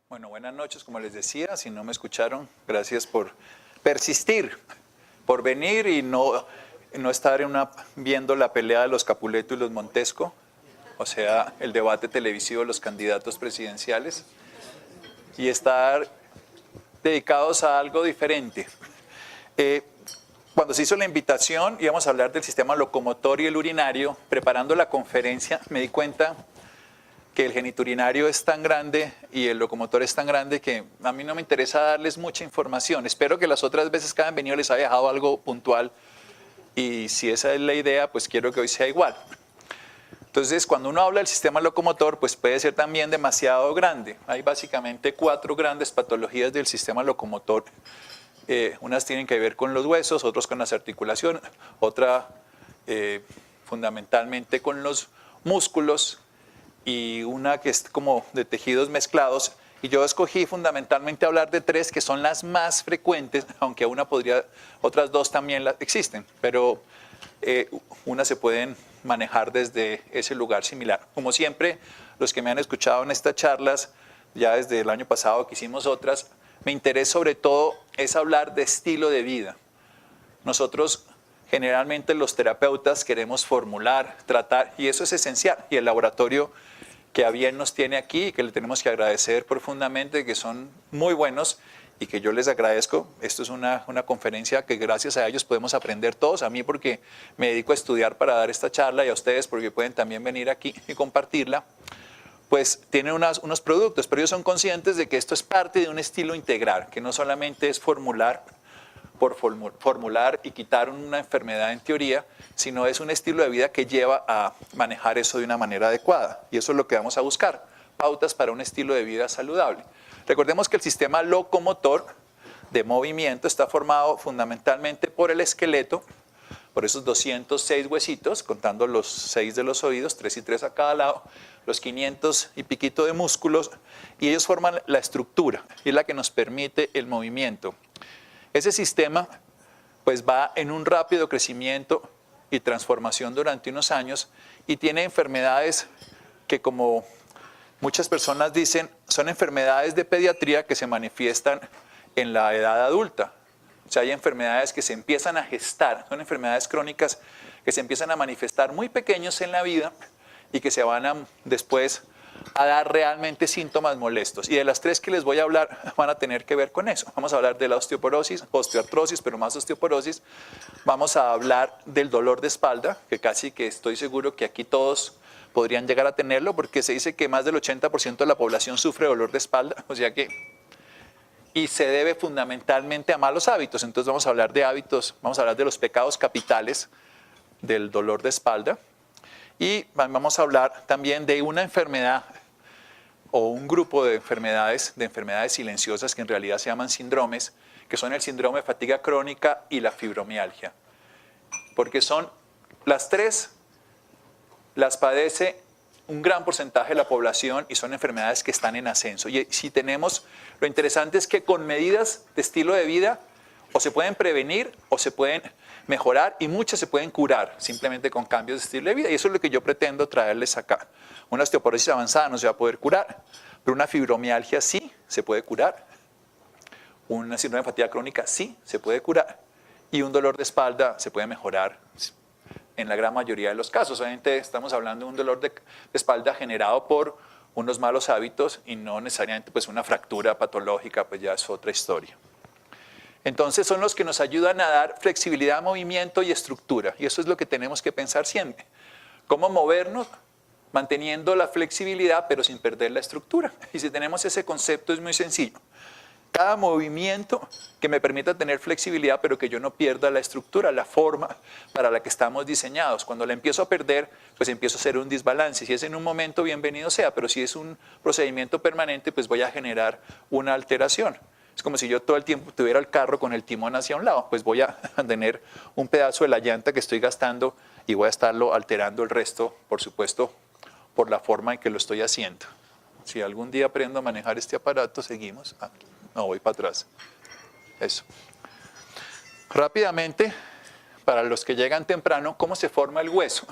Bueno, buenas noches, como les decía, si no me escucharon, gracias por persistir, por venir y no estar viendo la pelea de los Capuleto y los Montesco, o sea, el debate televisivo de los candidatos presidenciales, y estar dedicados a algo diferente. Cuando se hizo la invitación, íbamos a hablar del sistema locomotor y el urinario. Preparando la conferencia, me di cuenta que el geniturinario es tan grande y el locomotor es tan grande que a mí no me interesa darles mucha información. Espero que las otras veces que han venido les haya dejado algo puntual y si esa es la idea, pues quiero que hoy sea igual. Entonces, cuando uno habla del sistema locomotor, pues puede ser también demasiado grande. Hay básicamente 4 grandes patologías del sistema locomotor. Unas tienen que ver con los huesos, otras con las articulaciones, otra fundamentalmente con los músculos, y una que es como de tejidos mezclados. Y yo escogí fundamentalmente hablar de 3 que son las más frecuentes, aunque otras 2 también existen, pero unas se pueden manejar desde ese lugar similar. Como siempre, los que me han escuchado en estas charlas, ya desde el año pasado que hicimos otras, mi interés sobre todo es hablar de estilo de vida. Nosotros generalmente los terapeutas queremos formular, tratar, y eso es esencial, y el laboratorio que a bien nos tiene aquí y que le tenemos que agradecer profundamente, que son muy buenos y que yo les agradezco. Esto es una conferencia que gracias a ellos podemos aprender todos, a mí porque me dedico a estudiar para dar esta charla y a ustedes porque pueden también venir aquí y compartirla. Pues tienen unos productos, pero ellos son conscientes de que esto es parte de un estilo integral, que no solamente es formular por formular y quitar una enfermedad en teoría, sino es un estilo de vida que lleva a manejar eso de una manera adecuada. Y eso es lo que vamos a buscar, pautas para un estilo de vida saludable. Recordemos que el sistema locomotor de movimiento está formado fundamentalmente por el esqueleto, por esos 206 huesitos, contando los 6 de los oídos, 3 y 3 a cada lado, los 500 y piquito de músculos, y ellos forman la estructura, y es la que nos permite el movimiento. Ese sistema pues va en un rápido crecimiento y transformación durante unos años y tiene enfermedades que, como muchas personas dicen, son enfermedades de pediatría que se manifiestan en la edad adulta. O sea, hay enfermedades que se empiezan a gestar, son enfermedades crónicas que se empiezan a manifestar muy pequeños en la vida y que se van después a dar realmente síntomas molestos. Y de las 3 que les voy a hablar van a tener que ver con eso. Vamos a hablar de la osteoporosis, osteoartrosis, pero más osteoporosis. Vamos a hablar del dolor de espalda, que casi que estoy seguro que aquí todos podrían llegar a tenerlo, porque se dice que más del 80% de la población sufre dolor de espalda, o sea que... Y se debe fundamentalmente a malos hábitos. Entonces vamos a hablar de hábitos, vamos a hablar de los pecados capitales del dolor de espalda. Y vamos a hablar también de una enfermedad o un grupo de enfermedades silenciosas que en realidad se llaman síndromes, que son el síndrome de fatiga crónica y la fibromialgia. Porque son las 3, las padece un gran porcentaje de la población y son enfermedades que están en ascenso. Y si tenemos, lo interesante es que con medidas de estilo de vida o se pueden prevenir o se pueden mejorar y muchas se pueden curar simplemente con cambios de estilo de vida. Y eso es lo que yo pretendo traerles acá. Una osteoporosis avanzada no se va a poder curar, pero una fibromialgia sí se puede curar. Una síndrome de fatiga crónica sí se puede curar. Y un dolor de espalda se puede mejorar en la gran mayoría de los casos. Obviamente estamos hablando de un dolor de espalda generado por unos malos hábitos y no necesariamente pues una fractura patológica, pues ya es otra historia. Entonces son los que nos ayudan a dar flexibilidad, movimiento y estructura. Y eso es lo que tenemos que pensar siempre. Cómo movernos manteniendo la flexibilidad pero sin perder la estructura. Y si tenemos ese concepto es muy sencillo. Cada movimiento que me permita tener flexibilidad pero que yo no pierda la estructura, la forma para la que estamos diseñados. Cuando la empiezo a perder, pues empiezo a hacer un desbalance. Si es en un momento, bienvenido sea, pero si es un procedimiento permanente, pues voy a generar una alteración. Es como si yo todo el tiempo tuviera el carro con el timón hacia un lado, pues voy a tener un pedazo de la llanta que estoy gastando y voy a estarlo alterando el resto, por supuesto, por la forma en que lo estoy haciendo. Si algún día aprendo a manejar este aparato, seguimos. No, voy para atrás. Eso. Rápidamente, para los que llegan temprano, ¿cómo se forma el hueso?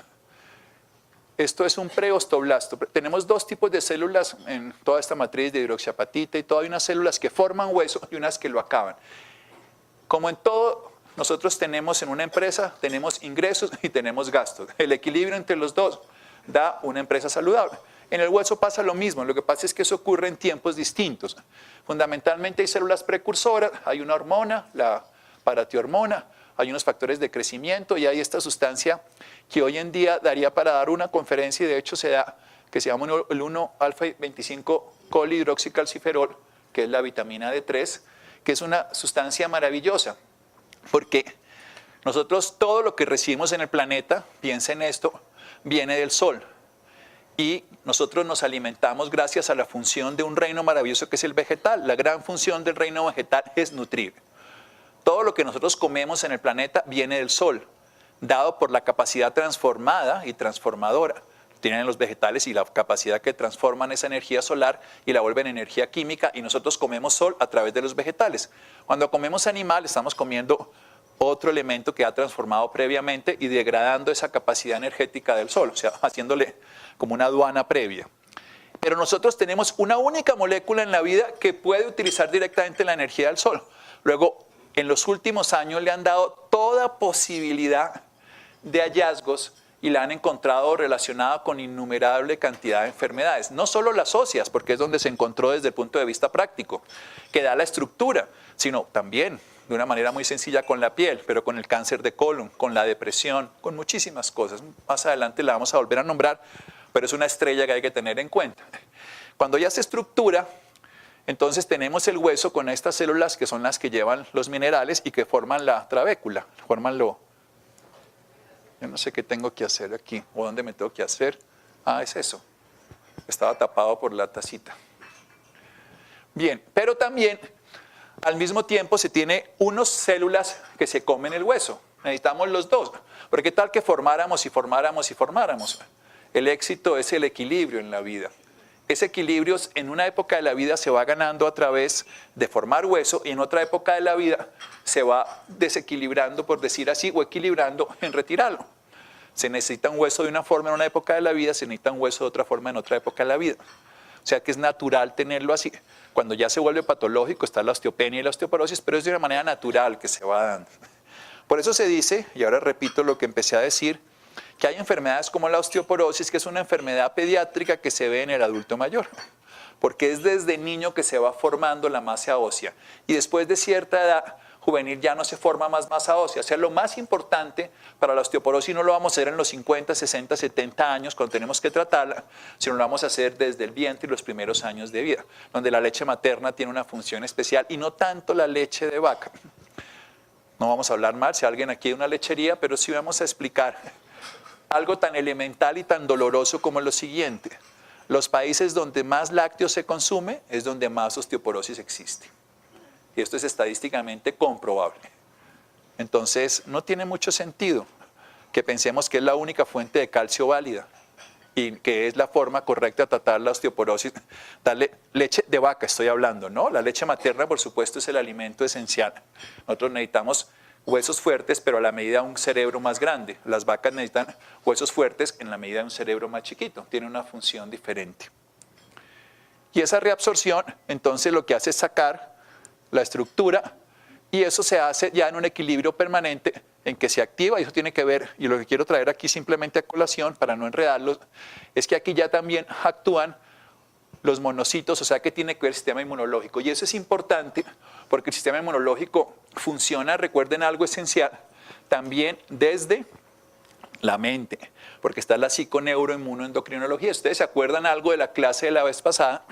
Esto es un preostoblasto. Tenemos dos tipos de células en toda esta matriz de hidroxiapatita y todo. Hay unas células que forman hueso y unas que lo acaban. Como en todo, nosotros tenemos en una empresa, tenemos ingresos y tenemos gastos. El equilibrio entre los dos da una empresa saludable. En el hueso pasa lo mismo, lo que pasa es que eso ocurre en tiempos distintos. Fundamentalmente hay células precursoras, hay una hormona, la parathormona, hay unos factores de crecimiento y hay esta sustancia que hoy en día daría para dar una conferencia y de hecho se da, que se llama el 1-alfa-25-colihidroxicalciferol, que es la vitamina D3, que es una sustancia maravillosa, porque nosotros todo lo que recibimos en el planeta, piensa en esto, viene del sol. Y nosotros nos alimentamos gracias a la función de un reino maravilloso que es el vegetal. La gran función del reino vegetal es nutrir. Todo lo que nosotros comemos en el planeta viene del sol, dado por la capacidad transformada y transformadora. Tienen los vegetales y la capacidad que transforman esa energía solar y la vuelven energía química y nosotros comemos sol a través de los vegetales. Cuando comemos animal estamos comiendo otro elemento que ha transformado previamente y degradando esa capacidad energética del sol, o sea, haciéndole como una aduana previa. Pero nosotros tenemos una única molécula en la vida que puede utilizar directamente la energía del sol. Luego, en los últimos años le han dado toda posibilidad de hallazgos y la han encontrado relacionada con innumerable cantidad de enfermedades. No solo las óseas, porque es donde se encontró desde el punto de vista práctico, que da la estructura, sino también de una manera muy sencilla con la piel, pero con el cáncer de colon, con la depresión, con muchísimas cosas. Más adelante la vamos a volver a nombrar, pero es una estrella que hay que tener en cuenta. Cuando ya se estructura, entonces tenemos el hueso con estas células que son las que llevan los minerales y que forman la trabécula, forman lo... Yo no sé qué tengo que hacer aquí, o dónde me tengo que hacer. Ah, es eso. Estaba tapado por la tacita. Bien, pero también al mismo tiempo se tiene unas células que se comen el hueso. Necesitamos los dos. Porque tal que formáramos y formáramos y formáramos. El éxito es el equilibrio en la vida. Ese equilibrio en una época de la vida se va ganando a través de formar hueso y en otra época de la vida se va desequilibrando, por decir así, o equilibrando en retirarlo. Se necesita un hueso de una forma en una época de la vida, se necesita un hueso de otra forma en otra época de la vida. O sea que es natural tenerlo así. Cuando ya se vuelve patológico está la osteopenia y la osteoporosis, pero es de una manera natural que se va dando. Por eso se dice, y ahora repito lo que empecé a decir, que hay enfermedades como la osteoporosis, que es una enfermedad pediátrica que se ve en el adulto mayor, porque es desde niño que se va formando la masa ósea y después de cierta edad juvenil ya no se forma más masa ósea. O sea, lo más importante para la osteoporosis no lo vamos a hacer en los 50, 60, 70 años cuando tenemos que tratarla, sino lo vamos a hacer desde el vientre y los primeros años de vida, donde la leche materna tiene una función especial y no tanto la leche de vaca. No vamos a hablar mal si alguien aquí hay una lechería, pero sí vamos a explicar algo tan elemental y tan doloroso como lo siguiente. Los países donde más lácteos se consume es donde más osteoporosis existe. Y esto es estadísticamente comprobable. Entonces, no tiene mucho sentido que pensemos que es la única fuente de calcio válida y que es la forma correcta de tratar la osteoporosis. Darle leche de vaca, estoy hablando, ¿no? La leche materna, por supuesto, es el alimento esencial. Nosotros necesitamos huesos fuertes, pero a la medida de un cerebro más grande. Las vacas necesitan huesos fuertes en la medida de un cerebro más chiquito. Tiene una función diferente. Y esa reabsorción, entonces, lo que hace es sacar la estructura y eso se hace ya en un equilibrio permanente en que se activa, y eso tiene que ver, y lo que quiero traer aquí simplemente a colación para no enredarlos, es que aquí ya también actúan los monocitos, o sea que tiene que ver el sistema inmunológico. Y eso es importante porque el sistema inmunológico funciona, recuerden algo esencial, también desde la mente, porque está la psiconeuroinmunoendocrinología. ¿Ustedes se acuerdan algo de la clase de la vez pasada?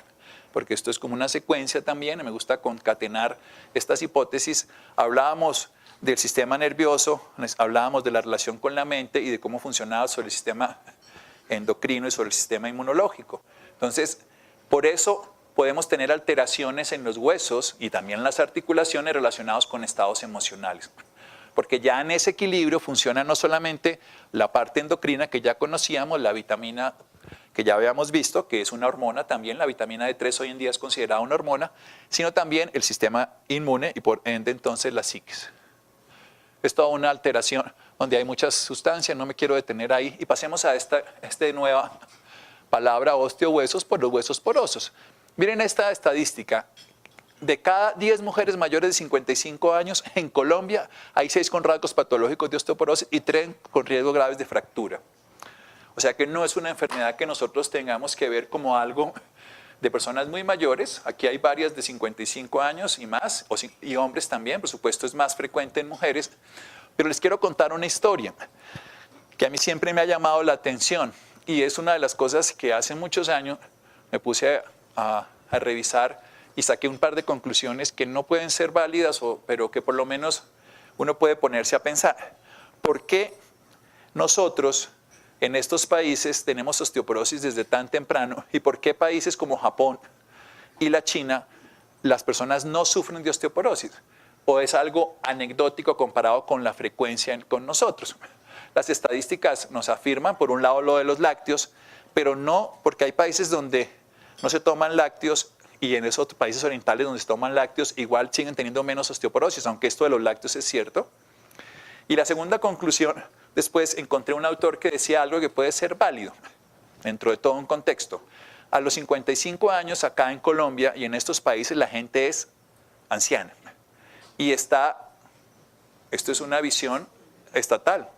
Porque esto es como una secuencia también, y me gusta concatenar estas hipótesis. Hablábamos del sistema nervioso, hablábamos de la relación con la mente y de cómo funcionaba sobre el sistema endocrino y sobre el sistema inmunológico. Entonces, por eso podemos tener alteraciones en los huesos y también en las articulaciones relacionados con estados emocionales. Porque ya en ese equilibrio funciona no solamente la parte endocrina que ya conocíamos, la vitamina que ya habíamos visto, que es una hormona también, la vitamina D3 hoy en día es considerada una hormona, sino también el sistema inmune y por ende entonces la psiquis. es toda una alteración donde hay muchas sustancias, no me quiero detener ahí. Y pasemos a esta nueva palabra, osteohuesos, por los huesos porosos. Miren esta estadística. De cada 10 mujeres mayores de 55 años en Colombia, hay 6 con rasgos patológicos de osteoporosis y 3 con riesgos graves de fractura. O sea que no es una enfermedad que nosotros tengamos que ver como algo de personas muy mayores. Aquí hay varias de 55 años y más, y hombres también, por supuesto es más frecuente en mujeres. Pero les quiero contar una historia que a mí siempre me ha llamado la atención y es una de las cosas que hace muchos años me puse a revisar y saqué un par de conclusiones que no pueden ser válidas, pero que por lo menos uno puede ponerse a pensar. ¿Por qué nosotros en estos países tenemos osteoporosis desde tan temprano? ¿Y por qué países como Japón y la China las personas no sufren de osteoporosis? ¿O es algo anecdótico comparado con la frecuencia con nosotros? Las estadísticas nos afirman, por un lado, lo de los lácteos, pero no, porque hay países donde no se toman lácteos y en esos países orientales donde se toman lácteos igual siguen teniendo menos osteoporosis, aunque esto de los lácteos es cierto. Y la segunda conclusión, después encontré un autor que decía algo que puede ser válido dentro de todo un contexto. A los 55 años acá en Colombia y en estos países la gente es anciana. Y esto es una visión estatal.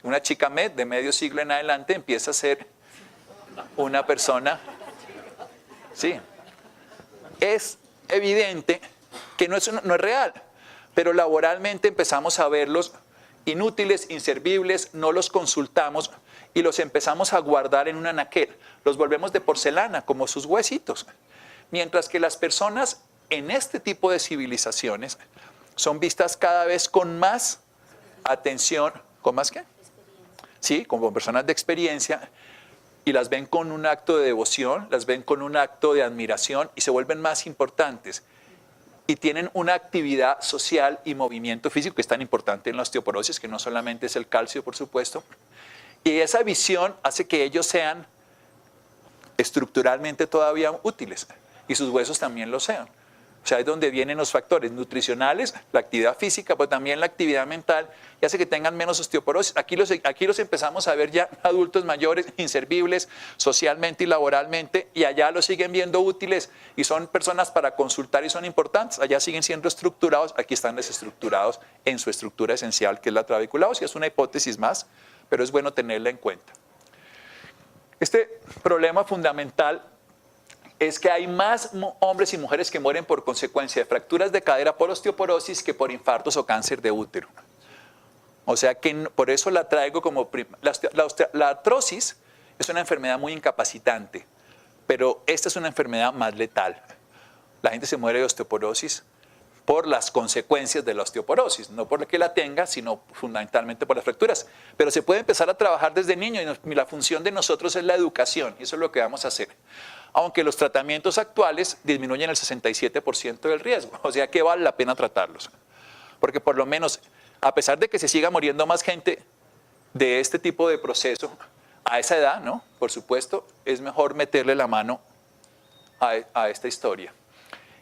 Una chica de medio siglo en adelante empieza a ser una persona. Sí, es evidente que no es real, pero laboralmente empezamos a verlos inútiles, inservibles, no los consultamos y los empezamos a guardar en un anaquel. Los volvemos de porcelana, como sus huesitos. Mientras que las personas en este tipo de civilizaciones son vistas cada vez con más atención. ¿Con más qué? Sí, como personas de experiencia. Y las ven con un acto de devoción, las ven con un acto de admiración y se vuelven más importantes. Y tienen una actividad social y movimiento físico que es tan importante en la osteoporosis, que no solamente es el calcio, por supuesto. Y esa visión hace que ellos sean estructuralmente todavía útiles y sus huesos también lo sean. O sea, es donde vienen los factores nutricionales, la actividad física, pero también la actividad mental, y hace que tengan menos osteoporosis. Aquí los empezamos a ver ya adultos mayores, inservibles, socialmente y laboralmente, y allá los siguen viendo útiles, y son personas para consultar y son importantes. Allá siguen siendo estructurados, aquí están desestructurados en su estructura esencial, que es la trabeculosis. Es una hipótesis más, pero es bueno tenerla en cuenta. Este problema fundamental es que hay más hombres y mujeres que mueren por consecuencia de fracturas de cadera por osteoporosis que por infartos o cáncer de útero. O sea que por eso la traigo como... La artrosis es una enfermedad muy incapacitante, pero esta es una enfermedad más letal. La gente se muere de osteoporosis por las consecuencias de la osteoporosis, no por que la tenga, sino fundamentalmente por las fracturas. Pero se puede empezar a trabajar desde niño y la función de nosotros es la educación, y eso es lo que vamos a hacer. Aunque los tratamientos actuales disminuyen el 67% del riesgo, o sea que vale la pena tratarlos. Porque por lo menos, a pesar de que se siga muriendo más gente de este tipo de proceso, a esa edad, ¿no? Por supuesto, es mejor meterle la mano a esta historia.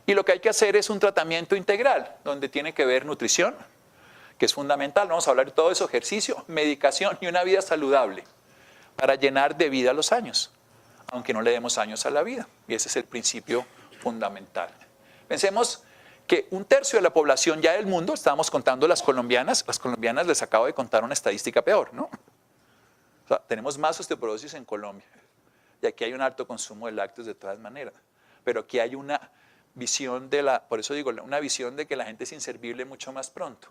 Y lo que hay que hacer es un tratamiento integral, donde tiene que ver nutrición, que es fundamental. Vamos a hablar de todo eso, ejercicio, medicación y una vida saludable para llenar de vida los años, aunque no le demos años a la vida. Y ese es el principio fundamental. Pensemos que 1/3 de la población ya del mundo, estábamos contando las colombianas les acabo de contar una estadística peor, ¿no? O sea, tenemos más osteoporosis en Colombia. Y aquí hay un alto consumo de lácteos de todas maneras. Pero aquí hay una visión por eso digo, una visión de que la gente es inservible mucho más pronto.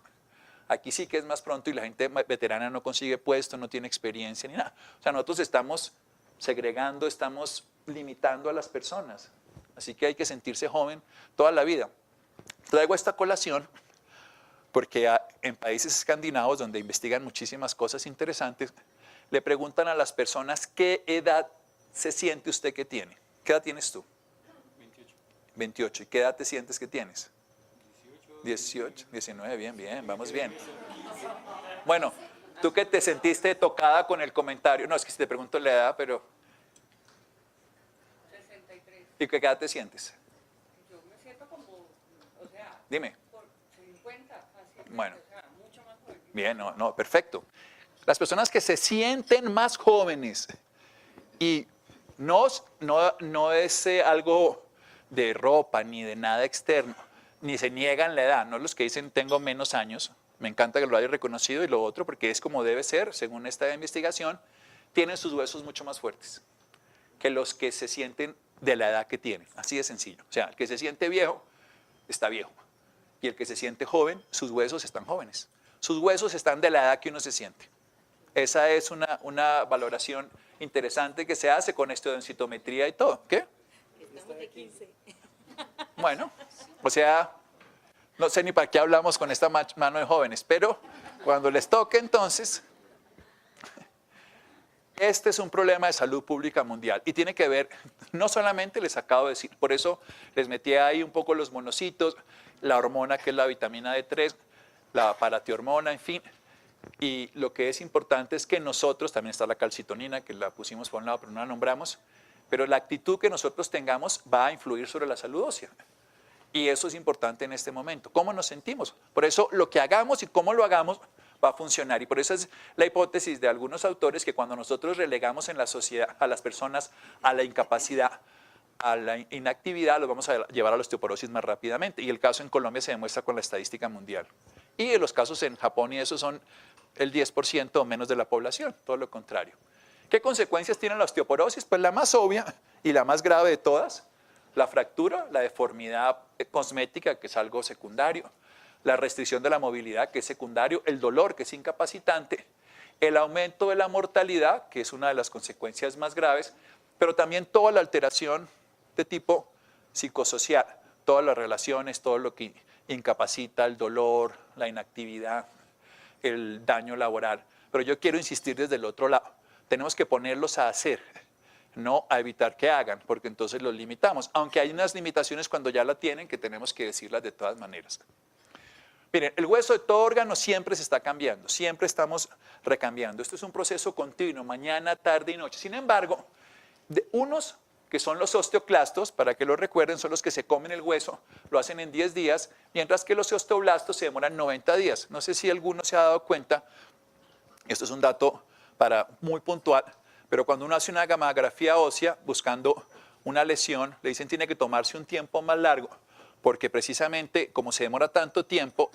Aquí sí que es más pronto y la gente veterana no consigue puesto, no tiene experiencia ni nada. O sea, nosotros estamos segregando, estamos limitando a las personas. Así que hay que sentirse joven toda la vida. Traigo esta colación porque en países escandinavos, donde investigan muchísimas cosas interesantes, le preguntan a las personas qué edad se siente usted que tiene. ¿Qué edad tienes tú? 28. ¿Y qué edad te sientes que tienes? 18, 19, bien, vamos bien. Bueno, tú que te sentiste tocada con el comentario, no, es que si te pregunto la edad, pero... 63. ¿Y qué edad te sientes? Yo me siento como, o sea... Dime. Por 50, casi. Bueno, bien, no, perfecto. Las personas que se sienten más jóvenes y no es algo de ropa ni de nada externo, ni se niegan la edad, no los que dicen tengo menos años, me encanta que lo haya reconocido, y lo otro, porque es como debe ser, según esta investigación, tienen sus huesos mucho más fuertes que los que se sienten de la edad que tienen, así de sencillo. O sea, el que se siente viejo, está viejo, y el que se siente joven, sus huesos están jóvenes. Sus huesos están de la edad que uno se siente. Esa es una valoración interesante que se hace con esto de densitometría y todo. ¿Qué? Estamos de 15. Bueno, o sea, no sé ni para qué hablamos con esta mano de jóvenes, pero cuando les toque entonces, este es un problema de salud pública mundial y tiene que ver, no solamente les acabo de decir, por eso les metí ahí un poco los monocitos, la hormona que es la vitamina D3, la parathormona, en fin. Y lo que es importante es que nosotros, también está la calcitonina, que la pusimos por un lado, pero no la nombramos, pero la actitud que nosotros tengamos va a influir sobre la salud ósea. Y eso es importante en este momento. ¿Cómo nos sentimos? Por eso lo que hagamos y cómo lo hagamos va a funcionar. Y por eso es la hipótesis de algunos autores que cuando nosotros relegamos en la sociedad a las personas a la incapacidad, a la inactividad, los vamos a llevar a la osteoporosis más rápidamente. Y el caso en Colombia se demuestra con la estadística mundial. Y los casos en Japón y eso son el 10% o menos de la población, todo lo contrario. ¿Qué consecuencias tiene la osteoporosis? Pues la más obvia y la más grave de todas, la fractura, la deformidad cosmética, que es algo secundario, la restricción de la movilidad, que es secundario, el dolor, que es incapacitante, el aumento de la mortalidad, que es una de las consecuencias más graves, pero también toda la alteración de tipo psicosocial, todas las relaciones, todo lo que incapacita, el dolor, la inactividad, el daño laboral. Pero yo quiero insistir desde el otro lado. Tenemos que ponerlos a hacer, no a evitar que hagan, porque entonces los limitamos. Aunque hay unas limitaciones cuando ya la tienen que tenemos que decirlas de todas maneras. Miren, el hueso de todo órgano siempre se está cambiando, siempre estamos recambiando. Esto es un proceso continuo, mañana, tarde y noche. Sin embargo, de unos que son los osteoclastos, para que lo recuerden, son los que se comen el hueso, lo hacen en 10 días, mientras que los osteoblastos se demoran 90 días. No sé si alguno se ha dado cuenta, esto es un dato muy puntual, pero cuando uno hace una gamografía ósea buscando una lesión, le dicen tiene que tomarse un tiempo más largo, porque precisamente como se demora tanto tiempo,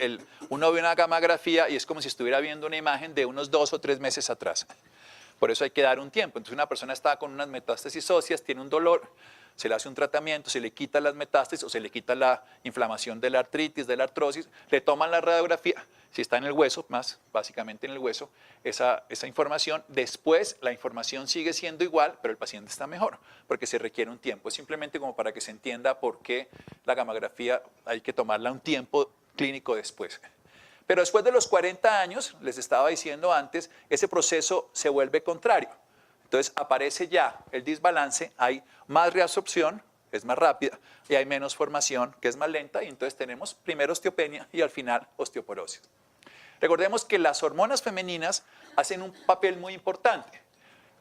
uno ve una gamografía y es como si estuviera viendo una imagen de unos 2 o 3 meses atrás. Por eso hay que dar un tiempo. Entonces una persona está con unas metástasis óseas, tiene un dolor, se le hace un tratamiento, se le quita las metástasis o se le quita la inflamación de la artritis, de la artrosis, le toman la radiografía, si está en el hueso, más básicamente en el hueso, esa información, después la información sigue siendo igual, pero el paciente está mejor, porque se requiere un tiempo. Es simplemente como para que se entienda por qué la gamografía hay que tomarla un tiempo clínico después. Pero después de los 40 años, les estaba diciendo antes, ese proceso se vuelve contrario. Entonces aparece ya el desbalance, hay más reabsorción, es más rápida, y hay menos formación, que es más lenta, y entonces tenemos primero osteopenia y al final osteoporosis. Recordemos que las hormonas femeninas hacen un papel muy importante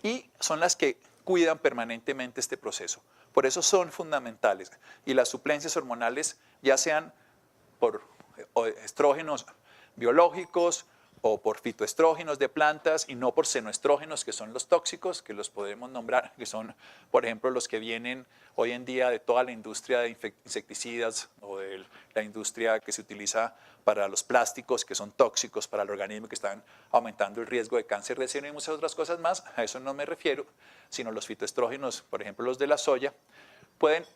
y son las que cuidan permanentemente este proceso. Por eso son fundamentales. Y las suplencias hormonales, ya sean por estrógenos biológicos o por fitoestrógenos de plantas y no por senoestrógenos, que son los tóxicos, que los podemos nombrar, que son, por ejemplo, los que vienen hoy en día de toda la industria de insecticidas o de la industria que se utiliza para los plásticos, que son tóxicos para el organismo, que están aumentando el riesgo de cáncer de seno y muchas otras cosas más. A eso no me refiero, sino los fitoestrógenos, por ejemplo, los de la soya, pueden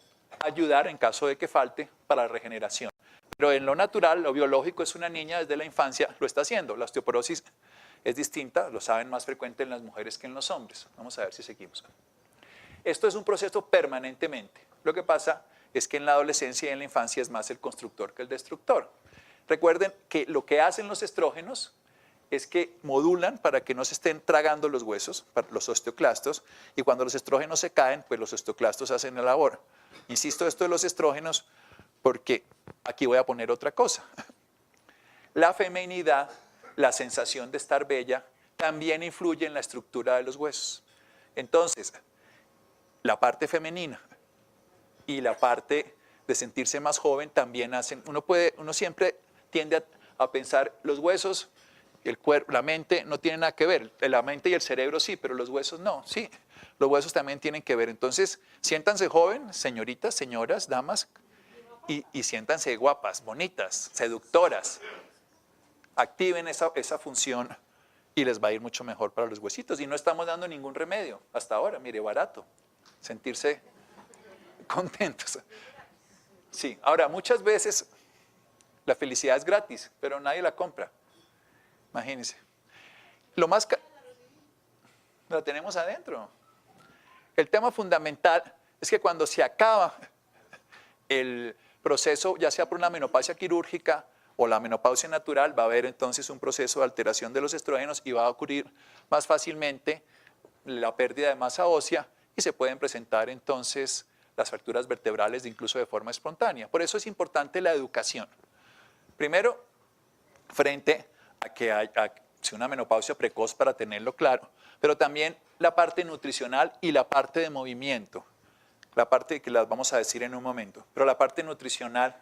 ayudar en caso de que falte para la regeneración. Pero en lo natural, lo biológico, es una niña desde la infancia, lo está haciendo. La osteoporosis es distinta, lo saben, más frecuente en las mujeres que en los hombres. Vamos a ver si seguimos. Esto es un proceso permanentemente. Lo que pasa es que en la adolescencia y en la infancia es más el constructor que el destructor. Recuerden que lo que hacen los estrógenos es que modulan para que no se estén tragando los huesos, los osteoclastos, y cuando los estrógenos se caen, pues los osteoclastos hacen la labor. Insisto esto de los estrógenos porque aquí voy a poner otra cosa. La feminidad, la sensación de estar bella, también influye en la estructura de los huesos. Entonces, la parte femenina y la parte de sentirse más joven también hacen, uno siempre tiende a pensar, los huesos, el cuerpo, la mente no tienen nada que ver. La mente y el cerebro sí, pero los huesos no. Sí, los huesos también tienen que ver. Entonces, siéntanse joven, señoritas, señoras, damas, y siéntanse guapas, bonitas, seductoras. Activen esa función y les va a ir mucho mejor para los huesitos. Y no estamos dando ningún remedio hasta ahora, mire, barato. Sentirse contentos. Sí, ahora muchas veces la felicidad es gratis, pero nadie la compra. Imagínense. Lo más la tenemos adentro. El tema fundamental es que cuando se acaba el proceso, ya sea por una menopausia quirúrgica o la menopausia natural, va a haber entonces un proceso de alteración de los estrógenos y va a ocurrir más fácilmente la pérdida de masa ósea y se pueden presentar entonces las fracturas vertebrales incluso de forma espontánea. Por eso es importante la educación. Primero, frente a que hay una menopausia precoz para tenerlo claro, pero también la parte nutricional y la parte de movimiento. La parte que las vamos a decir en un momento, pero la parte nutricional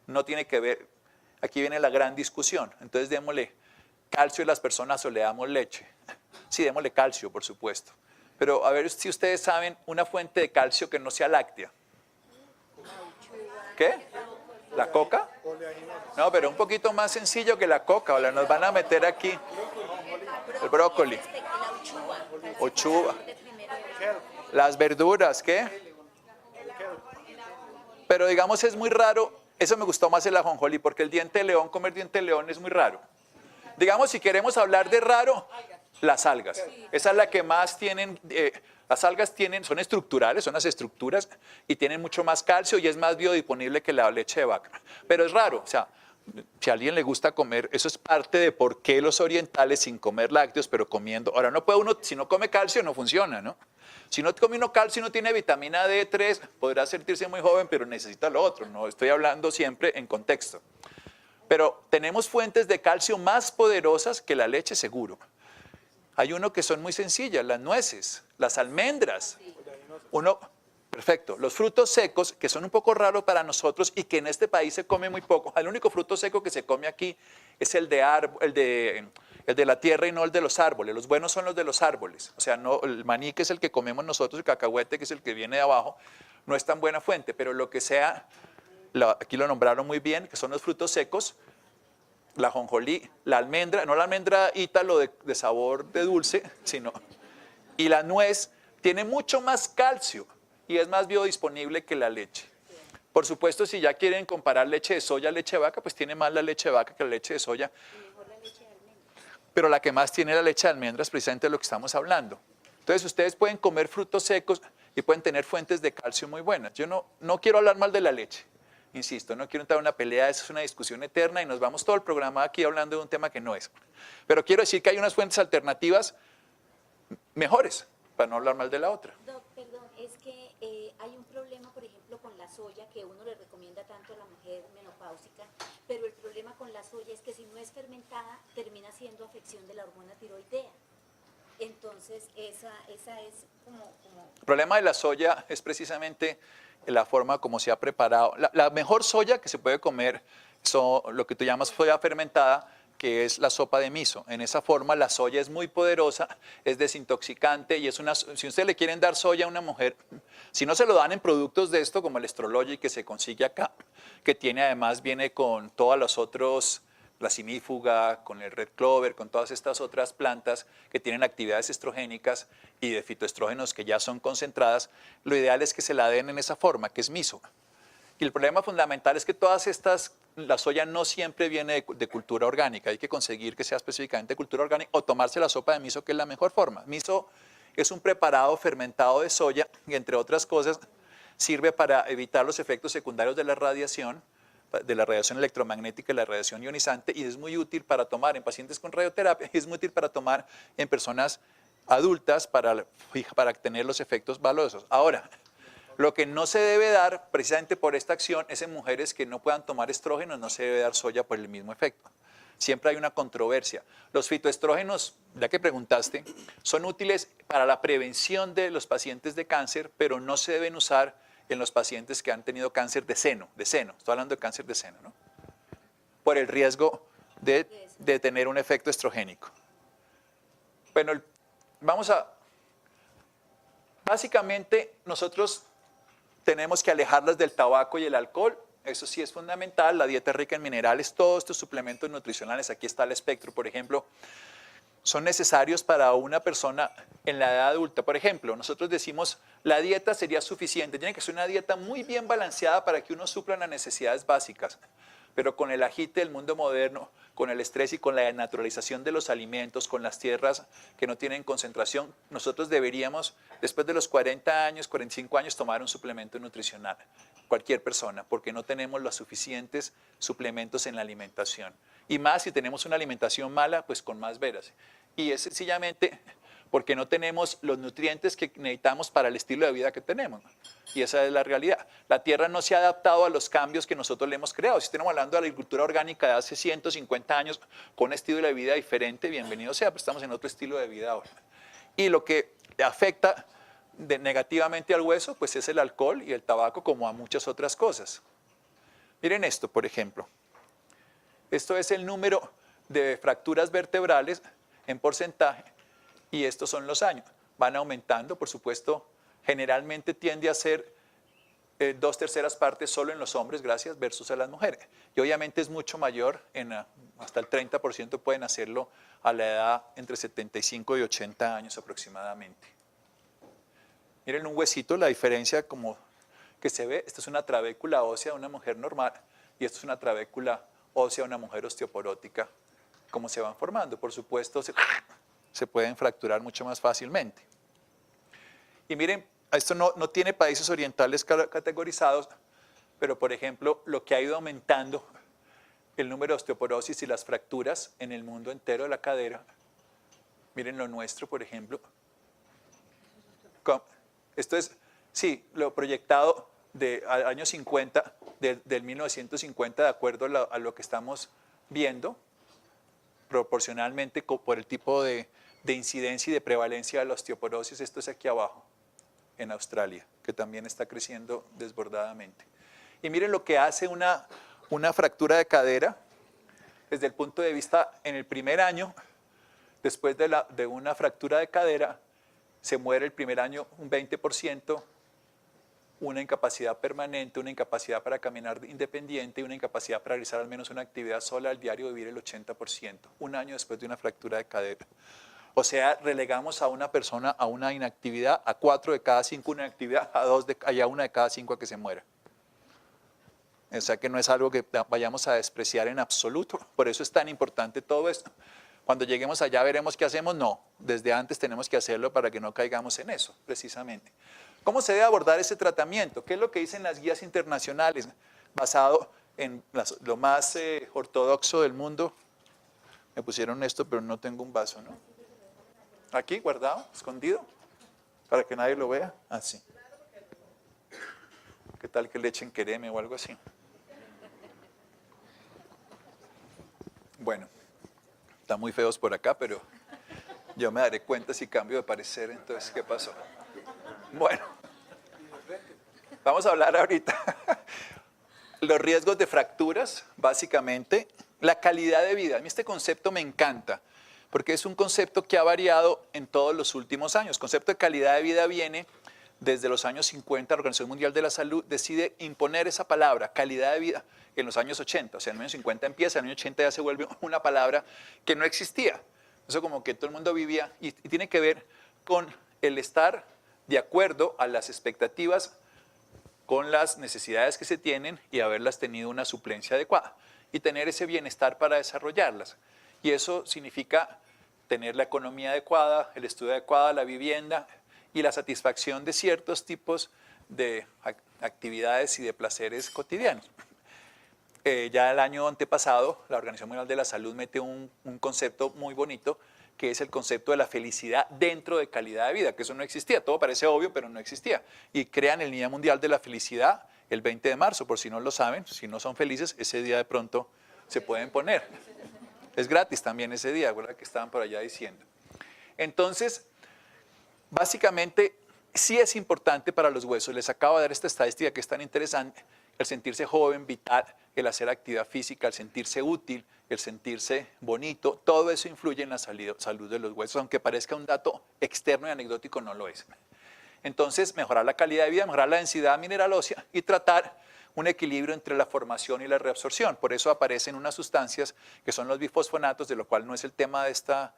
no tiene que ver, aquí viene la gran discusión, entonces démosle calcio a las personas o le damos leche. Sí, démosle calcio, por supuesto, pero a ver si ustedes saben una fuente de calcio que no sea láctea. ¿Qué? ¿La coca? No, pero un poquito más sencillo que la coca, o la nos van a meter aquí. El brócoli. Ochuva. Las verduras, ¿qué? Pero digamos es muy raro, eso me gustó más el ajonjolí, porque el diente de león, comer diente de león es muy raro. Digamos, si queremos hablar de raro, las algas. Esa es la que más tienen, las algas son estructurales, son las estructuras, y tienen mucho más calcio y es más biodisponible que la leche de vaca. Pero es raro, o sea, si a alguien le gusta comer, eso es parte de por qué los orientales sin comer lácteos, pero comiendo. Ahora, no puede uno, si no come calcio, no funciona, ¿no? Si no come uno calcio y no tiene vitamina D3, podrá sentirse muy joven, pero necesita lo otro. No estoy hablando siempre en contexto. Pero tenemos fuentes de calcio más poderosas que la leche, seguro. Hay uno que son muy sencillas, las nueces, las almendras. Perfecto, los frutos secos, que son un poco raros para nosotros y que en este país se come muy poco. El único fruto seco que se come aquí es el de la tierra y no el de los árboles. Los buenos son los de los árboles. O sea, no, el maní, que es el que comemos nosotros, el cacahuete, que es el que viene de abajo, no es tan buena fuente. Pero lo que sea, aquí lo nombraron muy bien, que son los frutos secos, la ajonjolí, la almendra, no la almendra ítalo de sabor de dulce, sino, y la nuez tiene mucho más calcio y es más biodisponible que la leche. Por supuesto, si ya quieren comparar leche de soya a leche de vaca, pues tiene más la leche de vaca que la leche de soya. Pero la que más tiene la leche de almendra es precisamente lo que estamos hablando. Entonces, ustedes pueden comer frutos secos y pueden tener fuentes de calcio muy buenas. Yo no quiero hablar mal de la leche. Insisto, no quiero entrar en una pelea, eso es una discusión eterna y nos vamos todo el programa aquí hablando de un tema que no es. Pero quiero decir que hay unas fuentes alternativas mejores, para no hablar mal de la otra. Perdón, es que hay un problema, por ejemplo, con la soya, que uno le recomienda tanto a la mujer menopáusica, pero el problema con la soya es que si no es fermentada, termina siendo afección de la hormona tiroidea. Entonces, esa es como... El problema de la soya es precisamente la forma como se ha preparado. La mejor soya que se puede comer son lo que tú llamas soya fermentada, que es la sopa de miso. En esa forma la soya es muy poderosa, es desintoxicante y es si ustedes le quieren dar soya a una mujer, si no se lo dan en productos de esto como el Estrology que se consigue acá, que viene con todos los otros, la simífuga, con el red clover, con todas estas otras plantas que tienen actividades estrogénicas y de fitoestrógenos que ya son concentradas, lo ideal es que se la den en esa forma, que es miso. Y el problema fundamental es que la soya no siempre viene de cultura orgánica, hay que conseguir que sea específicamente cultura orgánica o tomarse la sopa de miso, que es la mejor forma. Miso es un preparado fermentado de soya y entre otras cosas sirve para evitar los efectos secundarios de la radiación electromagnética y la radiación ionizante y es muy útil para tomar en pacientes con radioterapia y es muy útil para tomar en personas adultas para tener los efectos valiosos. Ahora, lo que no se debe dar, precisamente por esta acción, es en mujeres que no puedan tomar estrógenos, no se debe dar soya por el mismo efecto. Siempre hay una controversia. Los fitoestrógenos, ya que preguntaste, son útiles para la prevención de los pacientes de cáncer, pero no se deben usar en los pacientes que han tenido cáncer de seno. Estoy hablando de cáncer de seno, ¿no? Por el riesgo de tener un efecto estrogénico. Bueno, básicamente nosotros tenemos que alejarlas del tabaco y el alcohol. Eso sí es fundamental. La dieta rica en minerales, todos estos suplementos nutricionales, aquí está el espectro, por ejemplo, son necesarios para una persona en la edad adulta. Por ejemplo, nosotros decimos, la dieta sería suficiente. Tiene que ser una dieta muy bien balanceada para que uno supla las necesidades básicas. Pero con el agite del mundo moderno, con el estrés y con la desnaturalización de los alimentos, con las tierras que no tienen concentración, nosotros deberíamos, después de los 40 años, 45 años, tomar un suplemento nutricional. Cualquier persona, porque no tenemos los suficientes suplementos en la alimentación. Y más si tenemos una alimentación mala, pues con más veras. Y es sencillamente porque no tenemos los nutrientes que necesitamos para el estilo de vida que tenemos. Y esa es la realidad. La tierra no se ha adaptado a los cambios que nosotros le hemos creado. Si estamos hablando de la agricultura orgánica de hace 150 años, con un estilo de vida diferente, bienvenido sea, pero estamos en otro estilo de vida ahora. Y lo que afecta negativamente al hueso, pues es el alcohol y el tabaco, como a muchas otras cosas. Miren esto, por ejemplo. Esto es el número de fracturas vertebrales en porcentaje y estos son los años. Van aumentando, por supuesto, generalmente tiende a ser 2/3 partes solo en los hombres, gracias, versus a las mujeres. Y obviamente es mucho mayor, hasta el 30% pueden hacerlo a la edad entre 75 y 80 años aproximadamente. Miren un huesito, la diferencia como que se ve, esta es una trabécula ósea de una mujer normal y esta es una trabécula ósea de una mujer osteoporótica. Cómo se van formando, por supuesto, se pueden fracturar mucho más fácilmente. Y miren, esto no tiene países orientales categorizados, pero por ejemplo, lo que ha ido aumentando el número de osteoporosis y las fracturas en el mundo entero de la cadera. Miren lo nuestro, por ejemplo. Esto es, sí, lo proyectado al año 50, del 1950, de acuerdo a lo que estamos viendo, proporcionalmente por el tipo de incidencia y de prevalencia de la osteoporosis. Esto es aquí abajo, en Australia, que también está creciendo desbordadamente. Y miren lo que hace una fractura de cadera desde el punto de vista, en el primer año, después de una fractura de cadera, se muere el primer año un 20%, una incapacidad permanente, una incapacidad para caminar independiente y una incapacidad para realizar al menos una actividad sola al diario vivir el 80%, un año después de una fractura de cadera. O sea, relegamos a una persona a una inactividad, a 4 de cada 5 una inactividad, a 1 de cada 5 a que se muera. O sea que no es algo que vayamos a despreciar en absoluto, por eso es tan importante todo esto. Cuando lleguemos allá veremos qué hacemos, no, desde antes tenemos que hacerlo para que no caigamos en eso, precisamente. ¿Cómo se debe abordar ese tratamiento? ¿Qué es lo que dicen las guías internacionales? Basado en lo más ortodoxo del mundo. Me pusieron esto, pero no tengo un vaso, ¿no? Aquí, guardado, escondido, para que nadie lo vea. Así. ¿Qué tal que le echen quereme o algo así? Bueno, están muy feos por acá, pero yo me daré cuenta si cambio de parecer, entonces, ¿qué pasó? Bueno, vamos a hablar ahorita los riesgos de fracturas, básicamente, la calidad de vida. A mí este concepto me encanta, porque es un concepto que ha variado en todos los últimos años. El concepto de calidad de vida viene desde los años 50, la Organización Mundial de la Salud decide imponer esa palabra, calidad de vida, en los años 80. O sea, en los años 50 empieza, en los años 80 ya se vuelve una palabra que no existía. Eso como que todo el mundo vivía y tiene que ver con el estar de acuerdo a las expectativas con las necesidades que se tienen y haberlas tenido una suplencia adecuada y tener ese bienestar para desarrollarlas. Y eso significa tener la economía adecuada, el estudio adecuado, la vivienda y la satisfacción de ciertos tipos de actividades y de placeres cotidianos. Ya el año antepasado, la Organización Mundial de la Salud mete un concepto muy bonito, que es el concepto de la felicidad dentro de calidad de vida, que eso no existía, todo parece obvio, pero no existía. Y crean el Día Mundial de la Felicidad el 20 de marzo, por si no lo saben, si no son felices, ese día de pronto se pueden poner. Es gratis también ese día, ¿verdad? Que estaban por allá diciendo. Entonces, básicamente, sí es importante para los huesos. Les acabo de dar esta estadística que es tan interesante, el sentirse joven, vital, el hacer actividad física, el sentirse útil, el sentirse bonito, todo eso influye en la salud de los huesos, aunque parezca un dato externo y anecdótico, no lo es. Entonces, mejorar la calidad de vida, mejorar la densidad mineral ósea y tratar un equilibrio entre la formación y la reabsorción. Por eso aparecen unas sustancias que son los bifosfonatos, de lo cual no es el tema de esta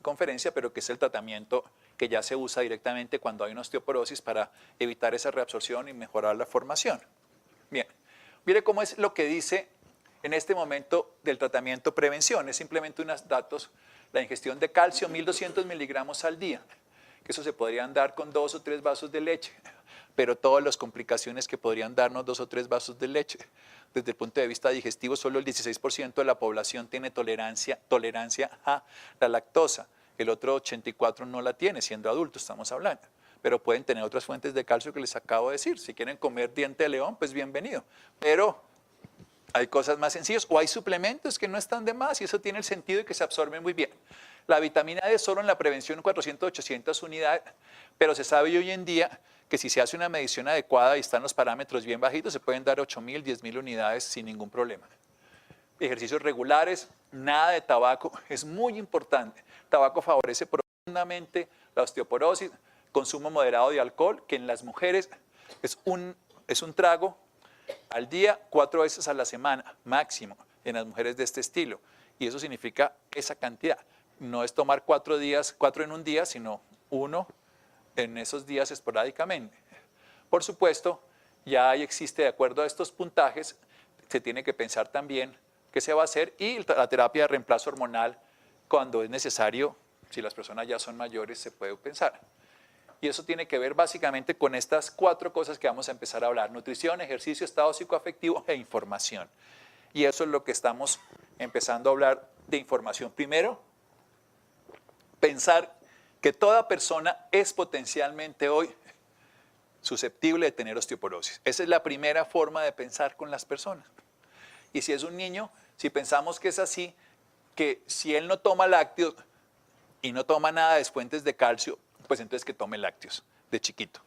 conferencia, pero que es el tratamiento que ya se usa directamente cuando hay una osteoporosis para evitar esa reabsorción y mejorar la formación. Bien, mire cómo es lo que dice en este momento del tratamiento prevención. Es simplemente unos datos, la ingestión de calcio, 1200 miligramos al día, que eso se podrían dar con 2 o 3 vasos de leche, pero todas las complicaciones que podrían darnos 2 o 3 vasos de leche. Desde el punto de vista digestivo, solo el 16% de la población tiene tolerancia a la lactosa. El otro 84% no la tiene, siendo adulto estamos hablando. Pero pueden tener otras fuentes de calcio que les acabo de decir. Si quieren comer diente de león, pues bienvenido. Pero hay cosas más sencillas o hay suplementos que no están de más y eso tiene el sentido y que se absorben muy bien. La vitamina D solo en la prevención 400, 800 unidades, pero se sabe hoy en día que si se hace una medición adecuada y están los parámetros bien bajitos, se pueden dar 8.000, 10.000 unidades sin ningún problema. Ejercicios regulares, nada de tabaco, es muy importante. Tabaco favorece profundamente la osteoporosis, consumo moderado de alcohol, que en las mujeres es un trago al día, 4 veces a la semana, máximo, en las mujeres de este estilo. Y eso significa esa cantidad. No es tomar 4 en un día, sino 1 en esos días esporádicamente. Por supuesto, ya existe, de acuerdo a estos puntajes, se tiene que pensar también qué se va a hacer y la terapia de reemplazo hormonal, cuando es necesario, si las personas ya son mayores, se puede pensar. Y eso tiene que ver básicamente con estas 4 cosas que vamos a empezar a hablar: nutrición, ejercicio, estado psicoafectivo e información. Y eso es lo que estamos empezando a hablar de información. Primero, pensar que toda persona es potencialmente hoy susceptible de tener osteoporosis. Esa es la primera forma de pensar con las personas. Y si es un niño, si pensamos que es así, que si él no toma lácteos y no toma nada de fuentes de calcio, pues entonces que tome lácteos de chiquito,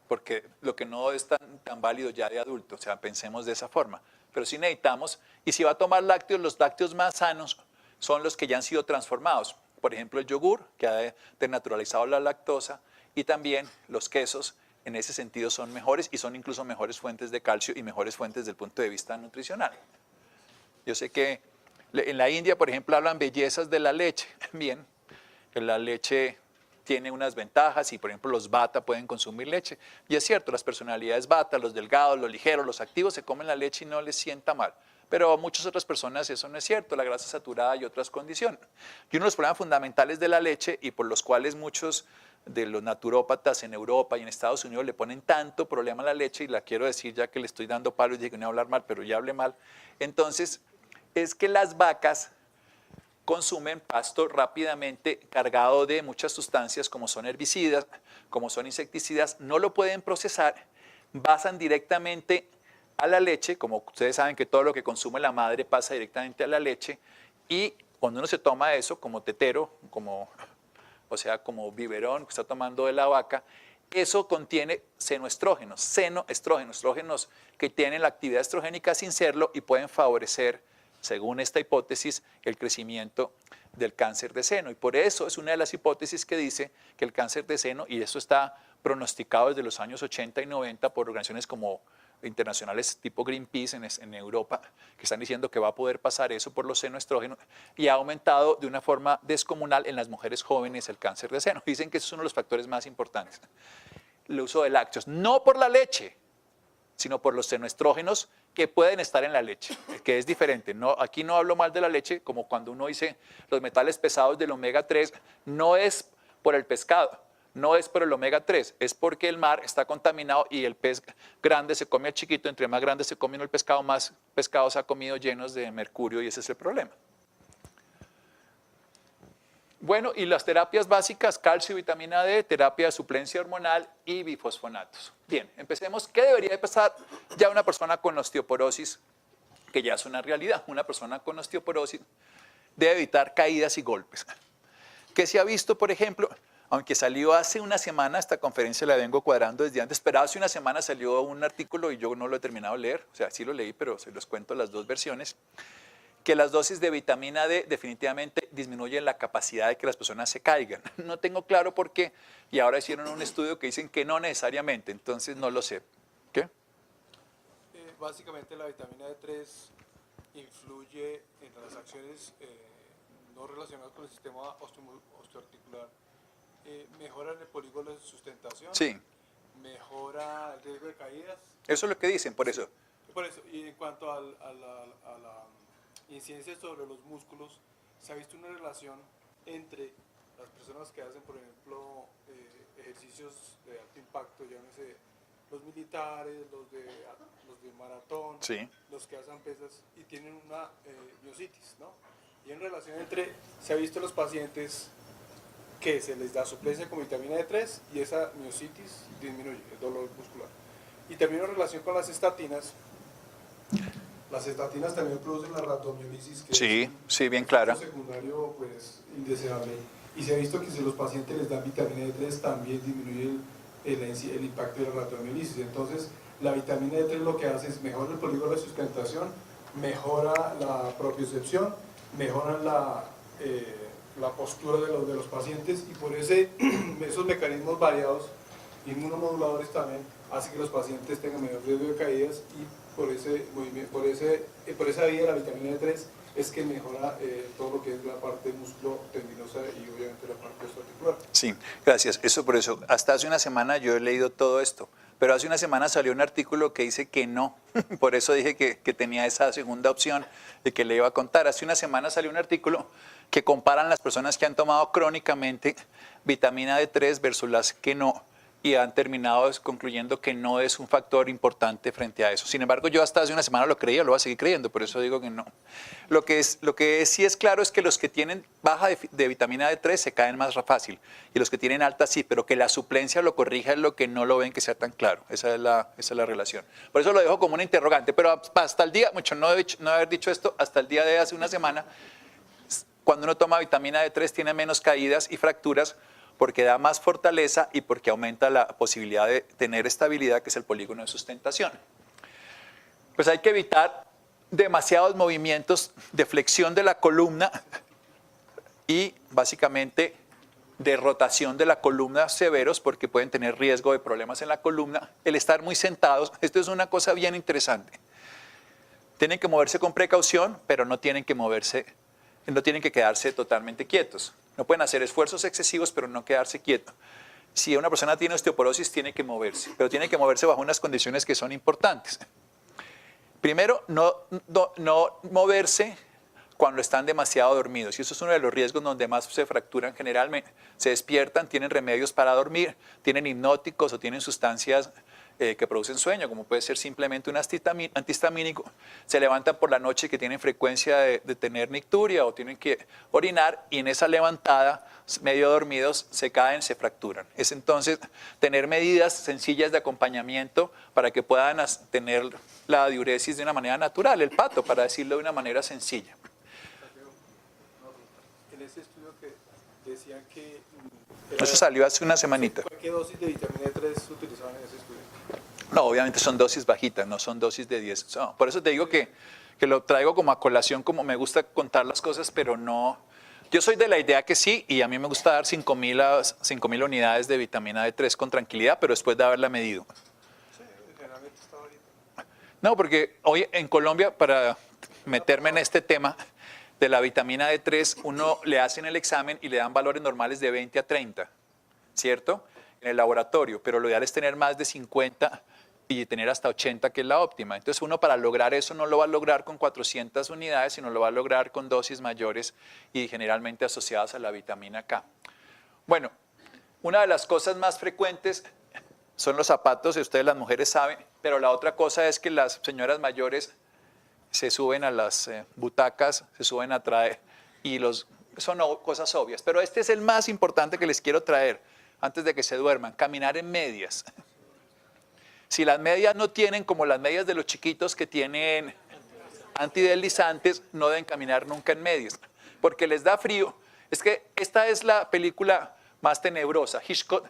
porque lo que no es tan válido ya de adulto, o sea, pensemos de esa forma. Pero sí necesitamos, y si va a tomar lácteos, los lácteos más sanos son los que ya han sido transformados. Por ejemplo, el yogur, que ha denaturalizado la lactosa, y también los quesos, en ese sentido son mejores y son incluso mejores fuentes de calcio y mejores fuentes desde el punto de vista nutricional. Yo sé que en la India, por ejemplo, hablan bellezas de la leche. Bien, que la leche tiene unas ventajas y, por ejemplo, los Vata pueden consumir leche. Y es cierto, las personalidades Vata, los delgados, los ligeros, los activos, se comen la leche y no les sienta mal. Pero a muchas otras personas eso no es cierto, la grasa saturada y otras condiciones. Y uno de los problemas fundamentales de la leche y por los cuales muchos de los naturópatas en Europa y en Estados Unidos le ponen tanto problema a la leche, y la quiero decir ya que le estoy dando palo y dije que no voy a hablar mal, pero ya hablé mal, entonces es que las vacas consumen pasto rápidamente cargado de muchas sustancias como son herbicidas, como son insecticidas, no lo pueden procesar, pasan directamente a la leche, como ustedes saben que todo lo que consume la madre pasa directamente a la leche, y cuando uno se toma eso como tetero, como biberón que está tomando de la vaca, eso contiene senoestrógenos, estrógenos que tienen la actividad estrogénica sin serlo y pueden favorecer, según esta hipótesis, el crecimiento del cáncer de seno. Y por eso es una de las hipótesis que dice que el cáncer de seno, y eso está pronosticado desde los años 80 y 90 por organizaciones como internacionales tipo Greenpeace en Europa, que están diciendo que va a poder pasar eso por los senoestrógenos, y ha aumentado de una forma descomunal en las mujeres jóvenes el cáncer de seno. Dicen que eso es uno de los factores más importantes. El uso de lácteos, no por la leche, sino por los senoestrógenos que pueden estar en la leche, que es diferente. No, aquí no hablo mal de la leche, como cuando uno dice los metales pesados del omega 3, no es por el pescado, no es por el omega 3, es porque el mar está contaminado y el pez grande se come al chiquito, entre más grande se come el pescado, más pescados ha comido llenos de mercurio, y ese es el problema. Bueno, y las terapias básicas, calcio y vitamina D, terapia de suplencia hormonal y bifosfonatos. Bien, empecemos. ¿Qué debería de pasar ya una persona con osteoporosis, que ya es una realidad? Una persona con osteoporosis debe evitar caídas y golpes. ¿Qué se ha visto, por ejemplo? aunque salió hace una semana, esta conferencia la vengo cuadrando desde antes, pero hace una semana salió un artículo y yo no lo he terminado de leer, o sea, sí lo leí, pero se los cuento las dos versiones, que las dosis de vitamina D definitivamente disminuyen la capacidad de que las personas se caigan. No tengo claro por qué, y ahora hicieron un estudio que dicen que no necesariamente, entonces no lo sé. ¿Qué? Básicamente la vitamina D3 influye en las acciones no relacionadas con el sistema osteoarticular, mejora el polígono de sustentación, Sí, mejora el riesgo de caídas. eso es lo que dicen, por eso. Por eso, y en cuanto a la incidencia sobre los músculos, se ha visto una relación entre las personas que hacen, por ejemplo, ejercicios de alto impacto, llámese los militares, los de maratón, Sí. los que hacen pesas y tienen una miositis, ¿no? Y en relación entre, se ha visto en los pacientes que se les da suplencia con vitamina D3 y esa miositis disminuye, el dolor muscular. Y también en relación con las estatinas también producen la rhabdomiolisis, que Sí, es sí, bien un clara. efecto secundario pues, indeseable. Y se ha visto que si los pacientes les dan vitamina D3 también disminuye el impacto de la rhabdomiolisis. Entonces, la vitamina D3 lo que hace es mejorar el polígono de sustentación, mejora la propiocepción, mejora la postura de los pacientes y por esos mecanismos variados, inmunomoduladores también, hace que los pacientes tengan menor riesgo de caídas y por esa vía la vitamina D3 es que mejora todo lo que es la parte músculo tendinosa y obviamente la parte osteoarticular. Sí, gracias. Eso por eso. Hasta hace una semana yo he leído todo esto, pero hace una semana salió un artículo que dice que no. Por eso dije que tenía esa segunda opción de que le iba a contar. Hace una semana salió un artículo que comparan las personas que han tomado crónicamente vitamina D3 versus las que no, y han terminado concluyendo que no es un factor importante frente a eso. Sin embargo, yo hasta hace una semana lo creía, lo voy a seguir creyendo, por eso digo que no. Lo que sí es claro es que los que tienen baja de vitamina D3 se caen más fácil, y los que tienen alta sí, pero que la suplencia lo corrija es lo que no lo ven que sea tan claro. Esa es la relación. Por eso lo dejo como una interrogante, pero hasta el día, no haber dicho esto, hasta el día de hace una semana, cuando uno toma vitamina D3 tiene menos caídas y fracturas, porque da más fortaleza y porque aumenta la posibilidad de tener estabilidad, que es el polígono de sustentación. Pues hay que evitar demasiados movimientos de flexión de la columna y básicamente de rotación de la columna severos, porque pueden tener riesgo de problemas en la columna. El estar muy sentados, esto es una cosa bien interesante. Tienen que moverse con precaución, pero no tienen que quedarse totalmente quietos. No pueden hacer esfuerzos excesivos, pero no quedarse quieto. Si una persona tiene osteoporosis, tiene que moverse, pero tiene que moverse bajo unas condiciones que son importantes. Primero, no moverse cuando están demasiado dormidos, y eso es uno de los riesgos donde más se fracturan generalmente. Se despiertan, tienen remedios para dormir, tienen hipnóticos o tienen sustancias que producen sueño, como puede ser simplemente un antihistamínico. Se levantan por la noche que tienen frecuencia de tener nicturia o tienen que orinar, y en esa levantada, medio dormidos, se caen, se fracturan. Es entonces tener medidas sencillas de acompañamiento para que puedan tener la diuresis de una manera natural, el pato, para decirlo de una manera sencilla. En ese estudio que decían que... Eso salió hace una semanita. ¿Qué dosis de vitamina D3 utilizaban en ese estudio? No, obviamente son dosis bajitas, no son dosis de 10. No, por eso te digo que lo traigo como a colación, como me gusta contar las cosas, pero no... Yo soy de la idea que sí, y a mí me gusta dar 5.000 unidades de vitamina D3 con tranquilidad, pero después de haberla medido. Sí, generalmente está ahorita. No, porque hoy en Colombia, para meterme en este tema de la vitamina D3, uno le hacen el examen y le dan valores normales de 20 a 30, ¿cierto? En el laboratorio, pero lo ideal es tener más de 50 y tener hasta 80, que es la óptima. Entonces uno, para lograr eso, no lo va a lograr con 400 unidades, sino lo va a lograr con dosis mayores y generalmente asociadas a la vitamina K. Bueno, una de las cosas más frecuentes son los zapatos, y ustedes las mujeres saben, pero la otra cosa es que las señoras mayores se suben a las butacas, se suben a traer, y son cosas obvias. Pero este es el más importante que les quiero traer antes de que se duerman: caminar en medias. Si las medias no tienen, como las medias de los chiquitos que tienen antideslizantes, no deben caminar nunca en medias, porque les da frío. Es que esta es la película más tenebrosa. Hitchcock,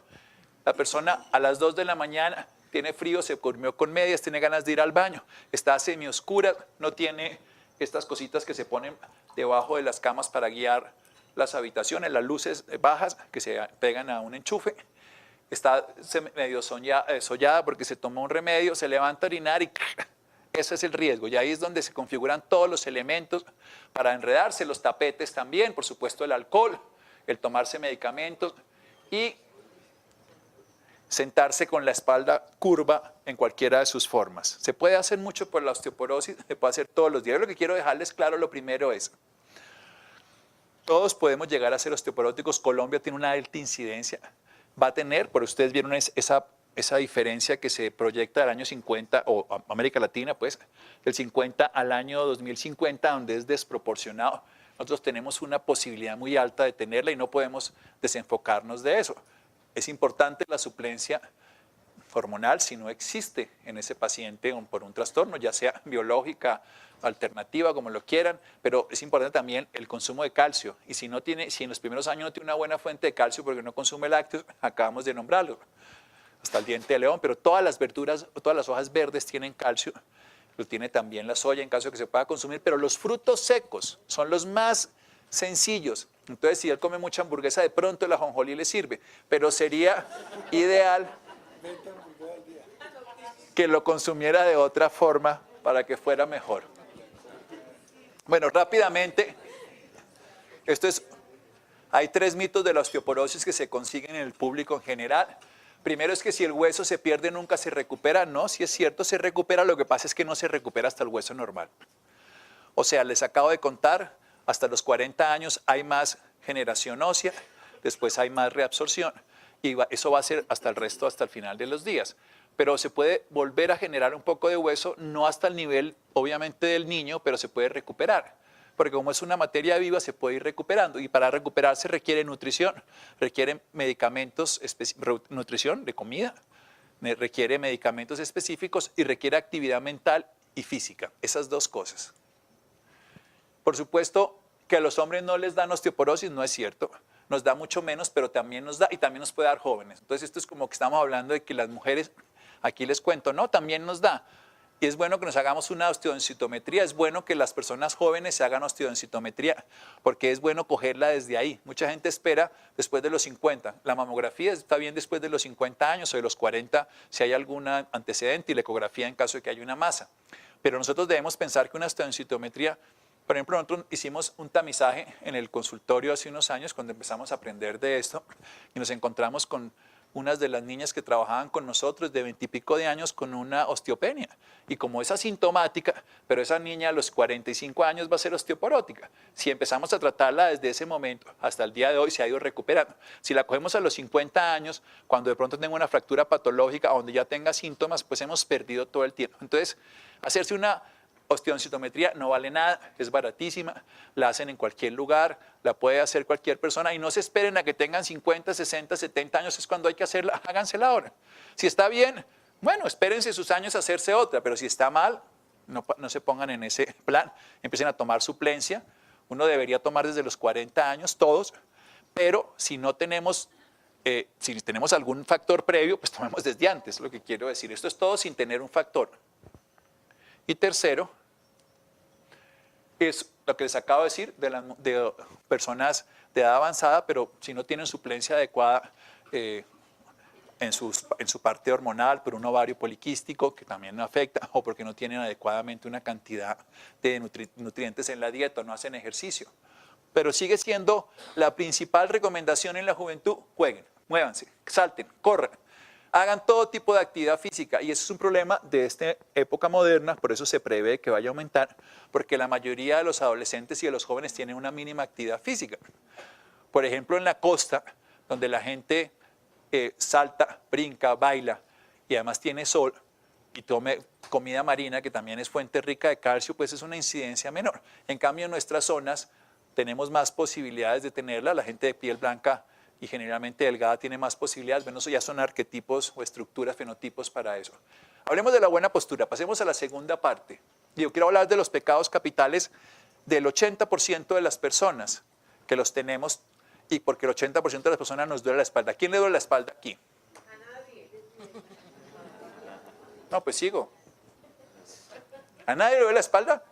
la persona a las 2 de la mañana tiene frío, se durmió con medias, tiene ganas de ir al baño, está semioscura, no tiene estas cositas que se ponen debajo de las camas para guiar las habitaciones, las luces bajas que se pegan a un enchufe. Está medio soñada porque se tomó un remedio, se levanta a orinar y ese es el riesgo. Y ahí es donde se configuran todos los elementos para enredarse, los tapetes también, por supuesto el alcohol, el tomarse medicamentos y sentarse con la espalda curva en cualquiera de sus formas. Se puede hacer mucho por la osteoporosis, se puede hacer todos los días. Lo que quiero dejarles claro, lo primero es, todos podemos llegar a ser osteoporóticos. Colombia tiene una alta incidencia. Va a tener, por ustedes vieron esa diferencia que se proyecta del año 50, o América Latina, pues, del 50 al año 2050, donde es desproporcionado. Nosotros tenemos una posibilidad muy alta de tenerla y no podemos desenfocarnos de eso. Es importante la suplencia hormonal si no existe en ese paciente por un trastorno, ya sea biológica, alternativa, como lo quieran, pero es importante también el consumo de calcio. Y si en los primeros años no tiene una buena fuente de calcio porque no consume lácteos, acabamos de nombrarlo, hasta el diente de león, pero todas las verduras, todas las hojas verdes tienen calcio, lo tiene también la soya en caso de que se pueda consumir, pero los frutos secos son los más sencillos. Entonces, si él come mucha hamburguesa, de pronto el ajonjolí le sirve, pero sería ideal que lo consumiera de otra forma para que fuera mejor. Bueno, rápidamente, hay 3 mitos de la osteoporosis que se consiguen en el público en general. Primero es que si el hueso se pierde nunca se recupera. No, si es cierto se recupera, lo que pasa es que no se recupera hasta el hueso normal. O sea, les acabo de contar, hasta los 40 años hay más generación ósea, después hay más reabsorción y eso va a ser hasta el final de los días. Pero se puede volver a generar un poco de hueso, no hasta el nivel, obviamente, del niño, pero se puede recuperar. Porque como es una materia viva, se puede ir recuperando. Y para recuperarse requiere nutrición, requiere medicamentos, nutrición de comida, requiere medicamentos específicos y requiere actividad mental y física. Esas 2 cosas. Por supuesto que a los hombres no les dan osteoporosis, no es cierto. Nos da mucho menos, pero también nos da y también nos puede dar jóvenes. Entonces esto es como que estamos hablando de que las mujeres, aquí les cuento, no, también nos da. Y es bueno que nos hagamos una osteodensitometría, es bueno que las personas jóvenes se hagan osteodensitometría, porque es bueno cogerla desde ahí. Mucha gente espera después de los 50. La mamografía está bien después de los 50 años o de los 40 si hay algún antecedente y la ecografía en caso de que haya una masa. Pero nosotros debemos pensar que una osteodensitometría, por ejemplo, nosotros hicimos un tamizaje en el consultorio hace unos años cuando empezamos a aprender de esto y nos encontramos con unas de las niñas que trabajaban con nosotros de 20 y pico de años con una osteopenia. Y como es asintomática, pero esa niña a los 45 años va a ser osteoporótica. Si empezamos a tratarla desde ese momento hasta el día de hoy, se ha ido recuperando. Si la cogemos a los 50 años, cuando de pronto tenga una fractura patológica, donde ya tenga síntomas, pues hemos perdido todo el tiempo. Entonces, hacerse una osteodensitometría no vale nada, es baratísima, la hacen en cualquier lugar, la puede hacer cualquier persona y no se esperen a que tengan 50, 60, 70 años, es cuando hay que hacerla, hágansela ahora. Si está bien, bueno, espérense sus años a hacerse otra, pero si está mal, no se pongan en ese plan, empiecen a tomar suplencia, uno debería tomar desde los 40 años, todos, pero si no tenemos, si tenemos algún factor previo, pues tomemos desde antes, lo que quiero decir, esto es todo sin tener un factor. Y tercero, es lo que les acabo de decir de personas de edad avanzada, pero si no tienen suplencia adecuada en su parte hormonal, por un ovario poliquístico que también afecta, o porque no tienen adecuadamente una cantidad de nutrientes en la dieta o no hacen ejercicio. Pero sigue siendo la principal recomendación en la juventud: jueguen, muévanse, salten, corran. Hagan todo tipo de actividad física y ese es un problema de esta época moderna, por eso se prevé que vaya a aumentar, porque la mayoría de los adolescentes y de los jóvenes tienen una mínima actividad física. Por ejemplo, en la costa, donde la gente salta, brinca, baila y además tiene sol y tome comida marina, que también es fuente rica de calcio, pues es una incidencia menor. En cambio, en nuestras zonas tenemos más posibilidades de tenerla, la gente de piel blanca y generalmente delgada tiene más posibilidades. Bueno, eso ya son arquetipos o estructuras, fenotipos para eso. Hablemos de la buena postura, pasemos a la segunda parte. Yo quiero hablar de los pecados capitales del 80% de las personas que los tenemos y porque el 80% de las personas nos duele la espalda. ¿A quién le duele la espalda aquí? No, pues sigo. ¿A nadie le duele la espalda?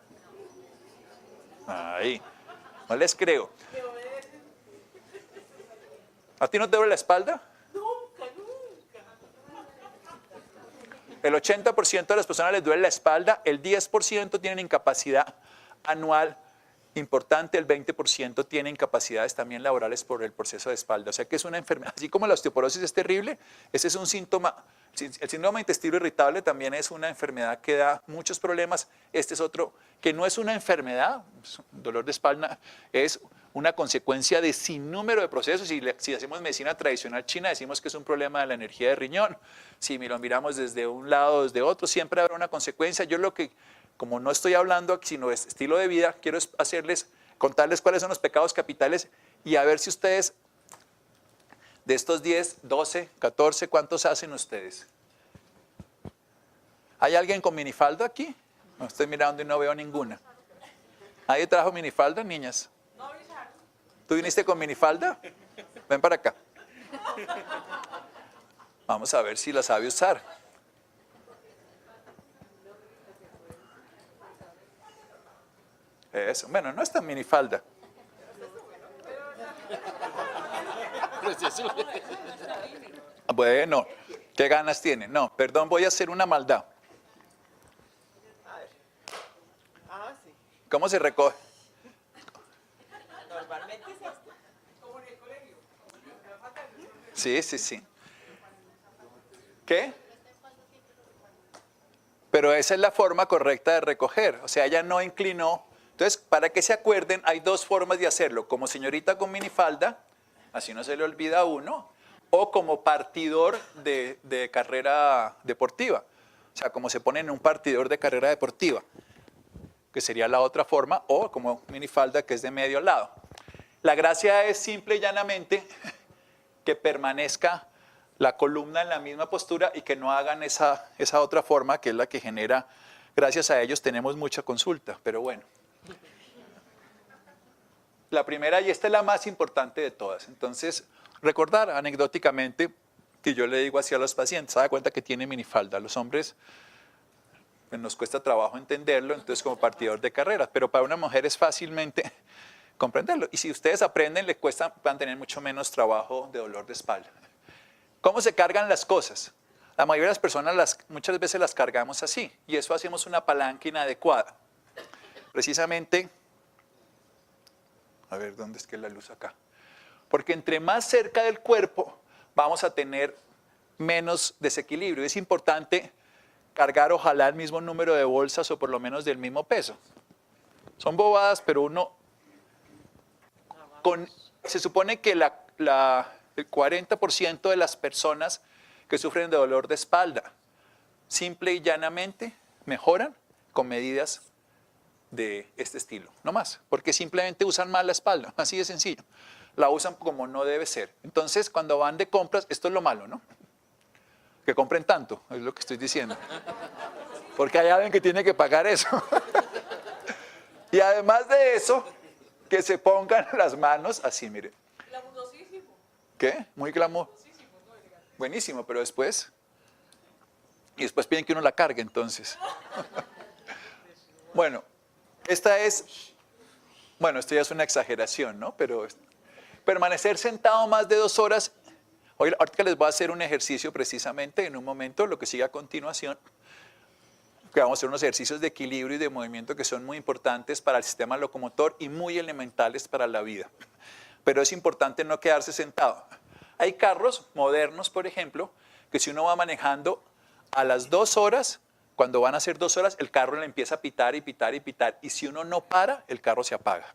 Ahí, no les creo. ¿A ti no te duele la espalda? Nunca, nunca. El 80% de las personas les duele la espalda, el 10% tienen incapacidad anual importante, el 20% tiene incapacidades también laborales por el proceso de espalda. O sea que es una enfermedad, así como la osteoporosis es terrible, ese es un síntoma. El síndrome de intestino irritable también es una enfermedad que da muchos problemas. Este es otro que no es una enfermedad, dolor de espalda es una consecuencia de sinnúmero de procesos. Si hacemos medicina tradicional china, decimos que es un problema de la energía de riñón. Si lo miramos desde un lado o desde otro, siempre habrá una consecuencia. Yo lo que, como no estoy hablando aquí, sino de estilo de vida, quiero contarles cuáles son los pecados capitales y a ver si ustedes, de estos 10, 12, 14, ¿cuántos hacen ustedes? ¿Hay alguien con minifalda aquí? No, estoy mirando y no veo ninguna. ¿Nadie trajo minifalda, niñas? ¿Tú viniste con minifalda? Ven para acá. Vamos a ver si la sabe usar. Eso, bueno, no es tan minifalda. Bueno, ¿qué ganas tiene? No, perdón, voy a hacer una maldad. Sí. ¿Cómo se recoge? Normalmente es esto. Como en el colegio. Sí, sí, sí. ¿Qué? Pero esa es la forma correcta de recoger. O sea, ella no inclinó. Entonces, para que se acuerden, hay dos formas de hacerlo. Como señorita con minifalda, así no se le olvida a uno, o como partidor de carrera deportiva. O sea, como se pone en un partidor de carrera deportiva, que sería la otra forma, o como minifalda, que es de medio lado. La gracia es simple y llanamente que permanezca la columna en la misma postura y que no hagan esa otra forma, que es la que genera, gracias a ellos tenemos mucha consulta, pero bueno. La primera, y esta es la más importante de todas. Entonces, recordar anecdóticamente que yo le digo así a los pacientes, se da cuenta que tiene minifalda. A los hombres pues, nos cuesta trabajo entenderlo, entonces como partidor de carreras, pero para una mujer es fácilmente comprenderlo. Y si ustedes aprenden, les cuesta, van a tener mucho menos trabajo de dolor de espalda. ¿Cómo se cargan las cosas? La mayoría de las personas muchas veces las cargamos así, y eso hacemos una palanca inadecuada. Precisamente, a ver, ¿dónde es que es la luz acá? Porque entre más cerca del cuerpo vamos a tener menos desequilibrio. Es importante cargar ojalá el mismo número de bolsas o por lo menos del mismo peso. Son bobadas, pero se supone que el 40% de las personas que sufren de dolor de espalda, simple y llanamente, mejoran con medidas de este estilo, no más, porque simplemente usan mal la espalda, así de sencillo. La usan como no debe ser. Entonces, cuando van de compras, esto es lo malo, ¿no? Que compren tanto, es lo que estoy diciendo. Porque hay alguien que tiene que pagar eso. Y además de eso, que se pongan las manos así, miren. Glamurosísimo. ¿Qué? Muy glamour. Buenísimo, pero después... Y después piden que uno la cargue, entonces. Bueno, esto ya es una exageración, ¿no? Pero permanecer sentado más de 2 horas. Ahorita les voy a hacer un ejercicio precisamente en un momento, lo que sigue a continuación, que vamos a hacer unos ejercicios de equilibrio y de movimiento que son muy importantes para el sistema locomotor y muy elementales para la vida. Pero es importante no quedarse sentado. Hay carros modernos, por ejemplo, que si uno va manejando a las 2 horas, cuando van a ser 2 horas, el carro le empieza a pitar y pitar y pitar. Y si uno no para, el carro se apaga.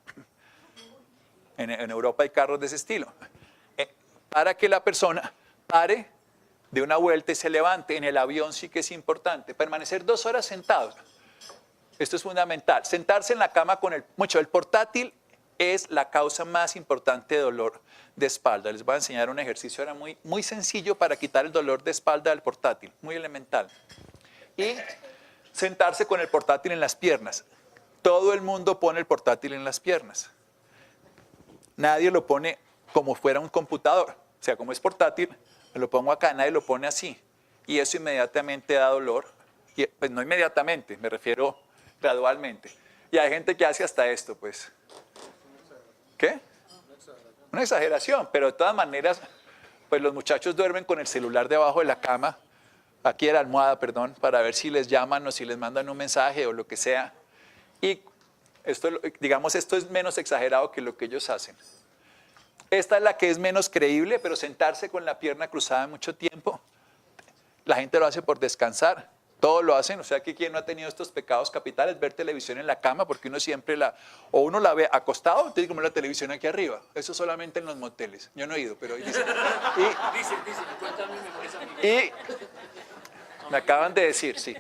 En Europa hay carros de ese estilo. Para que la persona pare de una vuelta y se levante. En el avión sí que es importante. Permanecer 2 horas sentados. Esto es fundamental. Sentarse en la cama con el portátil es la causa más importante de dolor de espalda. Les voy a enseñar un ejercicio ahora muy, muy sencillo para quitar el dolor de espalda del portátil. Muy elemental. Y sentarse con el portátil en las piernas. Todo el mundo pone el portátil en las piernas. Nadie lo pone como fuera un computador. O sea, como es portátil, me lo pongo acá, nadie lo pone así. Y eso inmediatamente da dolor. Y, pues no inmediatamente, me refiero gradualmente. Y hay gente que hace hasta esto, pues. ¿Qué? Una exageración, pero de todas maneras, pues los muchachos duermen con el celular debajo de la cama, aquí de la almohada, perdón, para ver si les llaman o si les mandan un mensaje o lo que sea. Y esto, digamos, esto es menos exagerado que lo que ellos hacen. Esta es la que es menos creíble, pero sentarse con la pierna cruzada mucho tiempo, la gente lo hace por descansar. Todos lo hacen, o sea que quien no ha tenido estos pecados capitales, ver televisión en la cama, porque uno siempre o uno la ve acostado, te digo, como la televisión aquí arriba. Eso solamente en los moteles. Yo no he ido, pero dicen. Dicen, cuéntame mejores amigos. Y me acaban de decir, sí.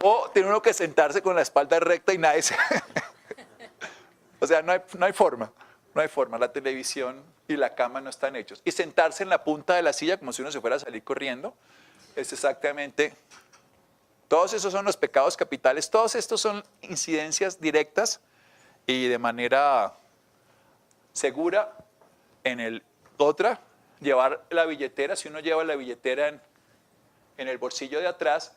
O tiene uno que sentarse con la espalda recta y nadie se... O sea, no hay forma. No hay forma. La televisión y la cama no están hechos. Y sentarse en la punta de la silla como si uno se fuera a salir corriendo, es exactamente... Todos esos son los pecados capitales. Todos estos son incidencias directas y de manera segura en el... Otra, llevar la billetera. Si uno lleva la billetera en el bolsillo de atrás,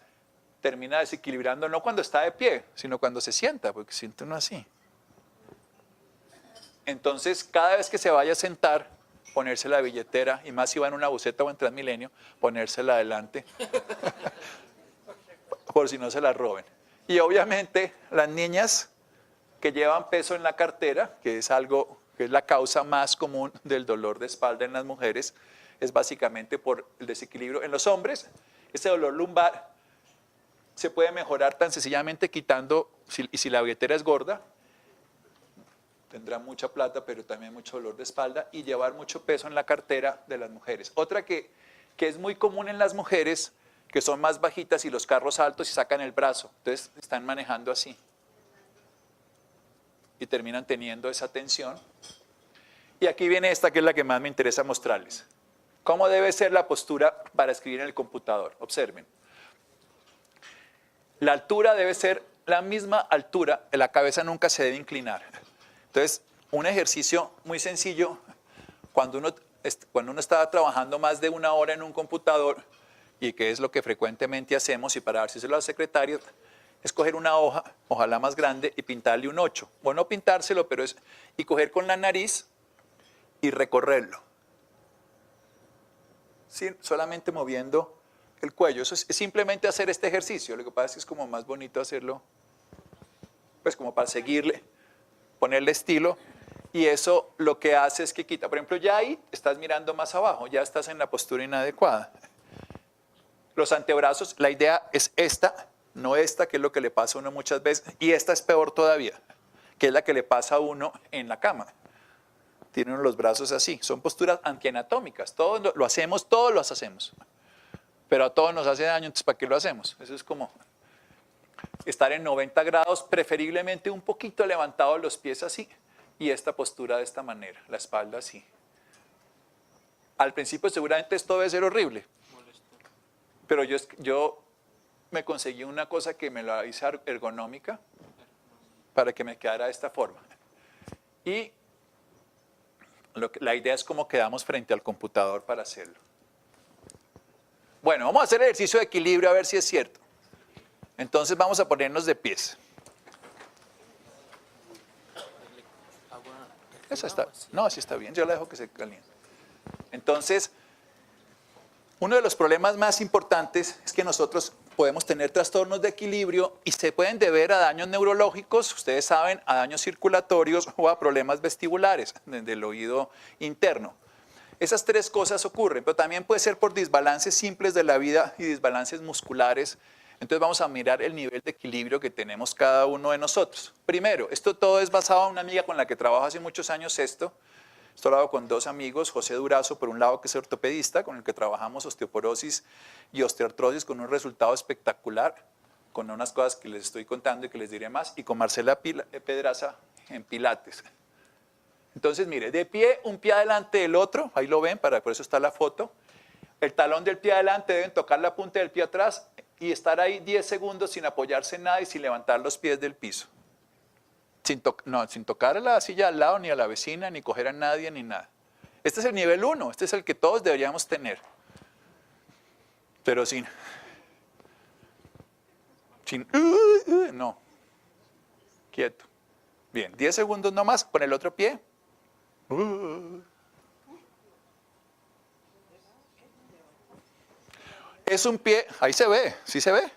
termina desequilibrando no cuando está de pie, sino cuando se sienta, porque siente uno así. Entonces, cada vez que se vaya a sentar, ponerse la billetera, y más si va en una buseta o en Transmilenio, ponérsela adelante, por si no se la roben. Y obviamente, las niñas que llevan peso en la cartera, que es algo que es la causa más común del dolor de espalda en las mujeres, es básicamente por el desequilibrio. En los hombres, este dolor lumbar se puede mejorar tan sencillamente quitando, y si la billetera es gorda, tendrá mucha plata, pero también mucho dolor de espalda, y llevar mucho peso en la cartera de las mujeres. Otra que es muy común en las mujeres, que son más bajitas y los carros altos y sacan el brazo, entonces están manejando así. Y terminan teniendo esa tensión. Y aquí viene esta que es la que más me interesa mostrarles. ¿Cómo debe ser la postura para escribir en el computador? Observen. La altura debe ser la misma altura, la cabeza nunca se debe inclinar. Entonces, un ejercicio muy sencillo, cuando uno está trabajando más de una hora en un computador, y que es lo que frecuentemente hacemos, y para dárselo a los secretarios, es coger una hoja, ojalá más grande, y pintarle un 8. O no pintárselo, pero y coger con la nariz y recorrerlo. ¿Sí? Solamente moviendo el cuello. Eso es simplemente hacer este ejercicio. Lo que pasa es que es como más bonito hacerlo, pues como para seguirle, ponerle estilo. Y eso lo que hace es que quita. Por ejemplo, ya ahí estás mirando más abajo, ya estás en la postura inadecuada. Los antebrazos, la idea es esta, no esta, que es lo que le pasa a uno muchas veces. Y esta es peor todavía, que es la que le pasa a uno en la cama. Tiene uno los brazos así. Son posturas antianatómicas. Todos lo hacemos, todos los hacemos. Pero a todos nos hace daño, entonces ¿para qué lo hacemos? Eso es como estar en 90 grados, preferiblemente un poquito levantados los pies así. Y esta postura de esta manera, la espalda así. Al principio seguramente esto debe ser horrible. Pero yo me conseguí una cosa que me la hice ergonómica para que me quedara de esta forma. Y la idea es cómo quedamos frente al computador para hacerlo. Bueno, vamos a hacer el ejercicio de equilibrio a ver si es cierto. Entonces vamos a ponernos de pies. Esa está, no, así está bien, yo la dejo que se caliente. Entonces, uno de los problemas más importantes es que nosotros podemos tener trastornos de equilibrio y se pueden deber a daños neurológicos, ustedes saben, a daños circulatorios o a problemas vestibulares del oído interno. Esas tres cosas ocurren, pero también puede ser por desbalances simples de la vida y desbalances musculares. Entonces vamos a mirar el nivel de equilibrio que tenemos cada uno de nosotros. Primero, esto todo es basado en una amiga con la que trabajo hace muchos años esto lo hago con dos amigos, José Durazo, por un lado, que es ortopedista, con el que trabajamos osteoporosis y osteoartrosis con un resultado espectacular, con unas cosas que les estoy contando y que les diré más, y con Marcela Pedraza en Pilates. Entonces, mire, de pie, un pie adelante del otro, ahí lo ven, por eso está la foto. El talón del pie adelante deben tocar la punta del pie atrás y estar ahí 10 segundos sin apoyarse en nada y sin levantar los pies del piso. sin tocar a la silla al lado, ni a la vecina, ni coger a nadie, ni nada. Este es el nivel 1, este es el que todos deberíamos tener. Pero sin no. Quieto. Bien, 10 segundos nomás con el otro pie. Es un pie, ahí se ve, ¿sí se ve?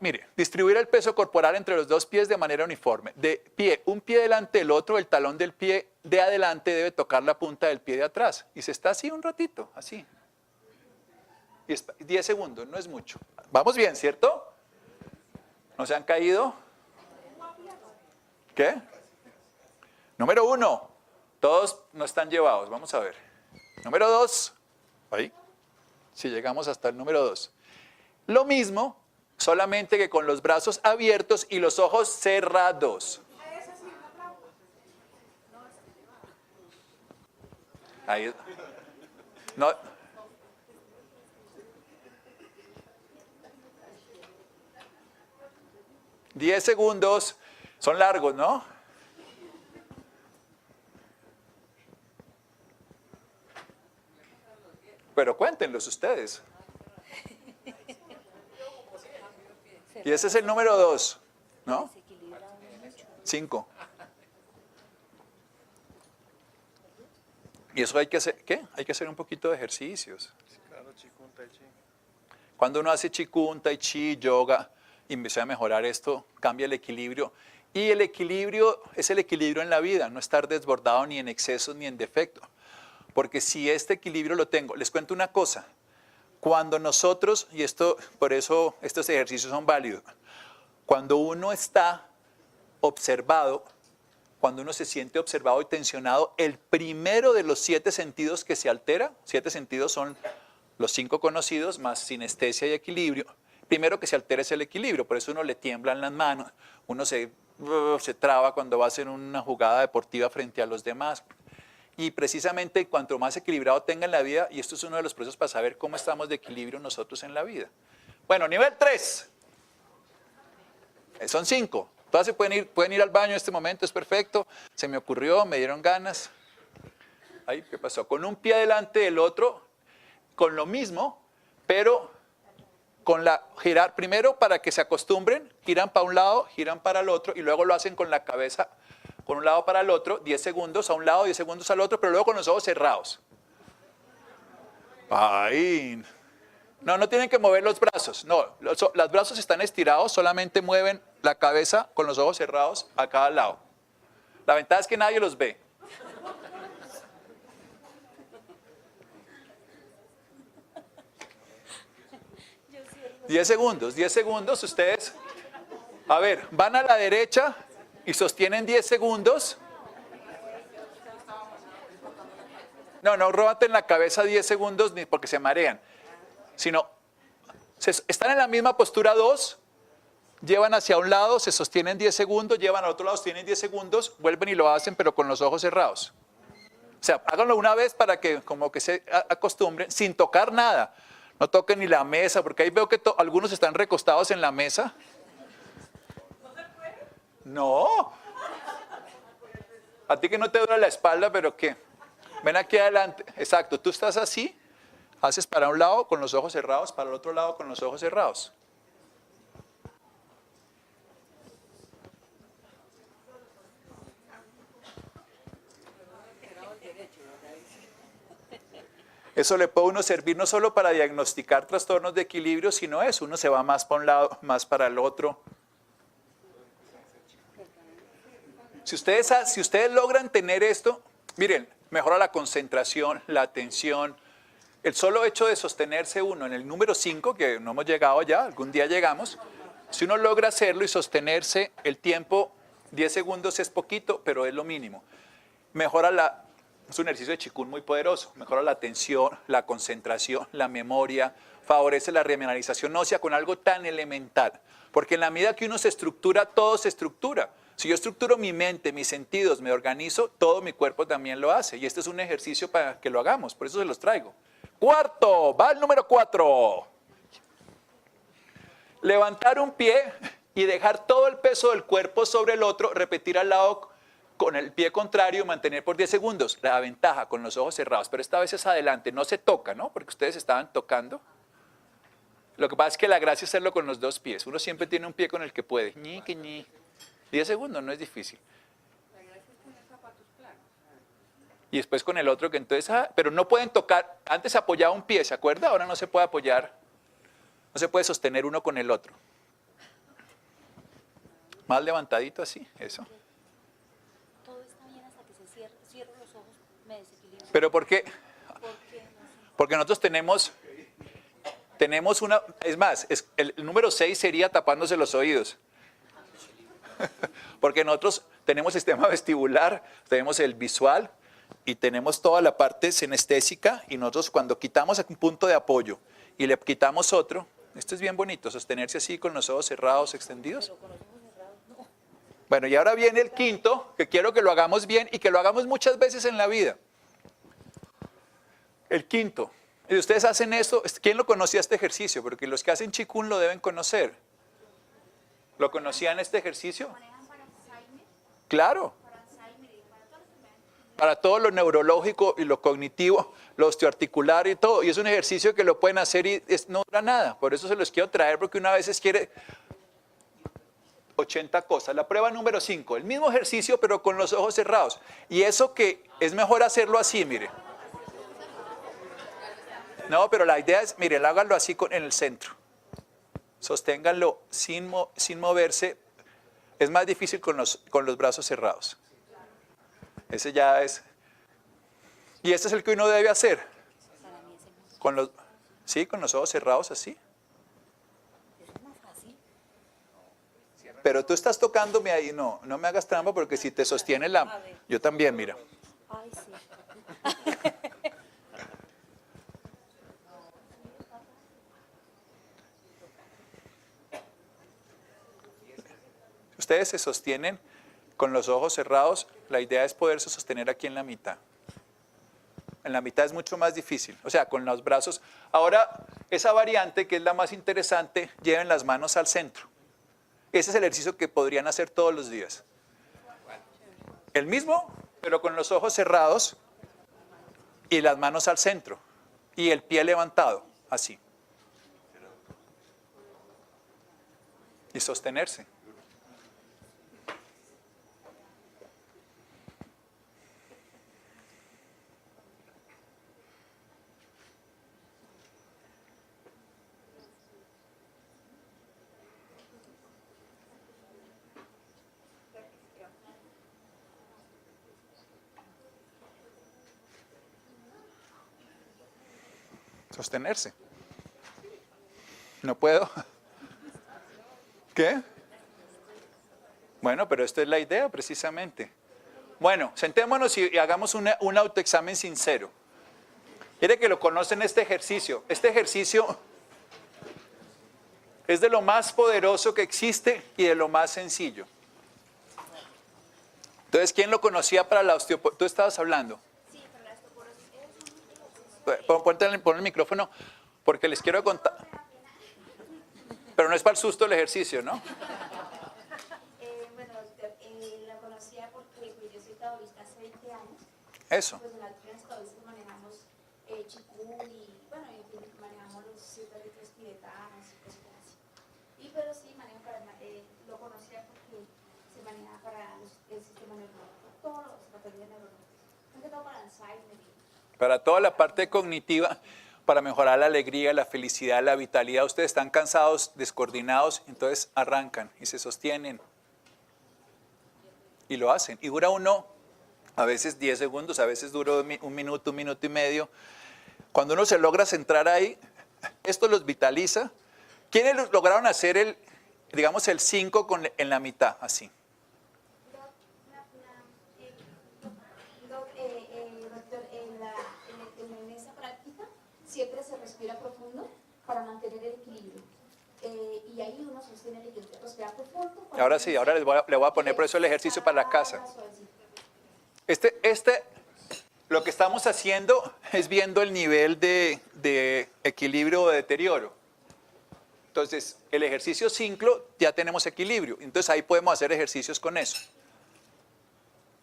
Mire, distribuir el peso corporal entre los dos pies de manera uniforme. De pie, un pie delante del otro, el talón del pie de adelante debe tocar la punta del pie de atrás. Y se está así un ratito, así. Y 10 segundos, no es mucho. Vamos bien, ¿cierto? ¿No se han caído? ¿Qué? Número 1, todos no están llevados, vamos a ver. Número 2, ahí, si llegamos hasta el número 2. Lo mismo, solamente que con los brazos abiertos y los ojos cerrados. Ahí, no. Diez segundos, son largos, ¿no? Pero cuéntenlos ustedes. Y ese es el número 2, ¿no? 5. Y eso hay que hacer, ¿qué? Hay que hacer un poquito de ejercicios. Cuando uno hace Qigong, Tai Chi, yoga, y empieza a mejorar esto, cambia el equilibrio. Y el equilibrio es el equilibrio en la vida, no estar desbordado ni en excesos ni en defecto. Porque si este equilibrio lo tengo, les cuento una cosa. Cuando nosotros, y esto, por eso estos ejercicios son válidos, cuando uno está observado, cuando uno se siente observado y tensionado, el primero de los 7 sentidos que se altera, 7 sentidos son los 5 conocidos, más sinestesia y equilibrio, primero que se altera es el equilibrio, por eso uno le tiemblan las manos, uno se traba cuando va a hacer una jugada deportiva frente a los demás. Y precisamente cuanto más equilibrado tenga en la vida, y esto es uno de los procesos para saber cómo estamos de equilibrio nosotros en la vida. Bueno, nivel 3. Son 5. Todas se pueden ir al baño en este momento, es perfecto. Se me ocurrió, me dieron ganas. Ay, ¿qué pasó? Con un pie delante del otro, con lo mismo, pero con la girar primero para que se acostumbren, giran para un lado, giran para el otro, y luego lo hacen con la cabeza con un lado para el otro, 10 segundos a un lado, 10 segundos al otro, pero luego con los ojos cerrados. Ay, no tienen que mover los brazos, no, los brazos están estirados, solamente mueven la cabeza con los ojos cerrados a cada lado. La ventaja es que nadie los ve. Diez segundos, ustedes, a ver, van a la derecha y sostienen 10 segundos. No róbaten la cabeza 10 segundos ni porque se marean, sino están en la misma postura 2, llevan hacia un lado, se sostienen 10 segundos, llevan al otro lado, sostienen 10 segundos, vuelven y lo hacen pero con los ojos cerrados. O sea, háganlo una vez para que como que se acostumbren sin tocar nada. No toquen ni la mesa, porque ahí veo que algunos están recostados en la mesa. No. A ti que no te duele la espalda, pero ¿qué? Ven aquí adelante. Exacto, tú estás así, haces para un lado con los ojos cerrados, para el otro lado con los ojos cerrados. Eso le puede uno servir no solo para diagnosticar trastornos de equilibrio, sino eso, uno se va más para un lado, más para el otro. Si ustedes logran tener esto, miren, mejora la concentración, la atención. El solo hecho de sostenerse uno en el número 5, que no hemos llegado ya, algún día llegamos, si uno logra hacerlo y sostenerse el tiempo, 10 segundos es poquito, pero es lo mínimo. Mejora es un ejercicio de Qigong muy poderoso, mejora la atención, la concentración, la memoria, favorece la remineralización ósea con algo tan elemental. Porque en la medida que uno se estructura, todo se estructura. Si yo estructuro mi mente, mis sentidos, me organizo, todo mi cuerpo también lo hace. Y este es un ejercicio para que lo hagamos, por eso se los traigo. Cuarto, va el número 4. Levantar un pie y dejar todo el peso del cuerpo sobre el otro, repetir al lado con el pie contrario, mantener por 10 segundos. La ventaja con los ojos cerrados, pero esta vez es adelante, no se toca, ¿no? Porque ustedes estaban tocando. Lo que pasa es que la gracia es hacerlo con los dos pies. Uno siempre tiene un pie con el que puede. Ñi, que ñi. 10 segundos, no es difícil. Y después con el otro que entonces, pero no pueden tocar, antes apoyaba un pie, ¿se acuerda? Ahora no se puede apoyar, no se puede sostener uno con el otro. Más levantadito así, eso. Todo está bien hasta que se cierro los ojos, me desequilibro. Pero ¿por qué? ¿Por qué? No sé. Porque nosotros tenemos una, es más, el número 6 sería tapándose los oídos. Porque nosotros tenemos sistema vestibular, tenemos el visual y tenemos toda la parte sinestésica y nosotros cuando quitamos un punto de apoyo y le quitamos otro, esto es bien bonito, sostenerse así con los ojos cerrados, extendidos. Pero con los ojos cerrados no. Bueno, y ahora viene el quinto, que quiero que lo hagamos bien y que lo hagamos muchas veces en la vida. El quinto. Y ustedes hacen esto, ¿quién lo conocía este ejercicio? Porque los que hacen Qigong lo deben conocer. ¿Lo conocían este ejercicio? ¿Manejan para Alzheimer? Claro. Para Alzheimer y para todas las enfermedades. Para todo lo neurológico y lo cognitivo, lo osteoarticular y todo. Y es un ejercicio que lo pueden hacer y no dura nada. Por eso se los quiero traer, porque una vez quiere 80 cosas. La prueba número 5, el mismo ejercicio pero con los ojos cerrados. Y eso que es mejor hacerlo así, mire. No, pero la idea es, mire, háganlo así en el centro. Sosténganlo sin moverse. Es más difícil con los brazos cerrados. Ese ya es. Y este es el que uno debe hacer. Para mí es el más, Con los ojos cerrados así. es más fácil. Pero tú estás tocándome ahí, no me hagas trampa porque si te sostiene la... Yo también, mira. Ay, sí. Ustedes se sostienen con los ojos cerrados, la idea es poderse sostener aquí en la mitad. En la mitad es mucho más difícil, o sea, con los brazos. Ahora, esa variante, que es la más interesante, lleven las manos al centro. Ese es el ejercicio que podrían hacer todos los días. El mismo, pero con los ojos cerrados y las manos al centro. Y el pie levantado, así. Y sostenerse. Sostenerse. No puedo. ¿Qué? Bueno, pero esta es la idea precisamente. Bueno, sentémonos y hagamos un autoexamen sincero. Quiere que lo conocen este ejercicio. Este ejercicio es de lo más poderoso que existe y de lo más sencillo. Entonces, ¿quién lo conocía para la osteoporosis? Tú estabas hablando. Sí, pero la osteoporosis es un Pon el micrófono porque les quiero contar. Pero no es para el susto el ejercicio, ¿no? bueno, doctor, la conocía porque pues, yo soy taoísta hace 20 años. Eso. Pues en las doctrinas taoístas manejamos Qigong y, bueno, en fin, manejamos los 7 ritos tibetanos y cosas así. Y pero sí, lo conocía porque se maneja para el sistema neurológico, todos los patologías neurológicos, más que todo para Alzheimer. Para toda la parte cognitiva, para mejorar la alegría, la felicidad, la vitalidad. Ustedes están cansados, descoordinados, entonces arrancan y se sostienen. Y lo hacen. Y dura uno, a veces 10 segundos, a veces dura un minuto y medio. Cuando uno se logra centrar ahí, esto los vitaliza. ¿Quiénes lograron hacer digamos, el 5 en la mitad, así? Doctor, en esa práctica siempre se respira profundo para mantener el equilibrio. Y ahí uno sostiene el equilibrio, respira profundo. Ahora sí, ahora le voy a poner por eso el ejercicio para la casa. Lo que estamos haciendo es viendo el nivel de equilibrio o de deterioro. Entonces, el ejercicio sinclo ya tenemos equilibrio. Entonces, ahí podemos hacer ejercicios con eso.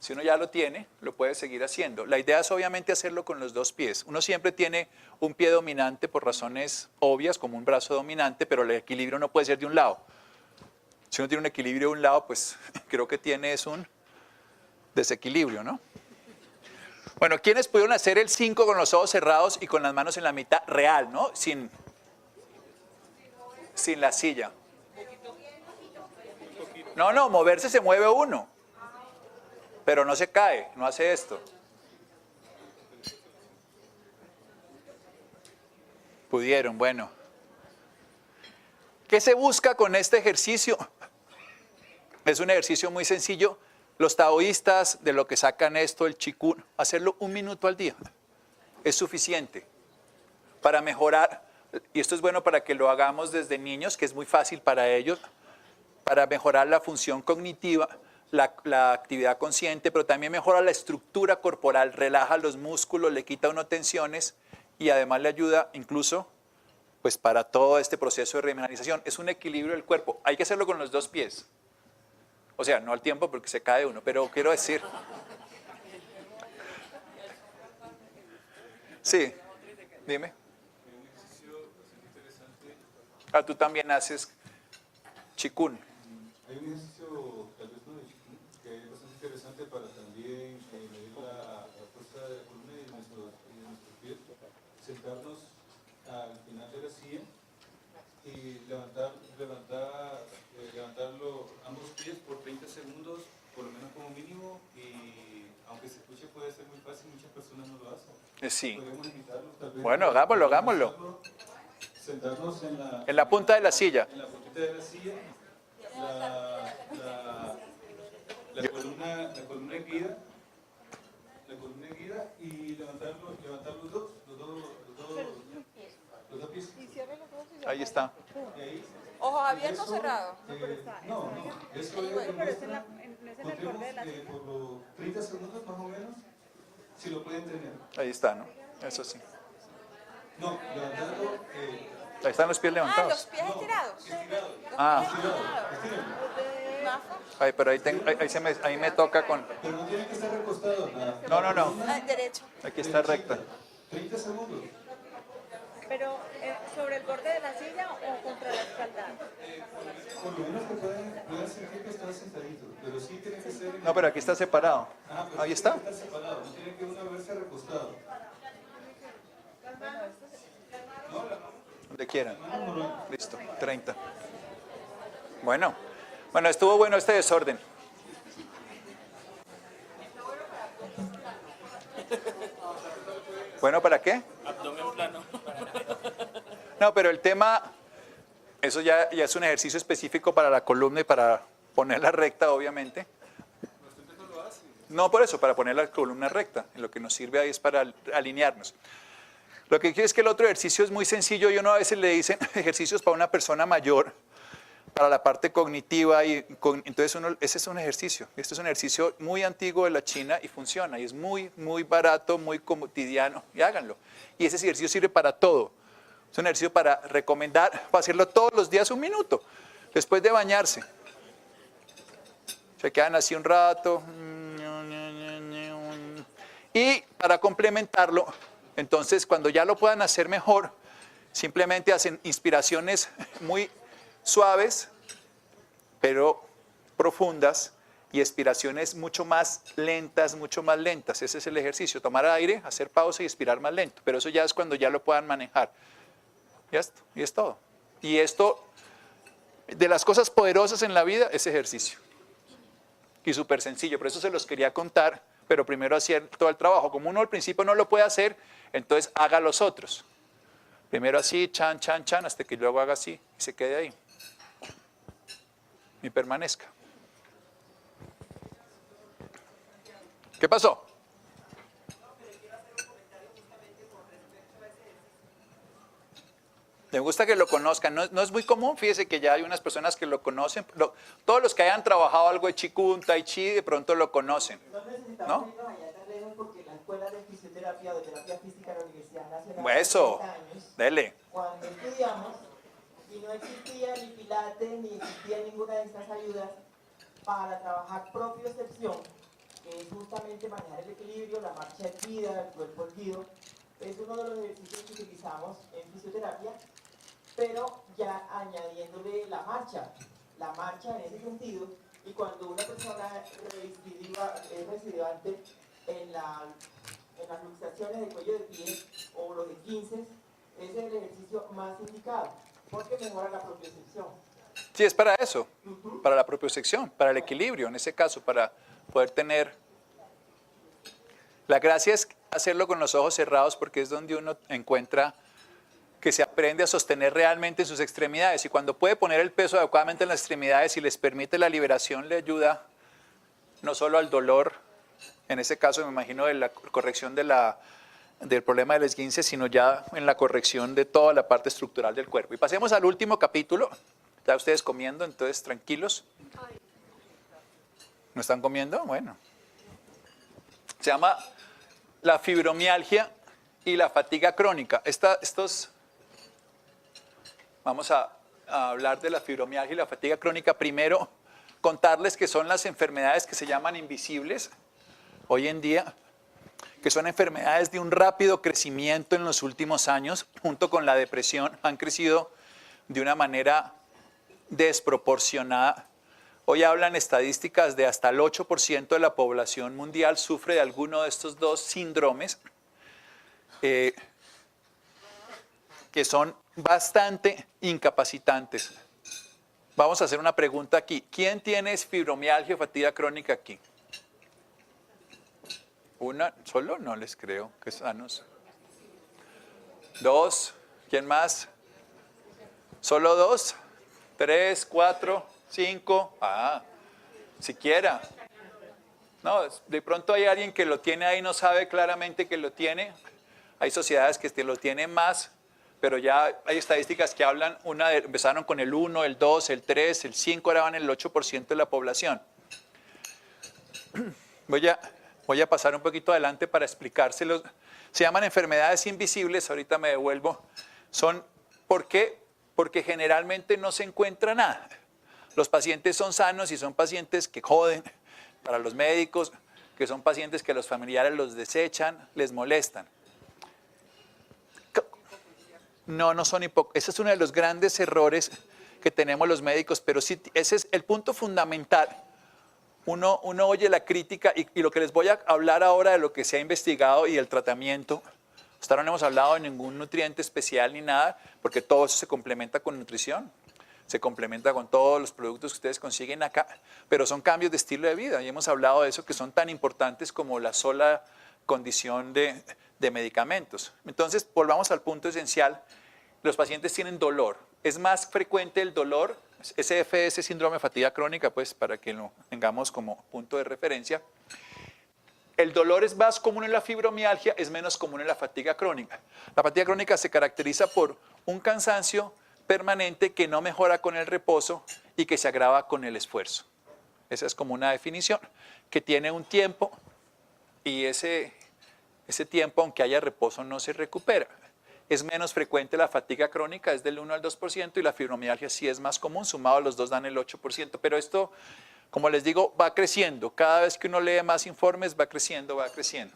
Si uno ya lo tiene, lo puede seguir haciendo. La idea es obviamente hacerlo con los dos pies. Uno siempre tiene un pie dominante por razones obvias, como un brazo dominante, pero el equilibrio no puede ser de un lado. Si uno tiene un equilibrio de un lado, pues creo que tiene es un desequilibrio, ¿no? Bueno, ¿quiénes pudieron hacer el 5 con los ojos cerrados y con las manos en la mitad? Real, ¿no? Sin la silla. No, moverse se mueve uno. Pero no se cae, no hace esto. Pudieron, bueno. ¿Qué se busca con este ejercicio? Es un ejercicio muy sencillo. Los taoístas de lo que sacan esto, el Qigong, hacerlo 1 minuto al día. Es suficiente para mejorar, y esto es bueno para que lo hagamos desde niños, que es muy fácil para ellos, para mejorar la función cognitiva, la actividad consciente, pero también mejora la estructura corporal, relaja los músculos, le quita uno tensiones y además le ayuda incluso pues para todo este proceso de remineralización. Es un equilibrio del cuerpo. Hay que hacerlo con los dos pies. O sea, no al tiempo porque se cae uno, pero quiero decir... Sí, dime. Ah, tú también haces Qigong. Hay un ejercicio, tal vez no de Qigong, que es bastante interesante para también medir la fuerza de la columna y de nuestros pies. Sentarnos al final de la silla y levantar ambos pies por 30 segundos, por lo menos como mínimo, y aunque se escuche puede ser muy fácil, muchas personas no lo hacen. Sí. Podemos imitarlo, tal vez. Bueno, hagámoslo. Sentarnos En la punta de la silla. En la puntita de la silla. La columna erguida, y levantar los dos pies. Ahí está. Y ahí, Ojos abiertos o cerrados. no, eso demuestra, contemos por los 30 segundos más o menos, si lo pueden tener. Ahí está, ¿no? Eso sí. No, levantarlo, Ahí están los pies Los levantados. pies estirados. estirado, Ah, estírenlo. ay, pero ahí me toca con... Pero no tiene que estar recostado. No. Derecho. Aquí está recta. 30 segundos. Pero sobre el borde de la silla o contra la espalda. Por lo menos que puedan sentir que están sentaditos, pero sí tiene que ser... No, pero aquí está separado. pero Ahí sí está. tiene que estar separado, no tiene que uno verse recostado. Donde quieran. Listo, 30. Bueno, estuvo bueno este desorden. Bueno, ¿para qué? Abdomen plano. No, pero el tema, eso ya es un ejercicio específico para la columna y para ponerla recta, obviamente. No por eso, para poner la columna recta. Lo que nos sirve ahí es para alinearnos. Lo que quiero es que el otro ejercicio es muy sencillo y uno a veces le dicen ejercicios para una persona mayor, para la parte cognitiva, entonces ese es un ejercicio. Este es un ejercicio muy antiguo de la China y funciona, y es muy, muy barato, muy cotidiano, y háganlo. Y ese ejercicio sirve para todo. Es un ejercicio para recomendar, para hacerlo todos los días 1 minuto, después de bañarse. Se quedan así un rato. Y para complementarlo, entonces cuando ya lo puedan hacer mejor, simplemente hacen inspiraciones muy suaves, pero profundas, y expiraciones mucho más lentas, Ese es el ejercicio, tomar aire, hacer pausa y expirar más lento. Pero eso ya es cuando ya lo puedan manejar. Y es todo. Y esto, de las cosas poderosas en la vida, es ejercicio. Y súper sencillo, por eso se los quería contar, pero primero hacer todo el trabajo. Como uno al principio no lo puede hacer, entonces haga los otros. Primero así, chan, hasta que luego haga así y se quede ahí. Y permanezca. ¿Qué pasó? Me gusta que lo conozcan. No es muy común, fíjese que ya hay unas personas que lo conocen. Todos los que hayan trabajado algo de Qigong, Tai Chi, de pronto lo conocen. ¿No? Porque la Escuela de Fisioterapia o de Terapia Física de la Universidad Nacional Eso, hace 30 años, dele. cuando estudiamos, vino no existía ni pilates ni existía ninguna de estas ayudas para trabajar propiocepción, que es justamente manejar el equilibrio, la marcha erguida, el cuerpo erguido. Es uno de los ejercicios que utilizamos en fisioterapia, pero ya añadiéndole la marcha en ese sentido. Y cuando una persona es recidivante en las luxaciones del cuello de pie o los esguinces, ese es el ejercicio más indicado, porque mejora la propiocepción. Sí, es para eso, para la propiocepción, para el equilibrio, en ese caso, para poder tener... La gracia es hacerlo con los ojos cerrados porque es donde uno encuentra que se aprende a sostener realmente sus extremidades, y cuando puede poner el peso adecuadamente en las extremidades y les permite la liberación, le ayuda no solo al dolor, en ese caso me imagino de la corrección del problema del esguince, sino ya en la corrección de toda la parte estructural del cuerpo. Y pasemos al último capítulo. Ya ustedes comiendo, entonces tranquilos. ¿No están comiendo? Bueno. Se llama la fibromialgia y la fatiga crónica. Vamos a hablar de la fibromialgia y la fatiga crónica. Primero, contarles que son las enfermedades que se llaman invisibles hoy en día, que son enfermedades de un rápido crecimiento en los últimos años, junto con la depresión, han crecido de una manera desproporcionada. Hoy hablan estadísticas de hasta el 8% de la población mundial sufre de alguno de estos dos síndromes, que son bastante incapacitantes. Vamos a hacer una pregunta aquí. ¿Quién tiene fibromialgia o fatiga crónica aquí? ¿Una? ¿Solo? No les creo. Qué sanos. ¿Dos? ¿Quién más? ¿Solo dos? ¿Tres? ¿Cuatro? ¿Cinco? Siquiera. No, de pronto hay alguien que lo tiene ahí, no sabe claramente que lo tiene. Hay sociedades que lo tienen más, pero ya hay estadísticas que hablan, empezaron con el 1, el 2, el 3, el 5, ahora van el 8% de la población. Voy a pasar un poquito adelante para explicárselos. Se llaman enfermedades invisibles, ahorita me devuelvo. ¿Por qué? Porque generalmente no se encuentra nada. Los pacientes son sanos y son pacientes que joden para los médicos, que son pacientes que los familiares los desechan, les molestan. No son hipócritas. Ese es uno de los grandes errores que tenemos los médicos, pero sí, ese es el punto fundamental. Uno oye la crítica y lo que les voy a hablar ahora de lo que se ha investigado y el tratamiento. Hasta ahora no hemos hablado de ningún nutriente especial ni nada, porque todo eso se complementa con nutrición, se complementa con todos los productos que ustedes consiguen acá, pero son cambios de estilo de vida y hemos hablado de eso que son tan importantes como la sola condición de medicamentos. Entonces, volvamos al punto esencial. Los pacientes tienen dolor. Es más frecuente el dolor, SFS, síndrome de fatiga crónica, pues para que lo tengamos como punto de referencia. El dolor es más común en la fibromialgia, es menos común en la fatiga crónica. La fatiga crónica se caracteriza por un cansancio permanente que no mejora con el reposo y que se agrava con el esfuerzo. Esa es como una definición, que tiene un tiempo y ese tiempo, aunque haya reposo, no se recupera. Es menos frecuente la fatiga crónica, es del 1 al 2%, y la fibromialgia sí es más común, sumado los dos dan el 8%. Pero esto, como les digo, va creciendo. Cada vez que uno lee más informes, va creciendo, va creciendo.